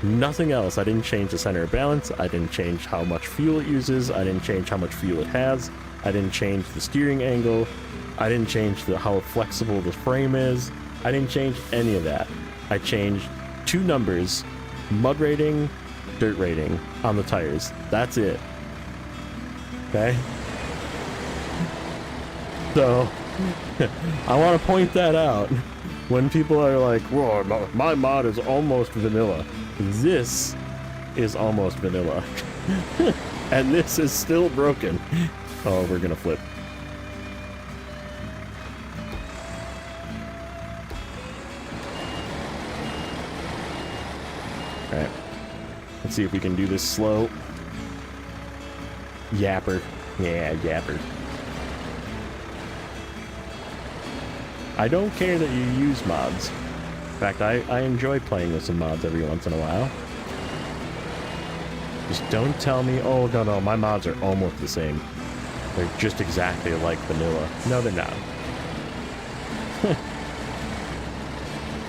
Nothing else. I didn't change the center of balance, I didn't change how much fuel it uses, I didn't change how much fuel it has, I didn't change the steering angle, I didn't change how flexible the frame is, I didn't change any of that. I changed 2 numbers, mud rating, dirt rating, on the tires. That's it. Okay? So, I want to point that out. When people are like, whoa, my mod is almost vanilla. This is almost vanilla. And this is still broken. Oh, we're gonna flip. Alright. Let's see if we can do this slow. Yapper. Yeah, yapper. I don't care that you use mods. In fact, I enjoy playing with some mods every once in a while. Just don't tell me, oh, no, my mods are almost the same. They're just exactly like vanilla. No, they're not.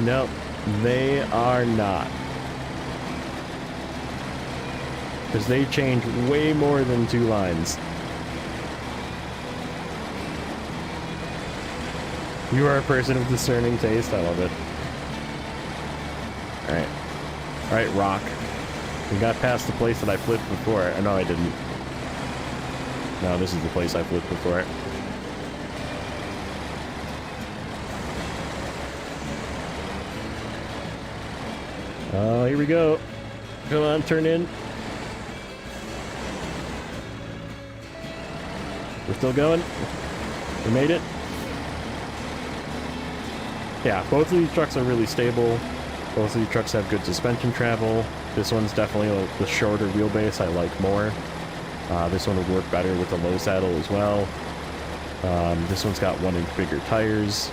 No, they are not. Because they change way more than 2 lines. You are a person of discerning taste. I love it. Alright. Alright, rock. We got past the place that I flipped before. No, I didn't. No, this is the place I flipped before. Oh, here we go. Come on, turn in. We're still going. We made it. Yeah, both of these trucks are really stable. Both of these trucks have good suspension travel. This one's definitely the shorter wheelbase I like more. This one would work better with the low saddle as well. This one's got 1 inch bigger tires.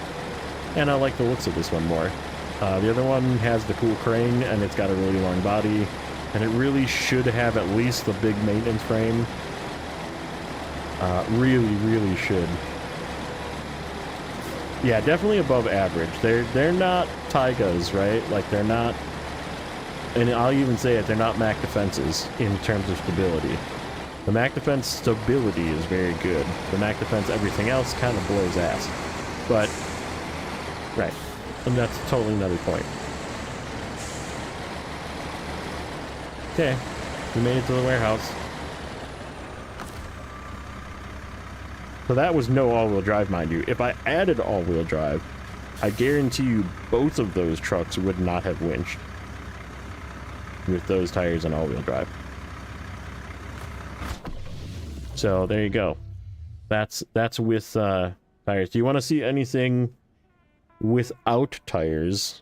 And I like the looks of this one more. The other one has the cool crane, and it's got a really long body. And it really should have at least the big maintenance frame. Really should. Yeah, definitely above average. They're not Taigas, right? Like, they're not... And I'll even say it, they're not Mack Defenses in terms of stability. The Mack Defense stability is very good. The Mack Defense everything else kind of blows ass. But... Right. And that's totally another point. Okay. We made it to the warehouse. So that was no all-wheel drive, mind you. If I added all-wheel drive, I guarantee you both of those trucks would not have winched with those tires and all-wheel drive. So there you go. That's with tires. Do you want to see anything without tires?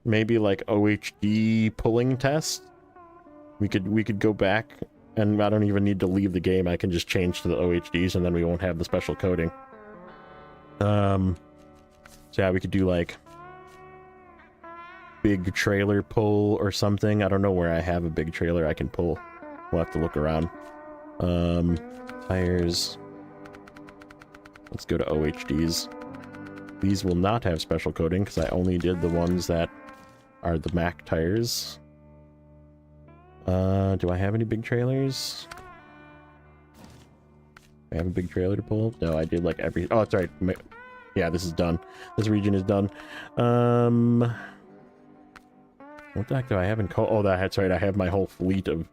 Maybe like OHD pulling test? We could go back. And I don't even need to leave the game. I can just change to the OHDs, and then we won't have the special coding. So yeah, we could do like big trailer pull or something. I don't know where I have a big trailer I can pull. We'll have to look around. Tires. Let's go to OHDs. These will not have special coding because I only did the ones that are the Mack tires. Do I have any big trailers? I have a big trailer to pull? No, I did like every... Oh, that's right. Yeah, this is done. This region is done. What the heck do I have in Cola? Oh, that's right. I have my whole fleet of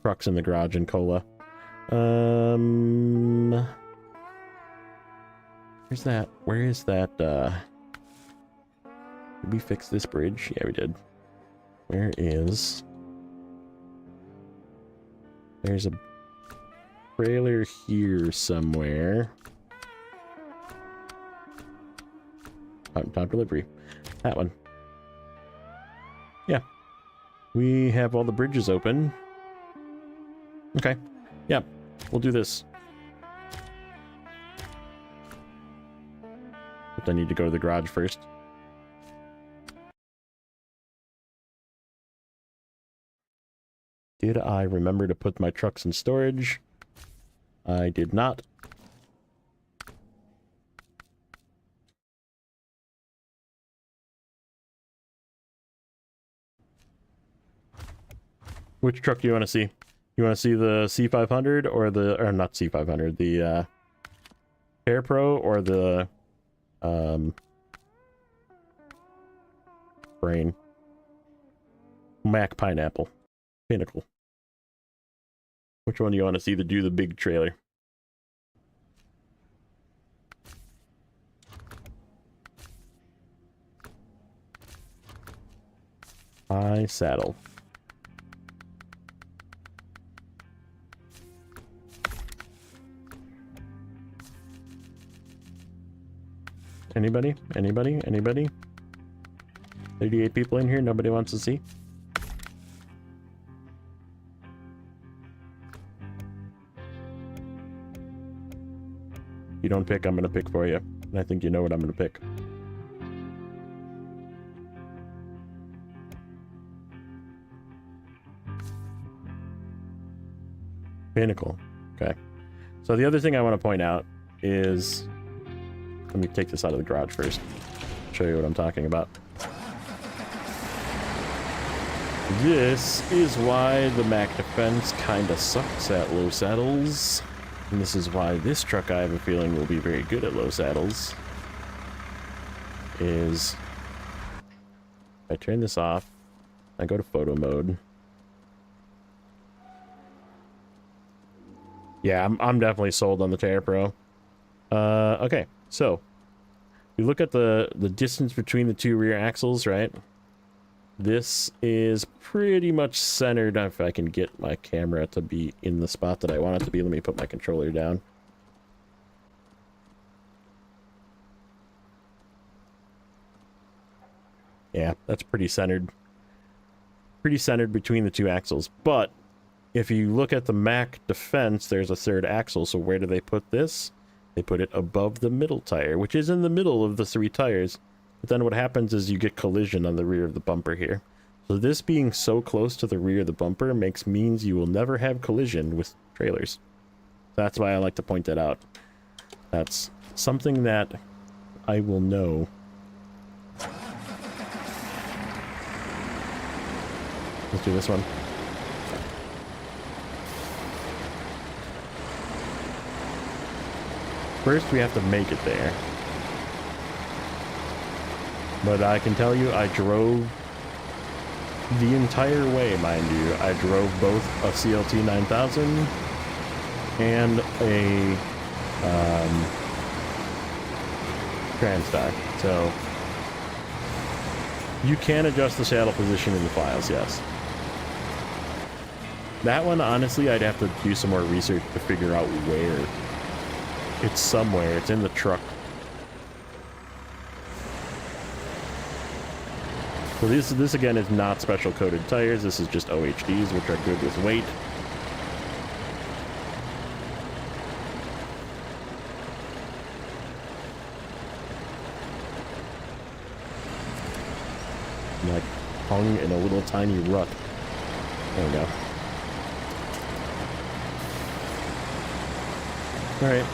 trucks in the garage in Cola. Where's that? Where is that? Did we fix this bridge? Yeah, we did. Where is... There's a trailer here somewhere. Top delivery. That one. Yeah. We have all the bridges open. Okay. Yeah. We'll do this. But I need to go to the garage first. Did I remember to put my trucks in storage? I did not. Which truck do you want to see? You want to see the C500 or the... Or not C500, the Air Pro or the Brain? Mack Pineapple. Pinnacle. Which one do you want to see to do the big trailer? I saddle. Anybody? Anybody? Anybody? 38 people in here, nobody wants to see? You don't pick, I'm gonna pick for you. And I think you know what I'm gonna pick. Pinnacle. Okay. So the other thing I want to point out is... Let me take this out of the garage first. Show you what I'm talking about. This is why the Mack Defense kinda sucks at low saddles. And this is why this truck, I have a feeling, will be very good at low saddles. Is... I turn this off. I go to photo mode. Yeah, I'm definitely sold on the Terra Pro. Okay, so... You look at the distance between the two rear axles, right? This is pretty much centered. If I can get my camera to be in the spot that I want it to be, let me put my controller down. Yeah, that's pretty centered. Pretty centered between the two axles. But if you look at the Mack defense, there's a third axle. So where do they put this? They put it above the middle tire, which is in the middle of the three tires. But then what happens is you get collision on the rear of the bumper here. So this being so close to the rear of the bumper means you will never have collision with trailers. That's why I like to point that out. That's something that I will know. Let's do this one. First, we have to make it there. But I can tell you, I drove the entire way, mind you. I drove both a CLT 9000 and a TranStar. So, you can adjust the saddle position in the files, yes. That one, honestly, I'd have to do some more research to figure out where. It's somewhere. It's in the truck. So this again is not special coated tires. This is just OHDs, which are good with weight. I'm like hung in a little tiny rut. There we go. All right.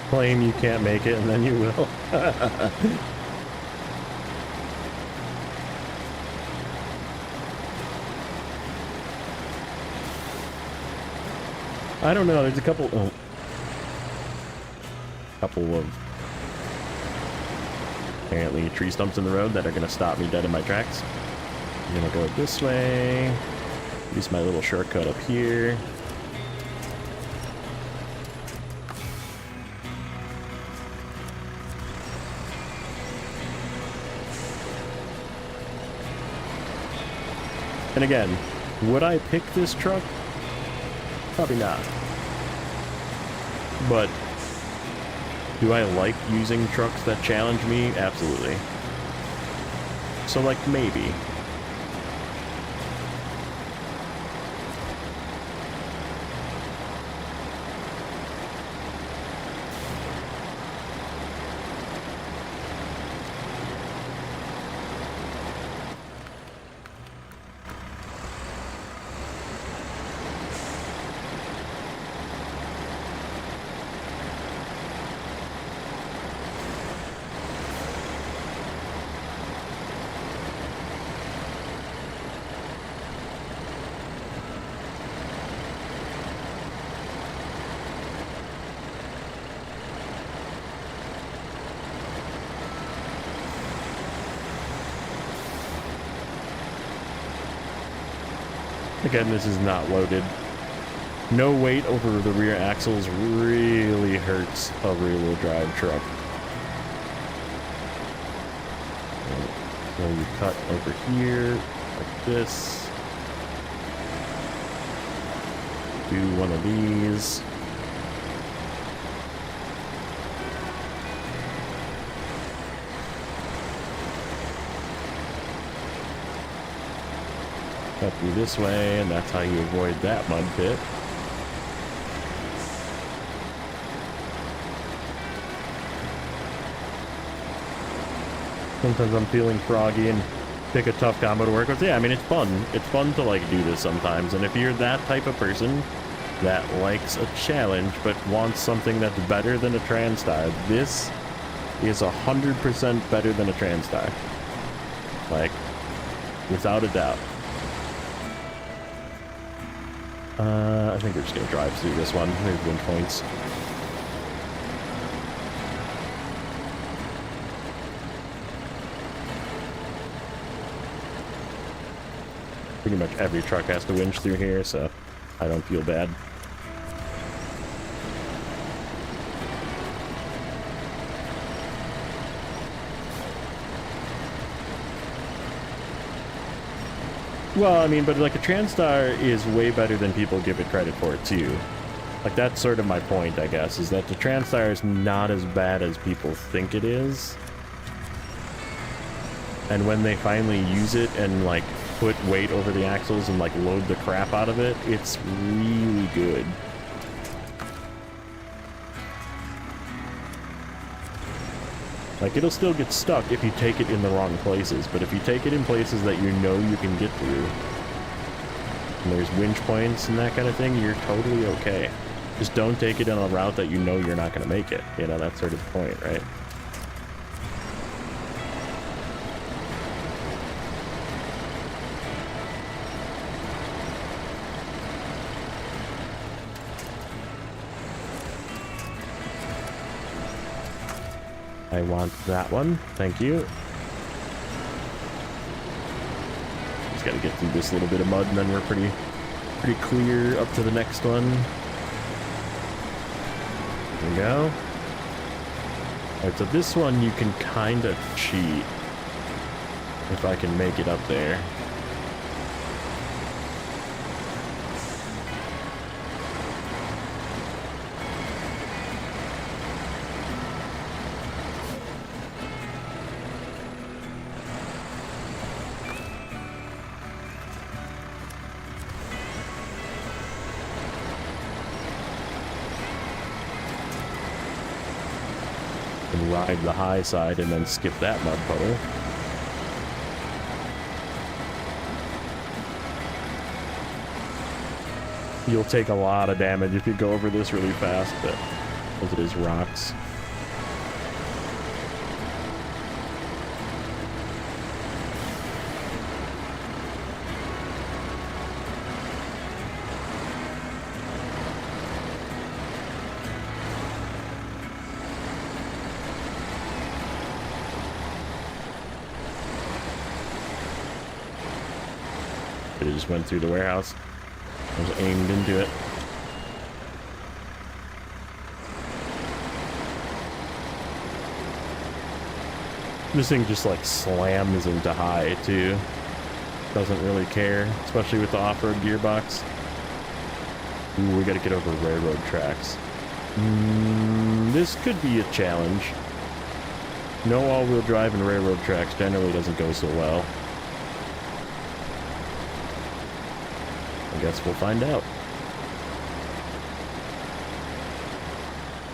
Claim you can't make it, and then you will. I don't know. There's a couple of apparently tree stumps in the road that are going to stop me dead in my tracks. I'm going to go this way. Use my little shortcut up here. And again, would I pick this truck? Probably not. But do I like using trucks that challenge me? Absolutely. So, like, maybe. Again, this is not loaded. No weight over the rear axles really hurts a rear-wheel drive truck. So you cut over here, like this. Do one of these. Cut through this way, and that's how you avoid that mud pit. Sometimes I'm feeling froggy and pick a tough combo to work with. Yeah, I mean, it's fun. It's fun to, like, do this sometimes. And if you're that type of person that likes a challenge but wants something that's better than a TranStar, this is 100% better than a TranStar. Like, without a doubt. I think we're just going to drive through this one. There's wind points. Pretty much every truck has to winch through here, so I don't feel bad. Well, I mean, but like a TranStar is way better than people give it credit for too. Like that's sort of my point, I guess, is that the TranStar is not as bad as people think it is. And when they finally use it and like put weight over the axles and like load the crap out of it, it's really good. Like it'll still get stuck if you take it in the wrong places, but if you take it in places that you know you can get through, and there's winch points and that kind of thing, you're totally okay. Just don't take it on a route that you know you're not going to make it. You know, that's sort of the point, right? I want that one. Thank you. Just got to get through this little bit of mud, and then we're pretty clear up to the next one. There we go. Alright, so this one you can kind of cheat. If I can make it up there. And ride the high side and then skip that mud puddle. You'll take a lot of damage if you go over this really fast, but as it is rocks. It just went through the warehouse. I was aimed into it. This thing just like slams into high too. Doesn't really care, especially with the off-road gearbox. Ooh, we gotta get over railroad tracks. This could be a challenge. No all-wheel drive and railroad tracks generally doesn't go so well. I guess we'll find out.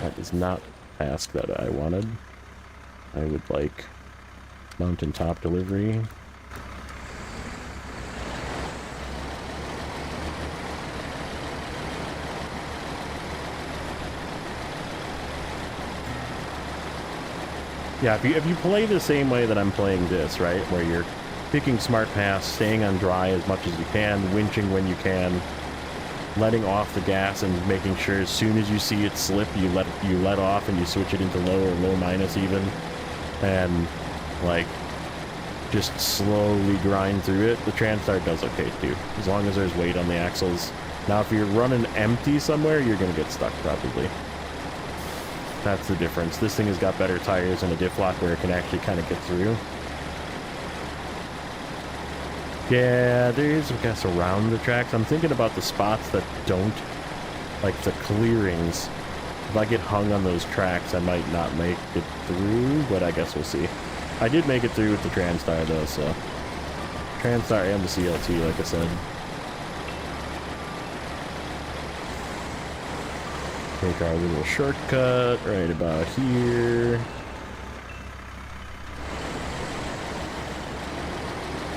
That is not the task that I wanted. I would like mountaintop delivery. Yeah, if you play the same way that I'm playing this, right, where you're picking smart paths, staying on dry as much as you can, winching when you can, letting off the gas and making sure as soon as you see it slip, you let off and you switch it into low or low minus even, and like just slowly grind through it. The TranStar does okay too, as long as there's weight on the axles. Now, if you're running empty somewhere, you're gonna get stuck probably. That's the difference. This thing has got better tires and a diff lock where it can actually kind of get through. Yeah, there is, I guess, around the tracks. I'm thinking about the spots that don't, like the clearings. If I get hung on those tracks, I might not make it through, but I guess we'll see. I did make it through with the TranStar, though, so. TranStar and the CLT, like I said. Take our little shortcut right about here.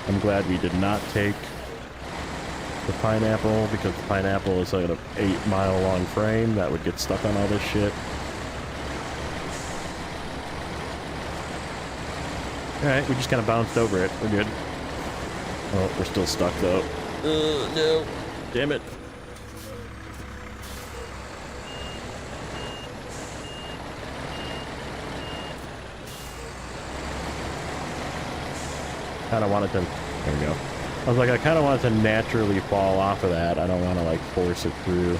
I'm glad we did not take the pineapple, because the pineapple is like an 8-mile long frame that would get stuck on all this shit. Alright, we just kind of bounced over it. We're good. Oh, we're still stuck though. No. Damn it. Kind of wanted to, there we go. I was like, I kind of wanted to naturally fall off of that. I don't want to like force it through.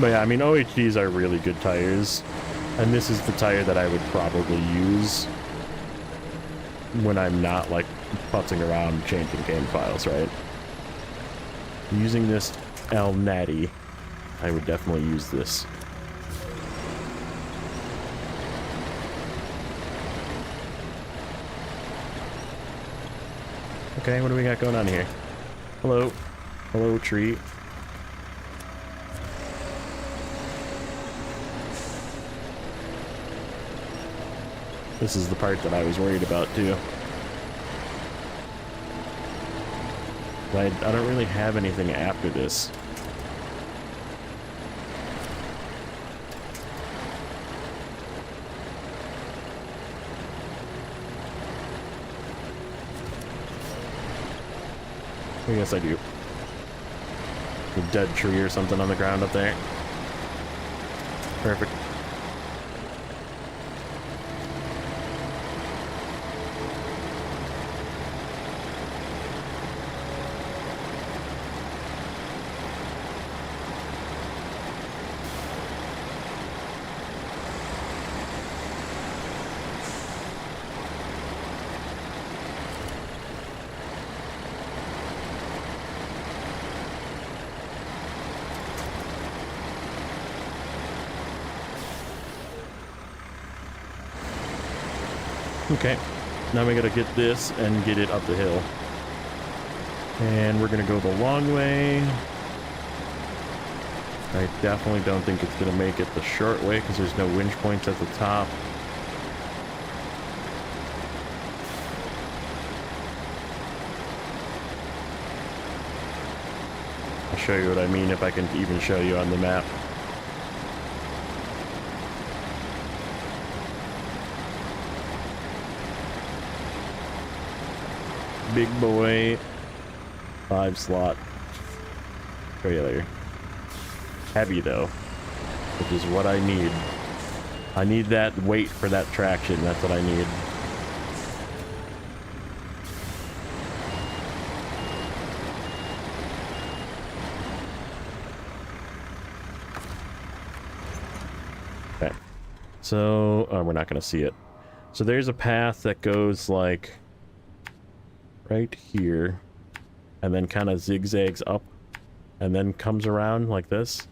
But yeah, I mean, OHDs are really good tires. And this is the tire that I would probably use when I'm not, like, putzing around changing game files, right? Using this El Natty, I would definitely use this. Okay, what do we got going on here? Hello. Hello, tree. This is the part that I was worried about, too. I don't really have anything after this. I guess I do. A dead tree or something on the ground up there. Perfect. Okay, now we gotta get this and get it up the hill. And we're gonna go the long way. I definitely don't think it's gonna make it the short way because there's no winch points at the top. I'll show you what I mean if I can even show you on the map. Big boy, 5 slot trailer. Heavy though, which is what I need. I need that weight for that traction. That's what I need. Okay, so we're not going to see it. So there's a path that goes like right here and then kind of zigzags up and then comes around like this.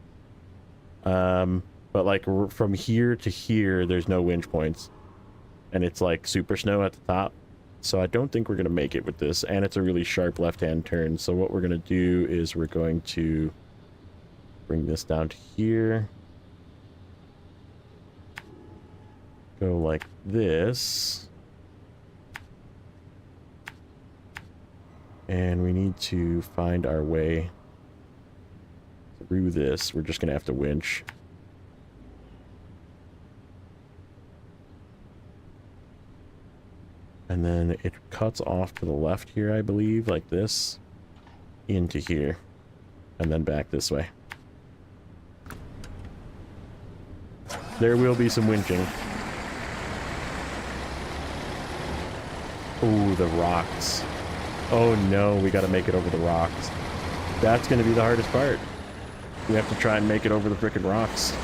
But like from here to here there's no winch points and it's like super snow at the top, so I don't think we're gonna make it with this, and it's a really sharp left-hand turn. So what we're gonna do is we're going to bring this down to here, go like this. And we need to find our way through this. We're just going to have to winch. And then it cuts off to the left here, I believe, like this, into here, and then back this way. There will be some winching. Ooh, the rocks. Oh no, we gotta make it over the rocks. That's gonna be the hardest part. We have to try and make it over the frickin' rocks.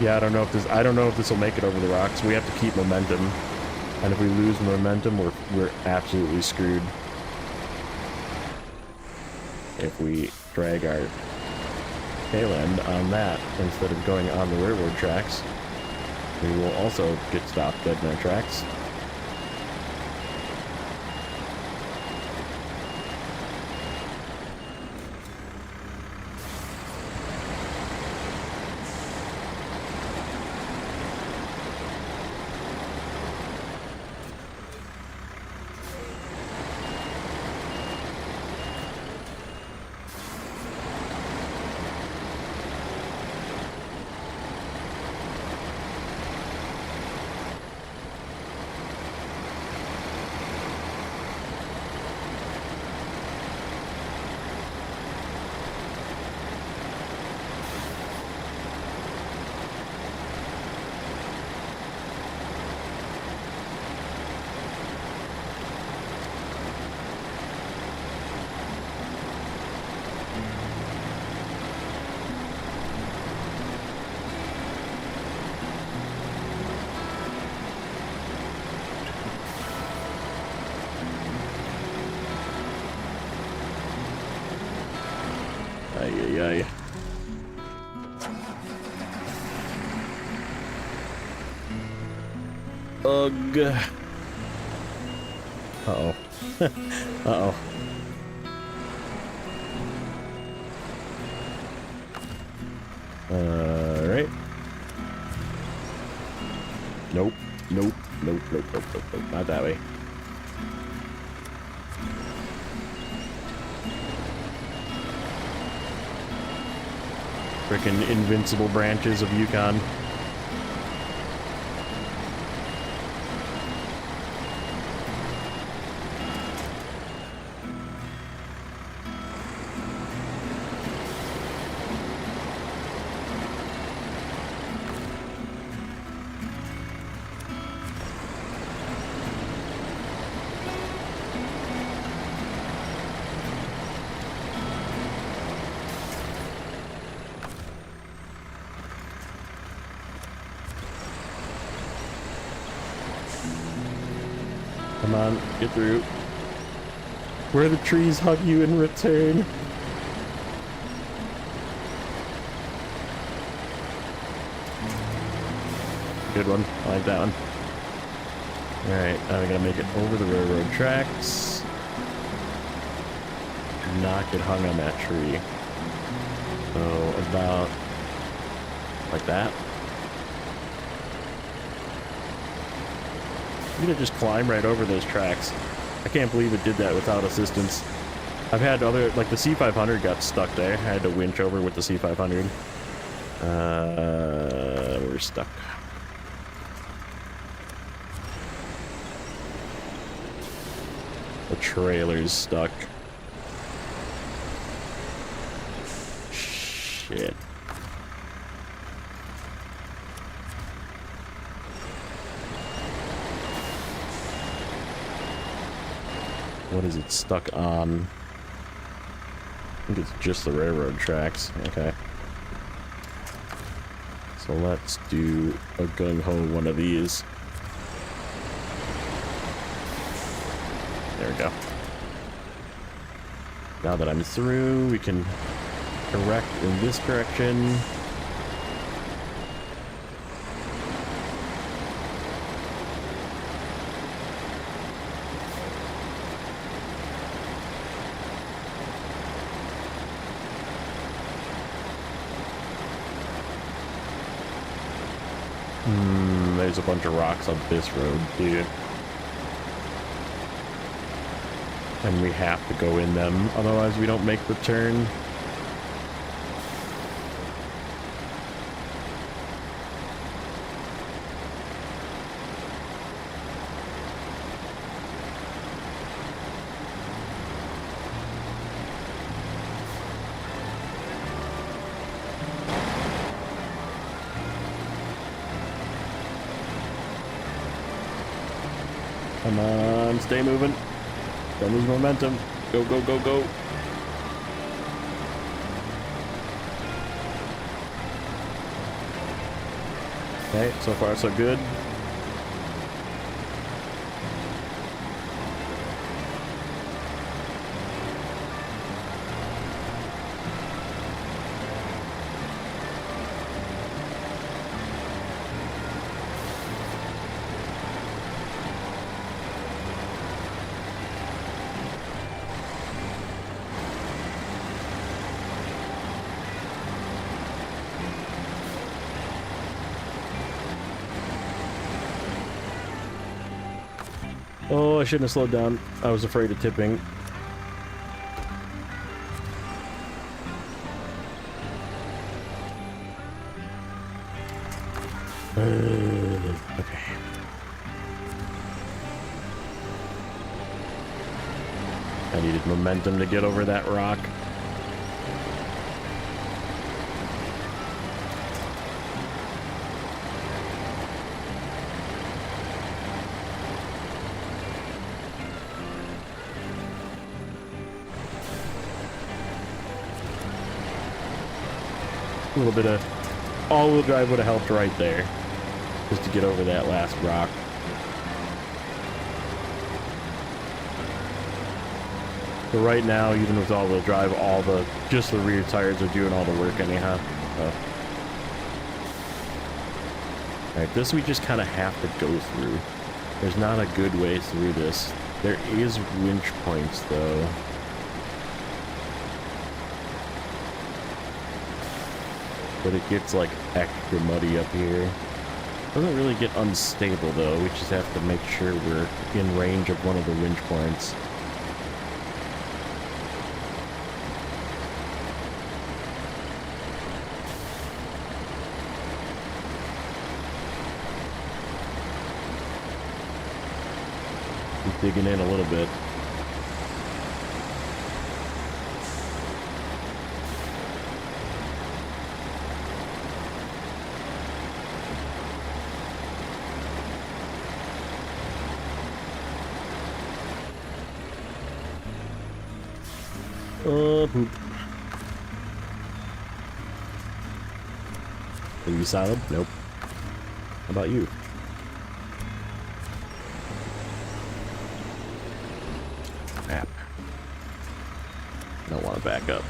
Yeah, I don't know if this will make it over the rocks. We have to keep momentum. And if we lose momentum, we're absolutely screwed. If we drag our tail end on that instead of going on the railroad tracks, we will also get stopped dead in our tracks. Ay, ay, ay. Ugh. Uh-oh. Uh-oh. Alright. Nope. Nope. Nope. Nope. Nope. Nope. Nope. Not that way. Frickin' invincible branches of Yukon. Come on, get through. Where the trees hug you in return. Good one. I like that one. Alright, now we gotta make it over the railroad tracks. Not get hung on that tree. So, about like that. I'm gonna just climb right over those tracks. I can't believe it did that without assistance. I've had other, like the C500 got stuck there. I had to winch over with the C500. We're stuck. The trailer's stuck. Shit. What is it stuck on? I think it's just the railroad tracks. Okay. So let's do a gung-ho one of these. There we go. Now that I'm through, we can correct in this direction. There's a bunch of rocks on this road, too. And we have to go in them, otherwise we don't make the turn. Come on, stay moving. Don't lose momentum. Go, go, go, go. Okay, so far so good. Oh, I shouldn't have slowed down. I was afraid of tipping. Okay. I needed momentum to get over that rock. A little bit of all-wheel drive would have helped right there, just to get over that last rock. But right now, even with all-wheel drive, just the rear tires are doing all the work anyhow. Alright, this we just kind of have to go through. There's not a good way through this. There is winch points, though. But it gets, like, extra muddy up here. Doesn't really get unstable, though. We just have to make sure we're in range of one of the winch points. Keep digging in a little bit. Poop. Are you solid? Nope. How about you? Crap. I don't want to back up.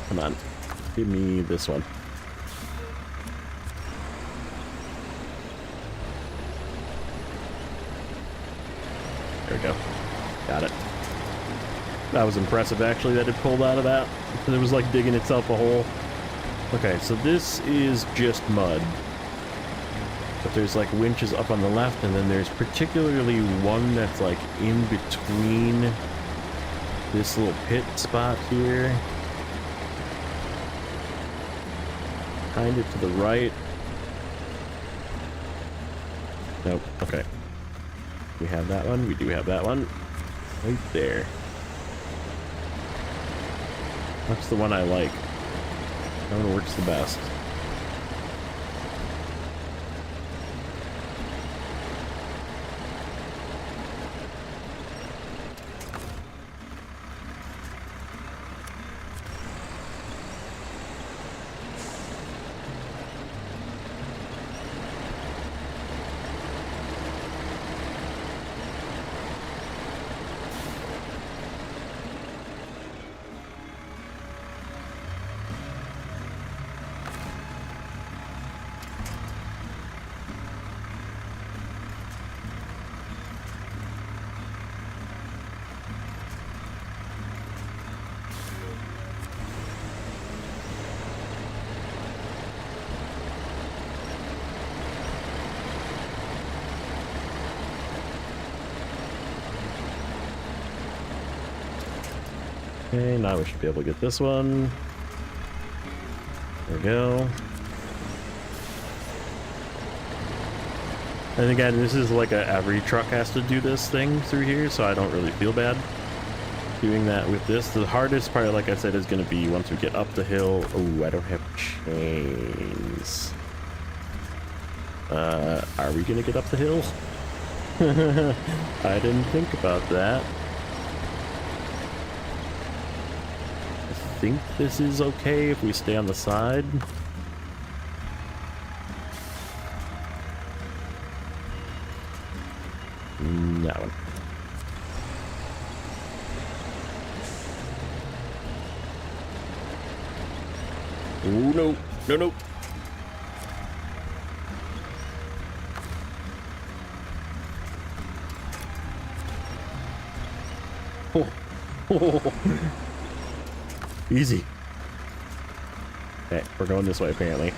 Come on. Give me this one. There we go. Got it. That was impressive, actually, that it pulled out of that. It was like digging itself a hole. Okay, so this is just mud. But there's like winches up on the left, and then there's particularly one that's like in between this little pit spot here. Kind of to the right. Nope, okay. We have that one, we do have that one. Right there. That's the one I like. That one works the best. Okay, now we should be able to get this one. There we go. And again, this is like every truck has to do this thing through here, so I don't really feel bad doing that with this. The hardest part, like I said, is going to be once we get up the hill. Oh, I don't have chains. Are we going to get up the hill? I didn't think about that. I think this is okay if we stay on the side. That one. Oh, no. No, no. Oh. Easy. Okay, we're going this way, apparently.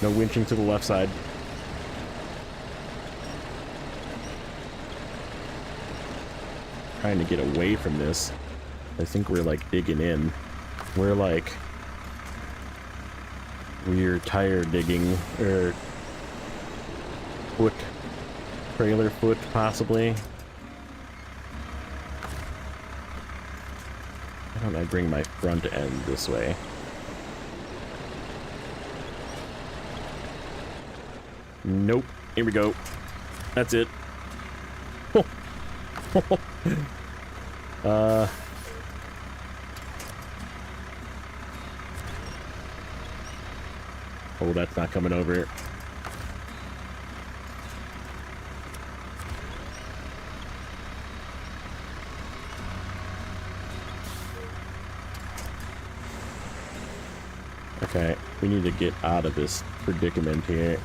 No winching to the left side. Trying to get away from this. I think we're like digging in. We're like rear tire digging, or foot, trailer foot possibly. Why don't I bring my front end this way? Nope. Here we go. That's it. Oh, that's not coming over. Okay, we need to get out of this predicament here.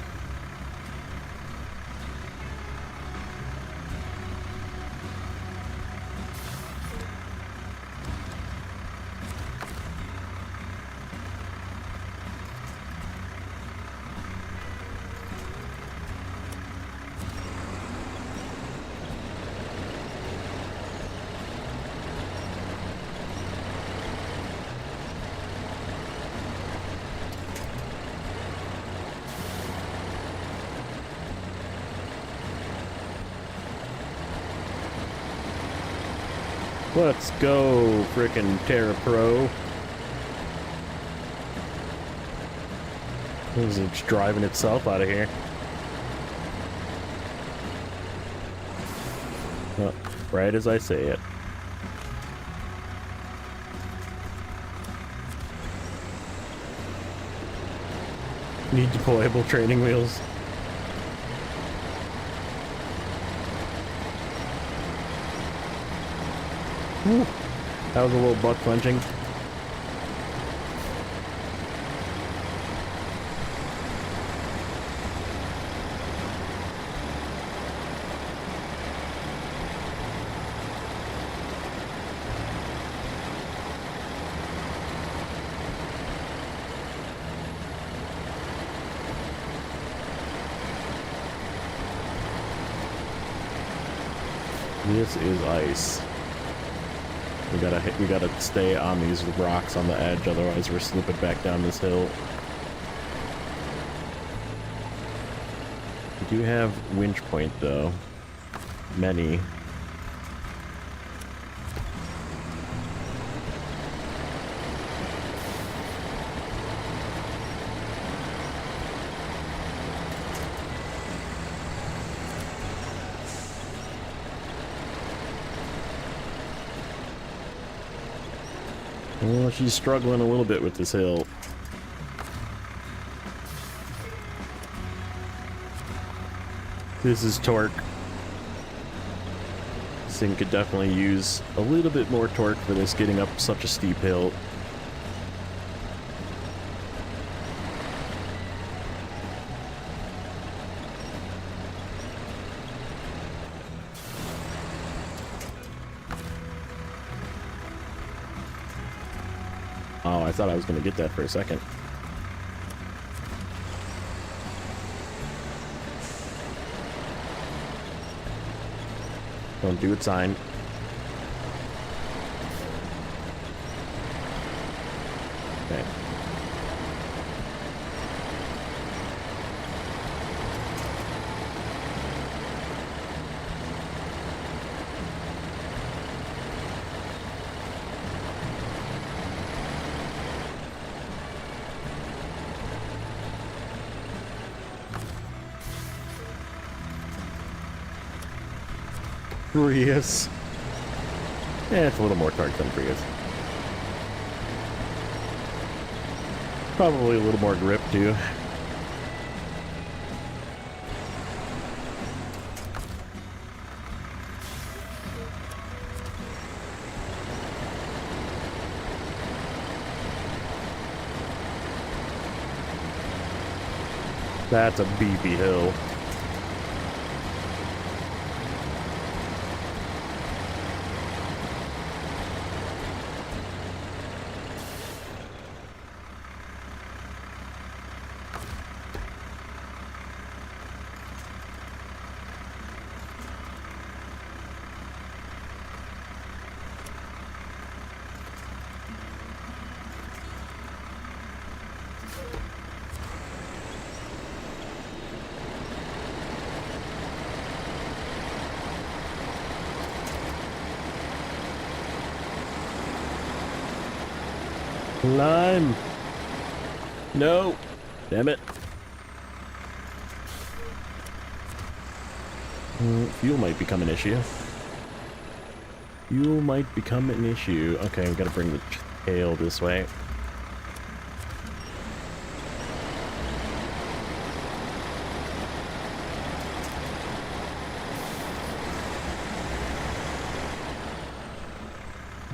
Let's go, frickin' Terra Pro. Is it just driving itself out of here? Oh, right as I say it. Need deployable training wheels. Whew. That was a little butt clenching. This is ice. We gotta stay on these rocks on the edge, otherwise we're slipping back down this hill. We do have winch point though. Many. Well, she's struggling a little bit with this hill. This is torque. This thing could definitely use a little bit more torque for this getting up such a steep hill. Oh, I thought I was going to get that for a second. Don't do it, sign. Okay. Prius. Yeah, it's a little more torque than Prius. Probably a little more grip too. That's a beefy hill. Lime. No. Damn it. Fuel might become an issue. Fuel might become an issue. Okay, we gotta bring the tail this way.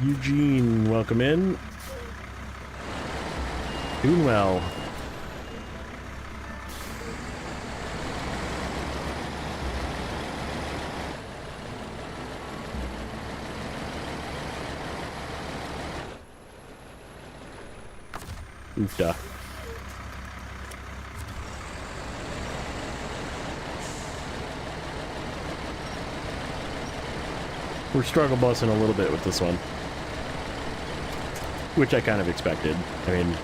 Eugene, welcome in. Doing well. Oofda. We're struggle bussing a little bit with this one, which I kind of expected. I mean,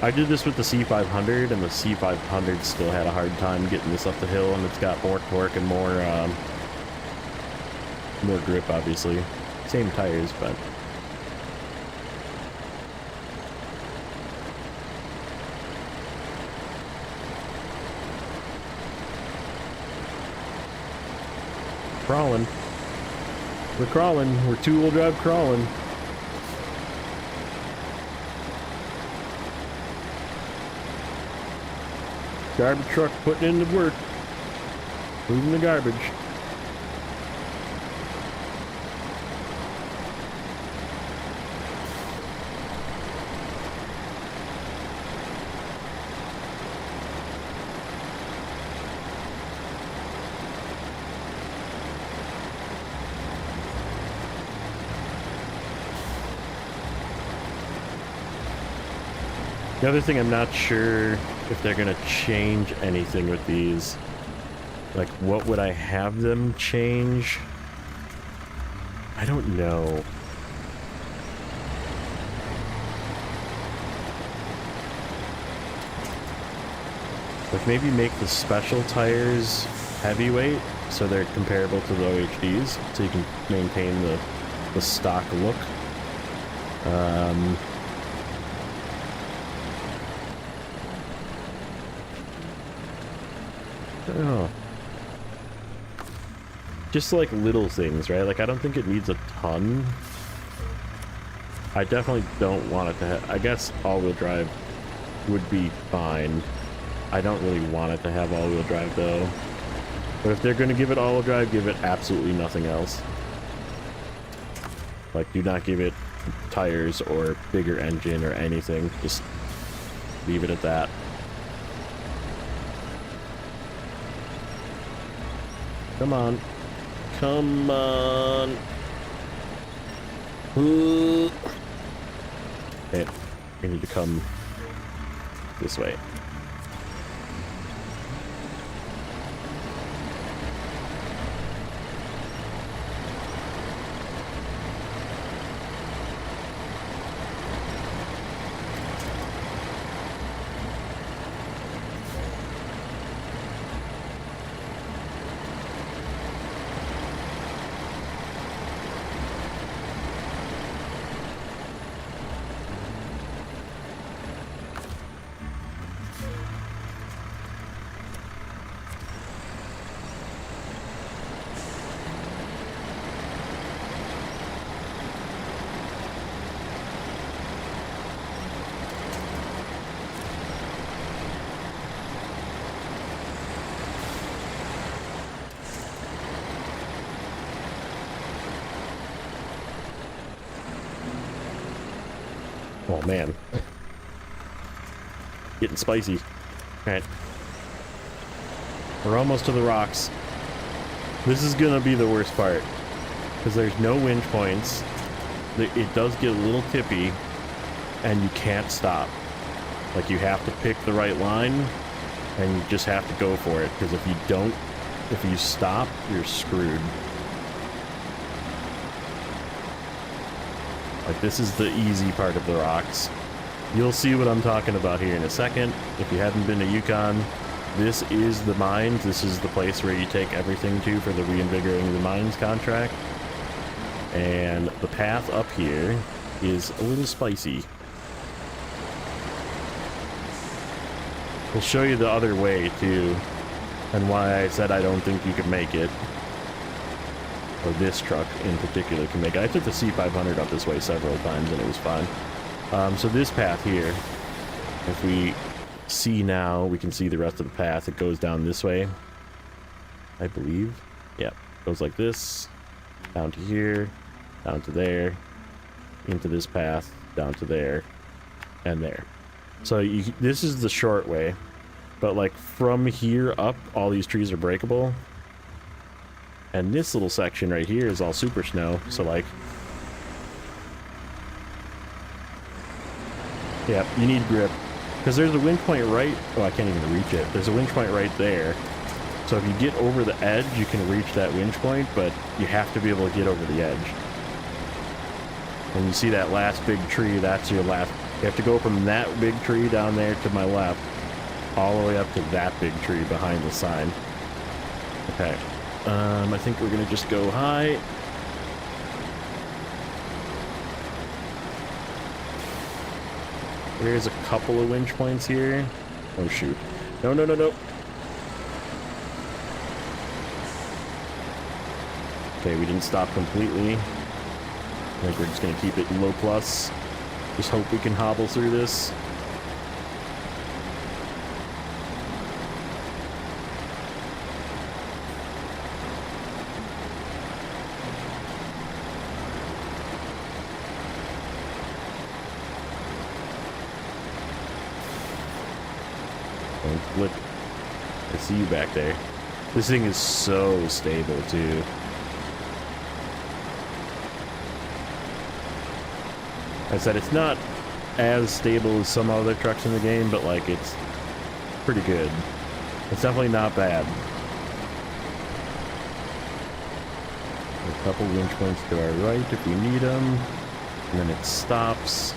I did this with the C500, and the C500 still had a hard time getting this up the hill, and it's got more torque and more grip, obviously. Same tires, but... Crawling. We're crawling. We're two-wheel drive crawling. Garbage truck putting in the work. Moving the garbage. The other thing, I'm not sure if they're gonna change anything with these. Like, what would I have them change? I don't know. Like, maybe make the special tires heavyweight so they're comparable to the OHDs, so you can maintain the stock look. Oh. Just like little things, right? Like, I don't think it needs a ton. I definitely don't want it to have... I guess all-wheel drive would be fine. I don't really want it to have all-wheel drive, though. But if they're going to give it all-wheel drive, give it absolutely nothing else. Like, do not give it tires or bigger engine or anything. Just leave it at that. Come on. Come on. Okay, we need to come this way. Oh man. Getting spicy. Alright. We're almost to the rocks. This is gonna be the worst part. Because there's no winch points. It does get a little tippy. And you can't stop. Like, you have to pick the right line. And you just have to go for it. Because if you don't, if you stop, you're screwed. Like, this is the easy part of the rocks. You'll see what I'm talking about here in a second. If you haven't been to Yukon, this is the mines. This is the place where you take everything to for the Reinvigorating the Mines contract. And the path up here is a little spicy. We'll show you the other way, too, and why I said I don't think you could make it. Or this truck in particular can make it. I took the C500 up this way several times and it was fine. So this path here, if we see now, we can see the rest of the path. It goes down this way, I believe. Yeah, goes like this, down to here, down to there, into this path, down to there, and there. So this is the short way, but like from here up, all these trees are breakable. And this little section right here is all super snow, so like... Yeah, you need grip. Because there's a winch point right... Oh, I can't even reach it. There's a winch point right there. So if you get over the edge, you can reach that winch point, but you have to be able to get over the edge. When you see that last big tree, that's your last... You have to go from that big tree down there to my left, all the way up to that big tree behind the sign. Okay. I think we're gonna just go high. There's a couple of winch points here. Oh shoot. No, no, no, no. Okay, we didn't stop completely. I think we're just gonna keep it low plus. Just hope we can hobble through this. Look, I see you back there. This thing is so stable too. Like I said, it's not as stable as some other trucks in the game, but like it's pretty good. It's definitely not bad. A couple winch points to our right if we need them, and then it stops.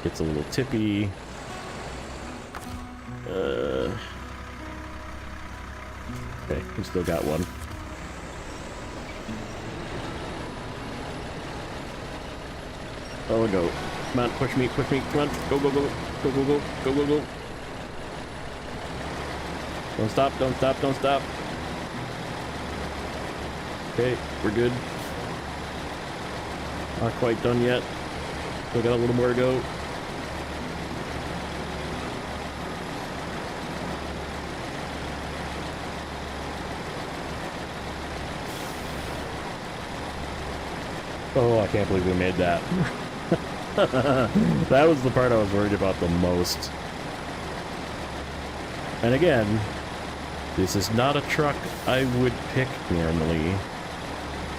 Gets a little tippy. Okay, we still got one. Oh, go. Come on, push me, push me. Come on, go, go, go, go, go, go, go, go, go. Don't stop, don't stop, don't stop. Okay, we're good. Not quite done yet. Still got a little more to go. Oh, I can't believe we made that. That was the part I was worried about the most. And again, this is not a truck I would pick normally,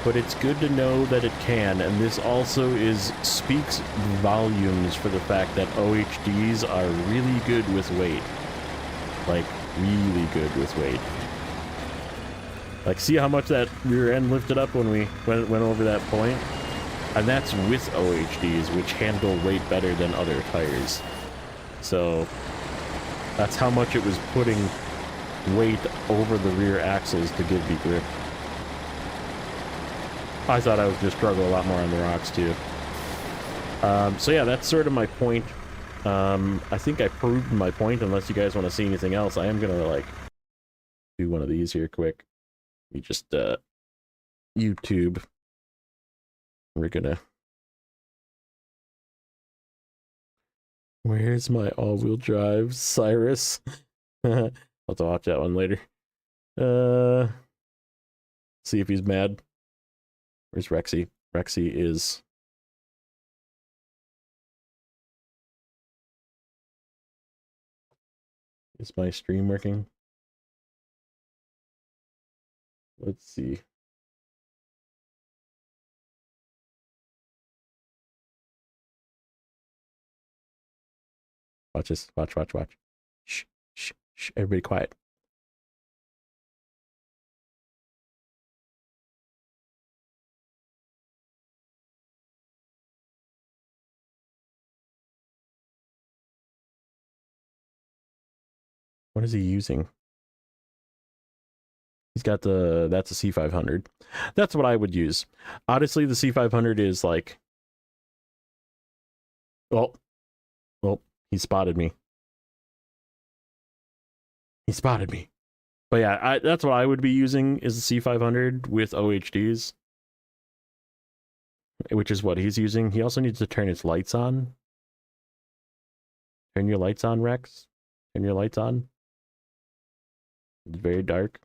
but it's good to know that it can, and this also speaks volumes for the fact that OHDs are really good with weight. Like, really good with weight. Like, see how much that rear end lifted up when we went over that point? And that's with OHDs, which handle weight better than other tires. So, that's how much it was putting weight over the rear axles to give me grip. I thought I was just struggle a lot more on the rocks, too. So yeah, that's sort of my point. I think I proved my point, unless you guys want to see anything else. I am gonna, like, do one of these here quick. We just, YouTube. We're gonna... Where's my all-wheel drive, Cyrus? I'll have to watch that one later. See if he's mad. Where's Rexy? Rexy is... Is my stream working? Let's see. Watch this. Watch, watch, watch. Shh, shh, shh. Everybody quiet. What is he using? He's got the... That's a C500. That's what I would use. Honestly, the C500 is like... Well, he spotted me. He spotted me. But yeah, that's what I would be using is the C500 with OHDs. Which is what he's using. He also needs to turn his lights on. Turn your lights on, Rex. Turn your lights on. It's very dark.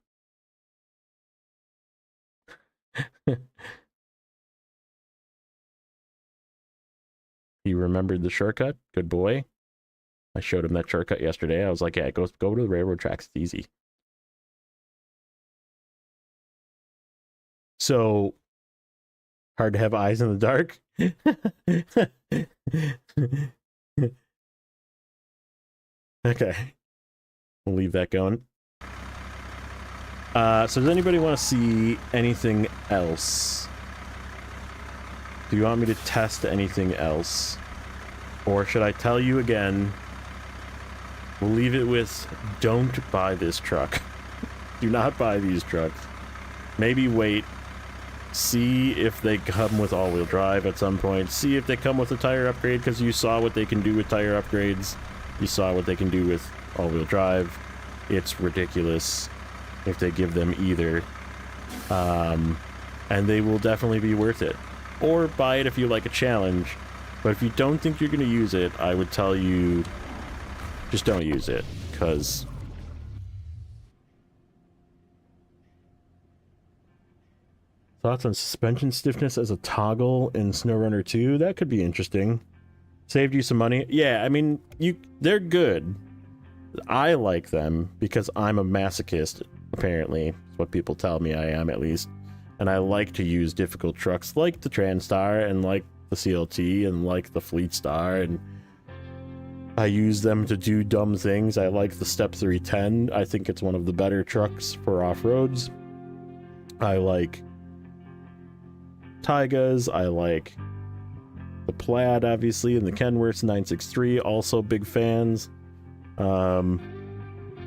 He remembered the shortcut. Good boy. I showed him that shortcut yesterday. I was like, yeah, go to the railroad tracks. It's easy. So, hard to have eyes in the dark? Okay. We'll leave that going. So does anybody want to see anything else? Do you want me to test anything else? Or should I tell you again? We'll leave it with, don't buy this truck. Do not buy these trucks. Maybe wait. See if they come with all-wheel drive at some point. See if they come with a tire upgrade, because you saw what they can do with tire upgrades. You saw what they can do with all-wheel drive. It's ridiculous if they give them either. And they will definitely be worth it. Or buy it if you like a challenge. But if you don't think you're going to use it, I would tell you, just don't use it, because... Thoughts on suspension stiffness as a toggle in SnowRunner 2? That could be interesting. Saved you some money? Yeah, I mean, they're good. I like them because I'm a masochist, apparently. That's what people tell me I am, at least. And I like to use difficult trucks like the Transtar and like the CLT and like the Fleet Star, and I use them to do dumb things. I like the Step 310. I think it's one of the better trucks for off-roads. I like Taigas. I like the Plaid, obviously, and the Kenworth 963, also big fans. So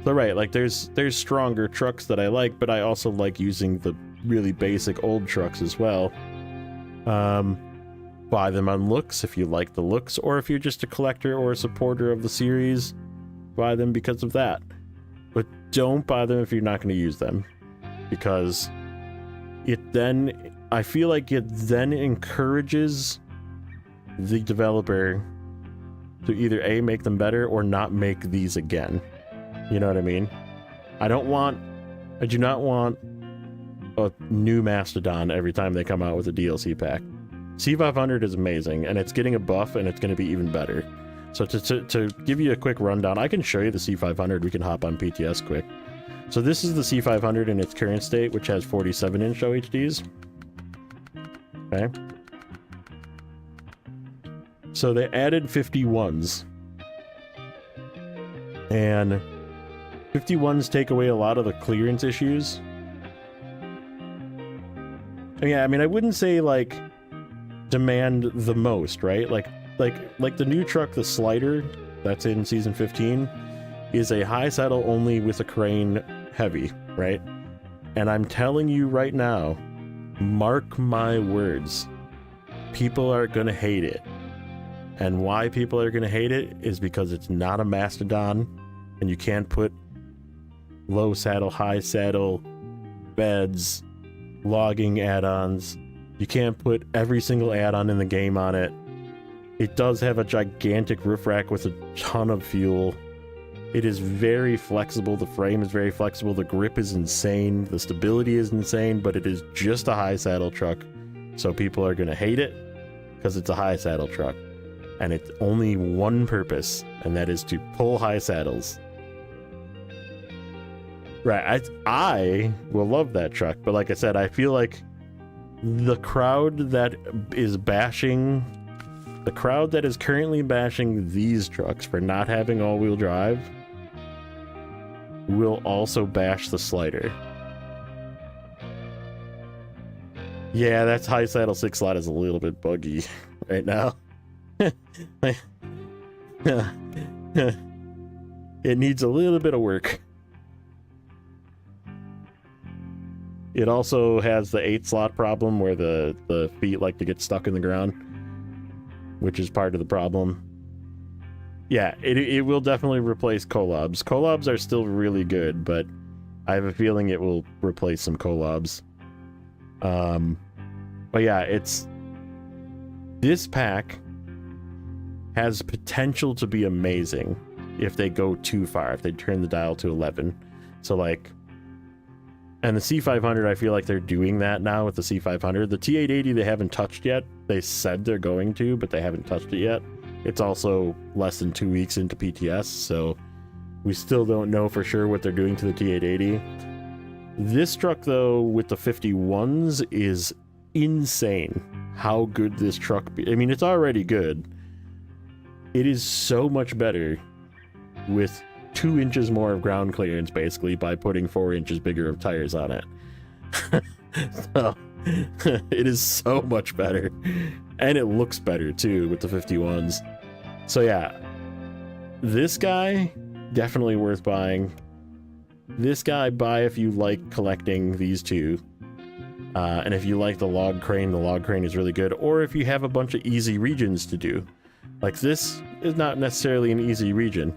right, like there's stronger trucks that I like, but I also like using the really basic old trucks as well. Buy them on looks if you like the looks, or if you're just a collector or a supporter of the series, buy them because of that. But don't buy them if you're not going to use them, because I feel like it then encourages the developer to either A, make them better, or not make these again. You know what I mean? I do not want a new Mastodon every time they come out with a DLC pack. C500 is amazing, and it's getting a buff, and it's going to be even better. So to give you a quick rundown, I can show you the C500. We can hop on PTS quick. So this is the C500 in its current state, which has 47-inch OHDs. Okay. So they added 51s. And 51s take away a lot of the clearance issues. Yeah, I mean, I wouldn't say, like, demand the most, right? Like the new truck, the Slider, that's in Season 15, is a high saddle only with a crane heavy, right? And I'm telling you right now, mark my words, people are gonna hate it. And why people are gonna hate it is because it's not a Mastodon, and you can't put low saddle, high saddle, beds, logging add-ons. You can't put every single add-on in the game on it. It does have a gigantic roof rack with a ton of fuel. It is very flexible. The frame is very flexible. The grip is insane. The stability is insane, but it is just a high saddle truck. So people are going to hate it because it's a high saddle truck. And it's only one purpose, and that is to pull high saddles. Right, I will love that truck, but like I said, I feel like the crowd that is currently bashing these trucks for not having all-wheel drive will also bash the Slider. Yeah, that high saddle 6 slot is a little bit buggy right now. It needs a little bit of work. It also has the 8 slot problem where the feet like to get stuck in the ground, which is part of the problem. Yeah, it will definitely replace collabs. Collabs are still really good, but I have a feeling it will replace some collabs. But yeah, this pack has potential to be amazing if they go too far, if they turn the dial to 11. So like, and the C500, I feel like they're doing that now with the C500. The T880 they haven't touched yet. They said they're going to, but they haven't touched it yet. It's also less than 2 weeks into PTS, so we still don't know for sure what they're doing to the T880. This truck, though, with the 51s is insane how good this truck I mean, it's already good. It is so much better with 2 inches more of ground clearance, basically, by putting 4 inches bigger of tires on it. So, it is so much better. And it looks better, too, with the 51s. So, yeah. This guy, definitely worth buying. This guy, buy if you like collecting these two. And if you like the log crane is really good. Or if you have a bunch of easy regions to do. Like, this is not necessarily an easy region.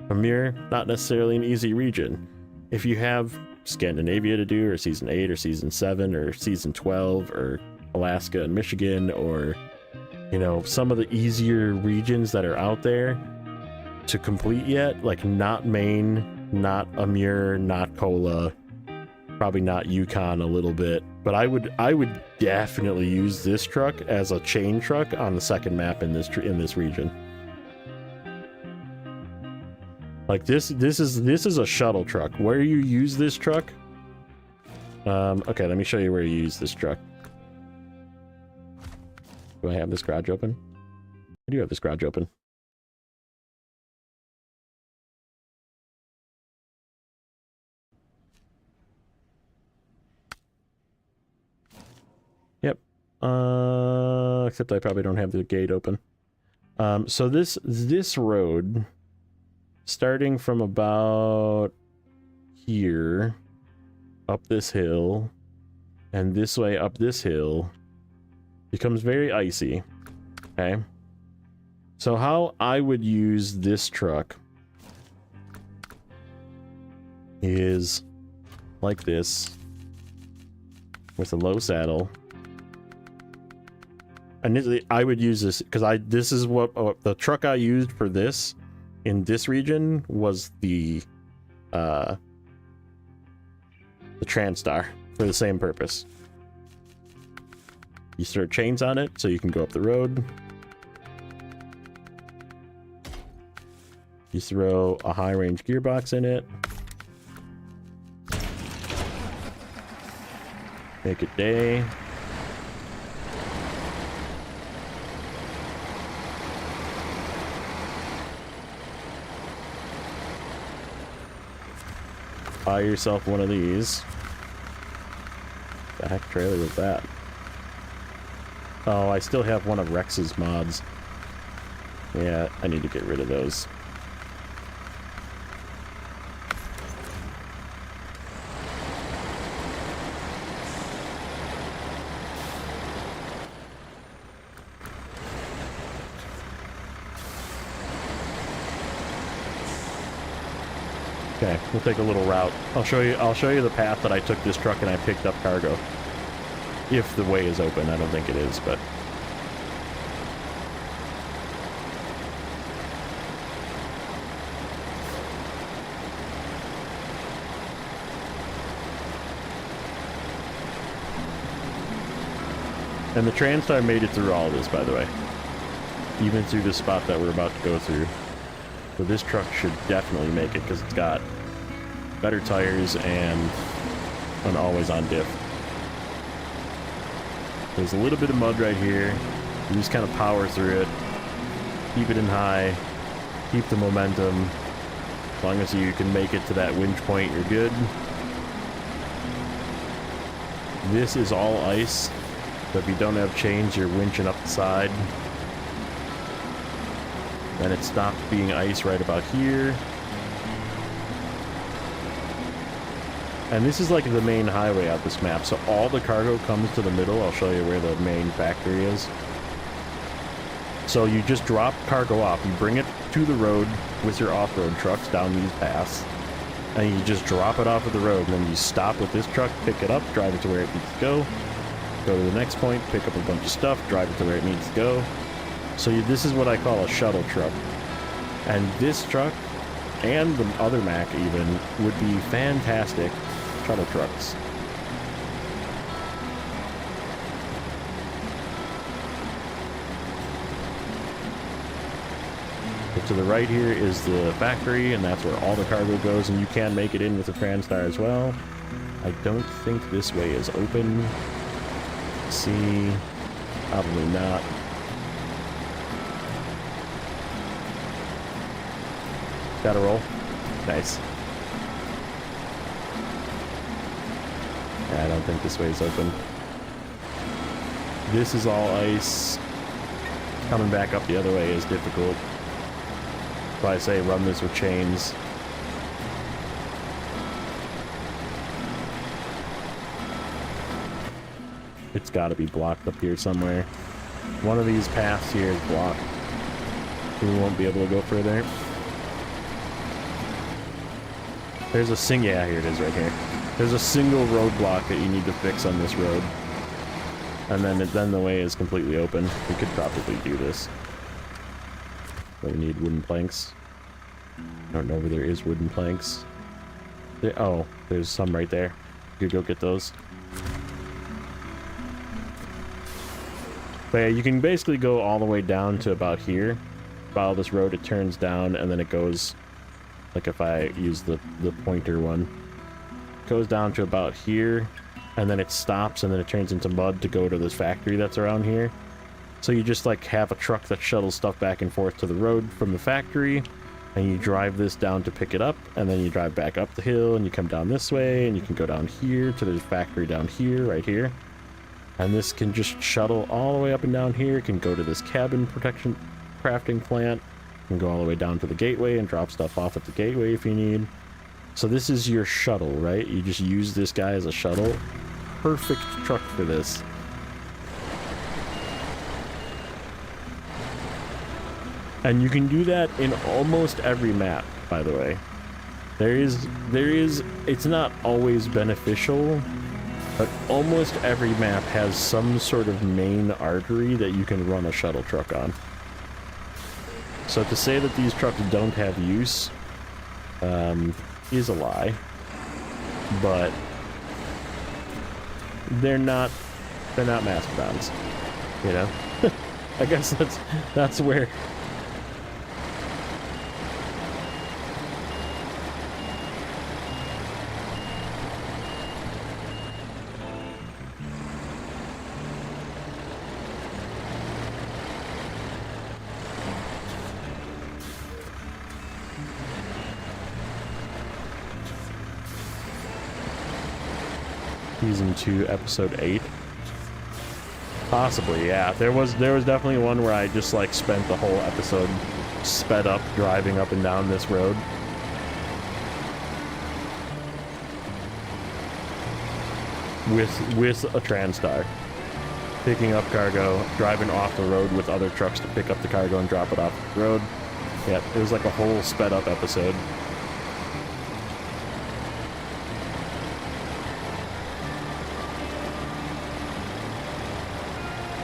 Amir, not necessarily an easy region. If you have Scandinavia to do, or Season 8, or Season 7, or Season 12, or Alaska and Michigan, or, you know, some of the easier regions that are out there to complete yet, like not Maine, not Amir, not Kola, probably not Yukon a little bit, but I would definitely use this truck as a chain truck on the second map in this region. Like this is a shuttle truck. Where you use this truck? Okay, let me show you where you use this truck. Do I have this garage open? I do have this garage open. Yep. Except I probably don't have the gate open. So this road, starting from about here, up this hill, and this way up this hill, becomes very icy. Okay. So how I would use this truck is like this, with a low saddle. And I would use this because this is what the truck I used for this in this region was the Transtar for the same purpose. You throw chains on it so you can go up the road. You throw a high range gearbox in it. Make it day. Buy yourself one of these. The heck trailer was that? Oh, I still have one of Rex's mods. Yeah, I need to get rid of those. Okay, we'll take a little route. I'll show you the path that I took this truck and I picked up cargo. If the way is open, I don't think it is, but and the Transtar made it through all of this, by the way. Even through the spot that we're about to go through. So this truck should definitely make it because it's got better tires and an always-on diff. There's a little bit of mud right here. You just kind of power through it. Keep it in high. Keep the momentum. As long as you can make it to that winch point, you're good. This is all ice. So if you don't have chains, you're winching up the side. Then it stopped being ice right about here. And this is like the main highway out this map, so all the cargo comes to the middle. I'll show you where the main factory is. So you just drop cargo off. You bring it to the road with your off-road trucks down these paths. And you just drop it off of the road. And then you stop with this truck, pick it up, drive it to where it needs to go. Go to the next point, pick up a bunch of stuff, drive it to where it needs to go. So this is what I call a shuttle truck. And this truck, and the other Mack even, would be fantastic shuttle trucks. But to the right here is the factory, and that's where all the cargo goes, and you can make it in with a TranStar as well. I don't think this way is open. Let's see, probably not. Gotta roll. Nice. Yeah, I don't think this way is open. This is all ice. Coming back up the other way is difficult. So I say run this with chains. It's got to be blocked up here somewhere. One of these paths here is blocked. We won't be able to go further. There's a yeah, here it is right here. There's a single roadblock that you need to fix on this road. And then the way is completely open. We could probably do this. But we need wooden planks. I don't know where there is wooden planks. Oh, there's some right there. You could go get those. But yeah, you can basically go all the way down to about here. Follow this road, it turns down, and then it goes, like if I use the pointer one, it goes down to about here, and then it stops, and then it turns into mud to go to this factory that's around here. So you just like have a truck that shuttles stuff back and forth to the road from the factory, and you drive this down to pick it up, and then you drive back up the hill, and you come down this way, and you can go down here to the factory down here, right here. And this can just shuttle all the way up and down here. It can go to this cabin protection crafting plant. You can go all the way down to the gateway and drop stuff off at the gateway if you need. So this is your shuttle, right? You just use this guy as a shuttle. Perfect truck for this. And you can do that in almost every map, by the way. It's not always beneficial, but almost every map has some sort of main artery that you can run a shuttle truck on. So to say that these trucks don't have use is a lie, but they're not mastodons, you know. I guess that's where. Season 2, episode 8. Possibly, yeah. There was definitely one where I just like spent the whole episode sped up driving up and down this road. With a TranStar. Picking up cargo, driving off the road with other trucks to pick up the cargo and drop it off the road. Yeah, it was like a whole sped up episode.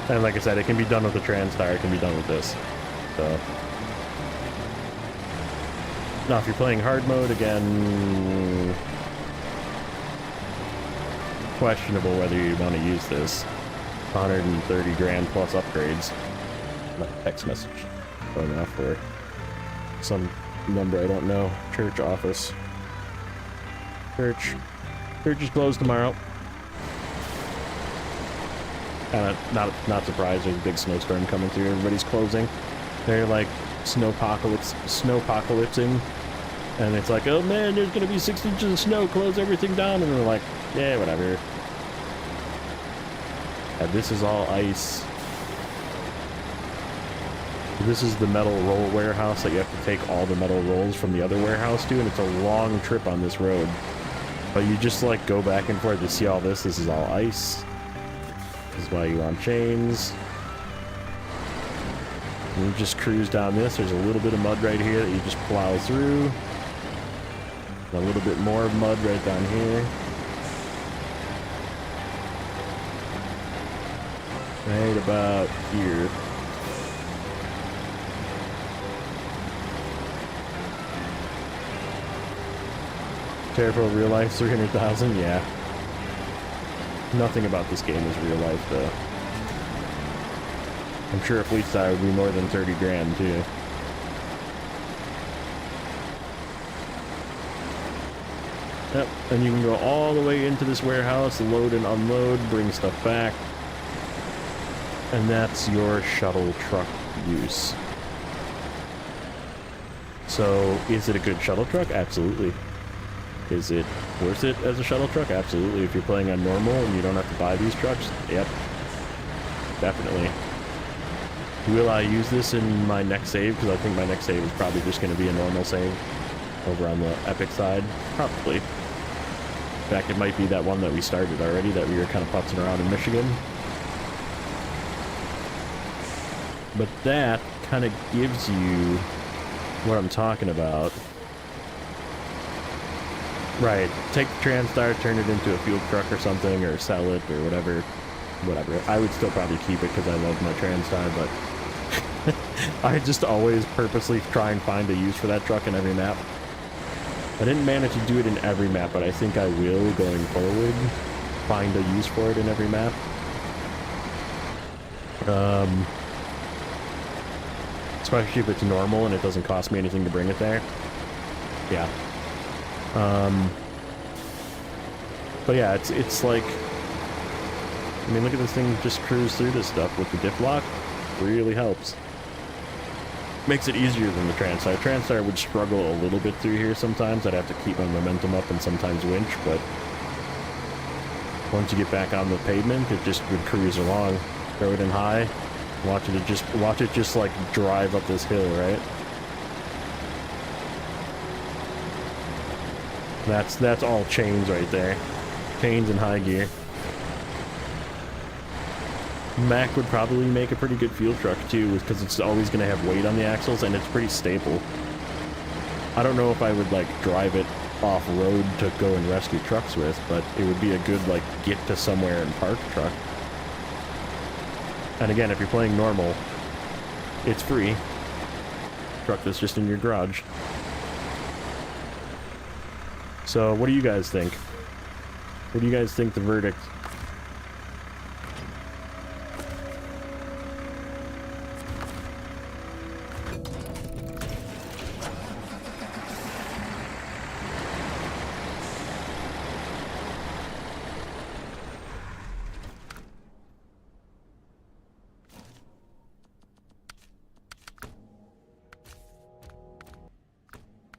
And like I said, it can be done with the TranStar, it can be done with this. So now if you're playing hard mode, again, questionable whether you want to use this. 130 grand plus upgrades. My text message going off for some number I don't know. Church office. Church is closed tomorrow. Not surprised. There's a big snowstorm coming through. Everybody's closing. They're like snowpocalypsing, and it's like, oh man, there's gonna be 6 inches of snow. Close everything down, and they're like, yeah, whatever. And this is all ice. This is the metal roll warehouse that you have to take all the metal rolls from the other warehouse to, and it's a long trip on this road. But you just like go back and forth to see all this. This is all ice. This is why you want chains. And you just cruise down this. There's a little bit of mud right here that you just plow through. A little bit more mud right down here. Right about here. Careful, real life, 300,000? Yeah. Nothing about this game is real life, though. I'm sure a fleet style would be more than 30 grand, too. Yep, and you can go all the way into this warehouse, load and unload, bring stuff back. And that's your shuttle truck use. So, is it a good shuttle truck? Absolutely. Is it worth it as a shuttle truck? Absolutely. If you're playing on normal and you don't have to buy these trucks, yep. Definitely. Will I use this in my next save? Because I think my next save is probably just going to be a normal save over on the Epic side. Probably. In fact, it might be that one that we started already that we were kind of putzing around in Michigan. But that kind of gives you what I'm talking about. Right, take the TranStar, turn it into a fuel truck or something, or sell it, or whatever. I would still probably keep it because I love my TranStar, but I just always purposely try and find a use for that truck in every map. I didn't manage to do it in every map, but I think I will going forward find a use for it in every map. Especially if it's normal and it doesn't cost me anything to bring it there. Yeah. But yeah, it's like, I mean, look at this thing just cruise through this stuff with the diff lock. Really helps. Makes it easier than the TranStar. TranStar would struggle a little bit through here sometimes. I'd have to keep my momentum up and sometimes winch, but once you get back on the pavement, it just would cruise along. Throw it in high, watch it just like drive up this hill, right? That's all chains right there. Chains and high gear. Mack would probably make a pretty good fuel truck too, because it's always going to have weight on the axles and it's pretty stable. I don't know if I would like drive it off-road to go and rescue trucks with, but it would be a good like get to somewhere and park truck. And again, if you're playing normal, it's free. Truck that's just in your garage. So, what do you guys think? What do you guys think the verdict?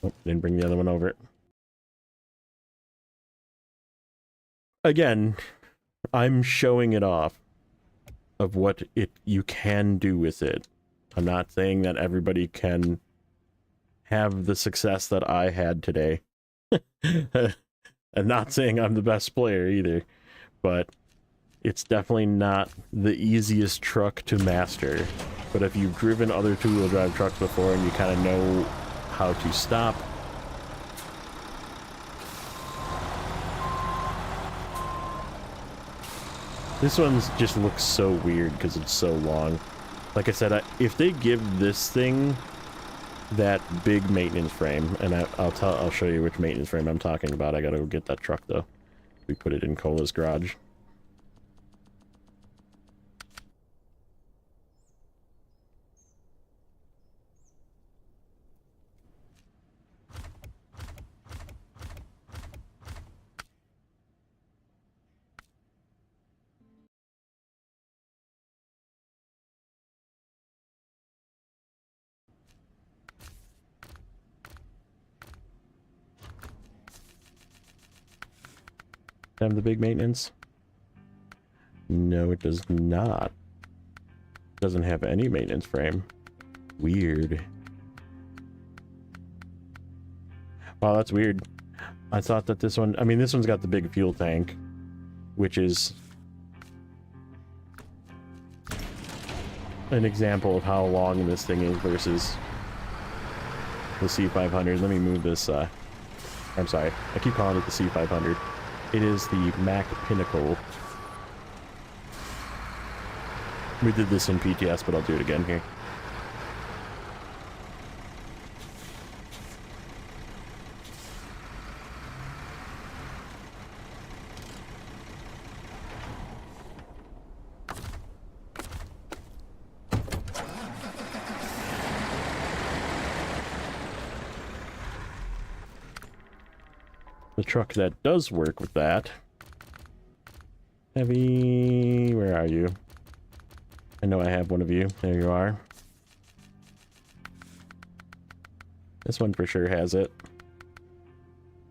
Oh, didn't bring the other one over. Again, I'm showing it off of what you can do with it. I'm not saying that everybody can have the success that I had today. I'm not saying I'm the best player either, but it's definitely not the easiest truck to master. But if you've driven other two-wheel drive trucks before and you kind of know how to stop, this one just looks so weird because it's so long. Like I said, if they give this thing that big maintenance frame, and I'll show you which maintenance frame I'm talking about. I gotta go get that truck though. We put it in Cola's garage. Have the big maintenance? No, it does not. Doesn't have any maintenance frame. Weird. Wow, that's weird. I thought that this one, I mean, this one's got the big fuel tank, which is an example of how long this thing is versus the C500. Let me move this, I'm sorry, I keep calling it the C500. It is the Mack Pinnacle. We did this in PTS, but I'll do it again here. the truck that does work with that. Heavy, where are you? I know I have one of you. There you are. This one for sure has it.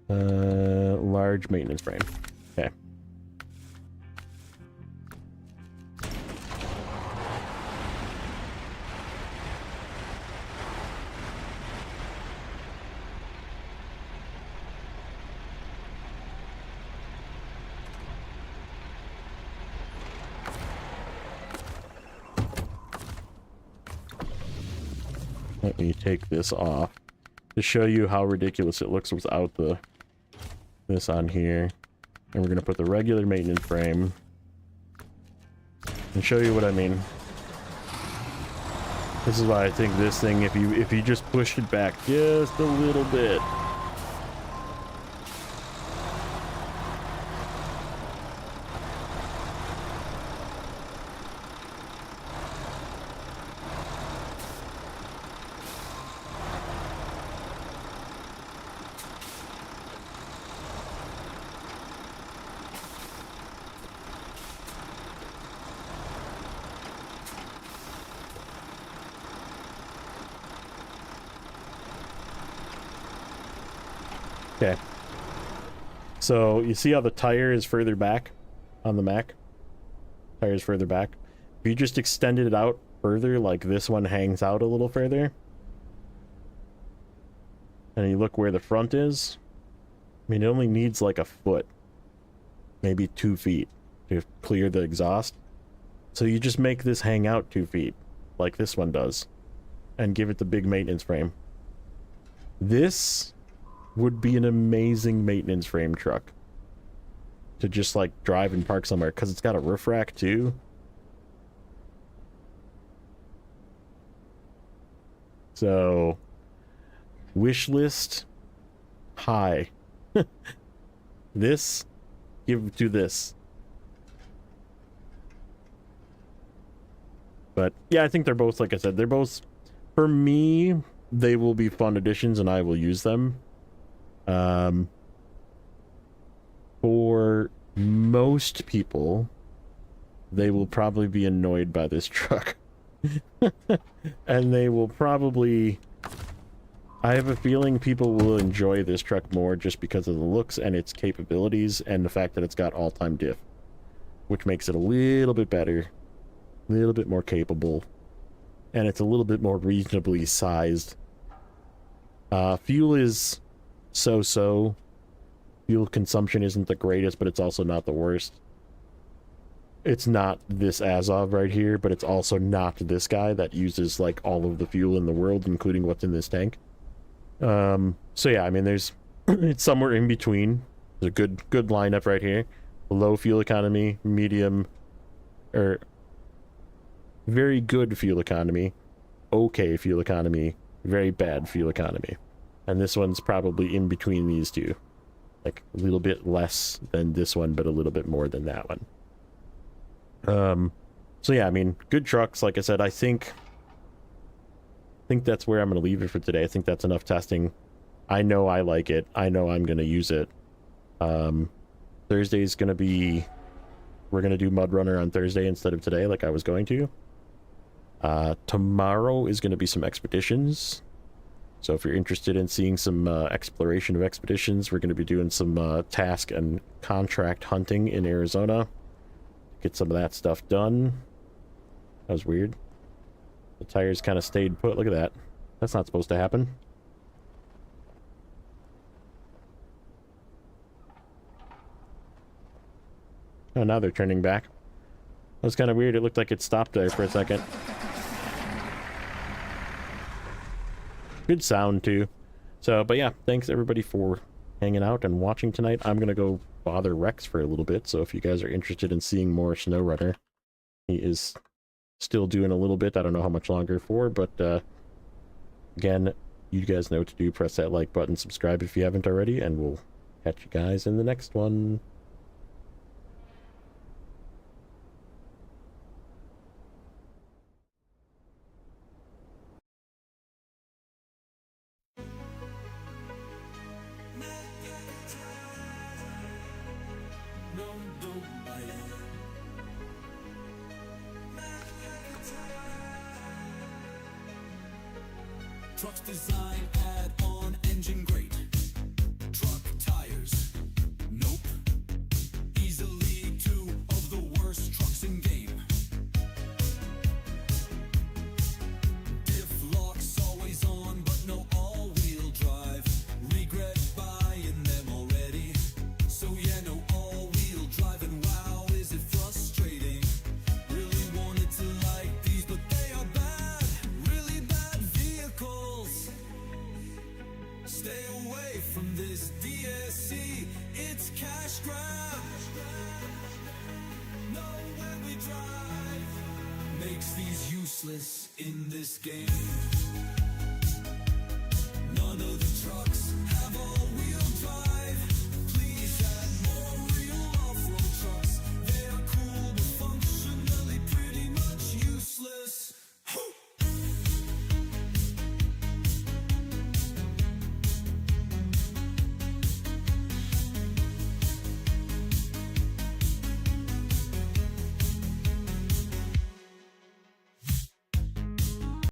Large maintenance frame. Okay. Let me take this off to show you how ridiculous it looks without this on here. And we're gonna put the regular maintenance frame and show you what I mean. This is why I think this thing, if you just push it back just a little bit, okay. So you see how the tire is further back on the Mack? Tire is further back. If you just extended it out further, like this one hangs out a little further, and you look where the front is, I mean, it only needs like a foot, maybe 2 feet to clear the exhaust. So you just make this hang out 2 feet, like this one does, and give it the big maintenance frame. This would be an amazing maintenance frame truck to just like drive and park somewhere, because it's got a roof rack too. So wish list high. This, give to this. But yeah, I think they're both, like I said, they're both, for me, they will be fun additions and I will use them. For most people, they will probably be annoyed by this truck. And they will probably, I have a feeling people will enjoy this truck more just because of the looks and its capabilities and the fact that it's got all-time diff, which makes it a little bit better, a little bit more capable, and it's a little bit more reasonably sized. Fuel is so-so. Fuel consumption isn't the greatest, but it's also not the worst. It's not this Azov right here, but it's also not this guy that uses like all of the fuel in the world, including what's in this tank. So yeah, I mean, there's it's somewhere in between. There's a good lineup right here. Low fuel economy, medium, or very good fuel economy, okay fuel economy, very bad fuel economy. And this one's probably in between these two. Like a little bit less than this one, but a little bit more than that one. So yeah, I mean, good trucks. Like I said, I think that's where I'm going to leave it for today. I think that's enough testing. I know I like it. I know I'm going to use it. Thursday's going to be, we're going to do Mud Runner on Thursday instead of today, like I was going to. Tomorrow is going to be some expeditions. So if you're interested in seeing some exploration of expeditions, we're going to be doing some task and contract hunting in Arizona. Get some of that stuff done. That was weird. The tires kind of stayed put. Look at that. That's not supposed to happen. Oh, now they're turning back. That was kind of weird. It looked like it stopped there for a second. Good sound too. So, but yeah, thanks everybody for hanging out and watching tonight. I'm gonna go bother Rex for a little bit, so if you guys are interested in seeing more SnowRunner, he is still doing a little bit. I don't know how much longer for, but again, you guys know what to do. Press that like button, subscribe if you haven't already, and we'll catch you guys in the next one. Truck's design, add-on, engine great. Truck tires, nope. Easily two of the worst trucks in game. Diff locks always on, but no all-wheel drive. Regret buying them already. So yeah, no all-wheel drive, and wow, is it frustrating. Really wanted to like these, but they are bad, really bad vehicles. Stay away from this DSC, it's cash grab. Know where we drive makes these useless in this game.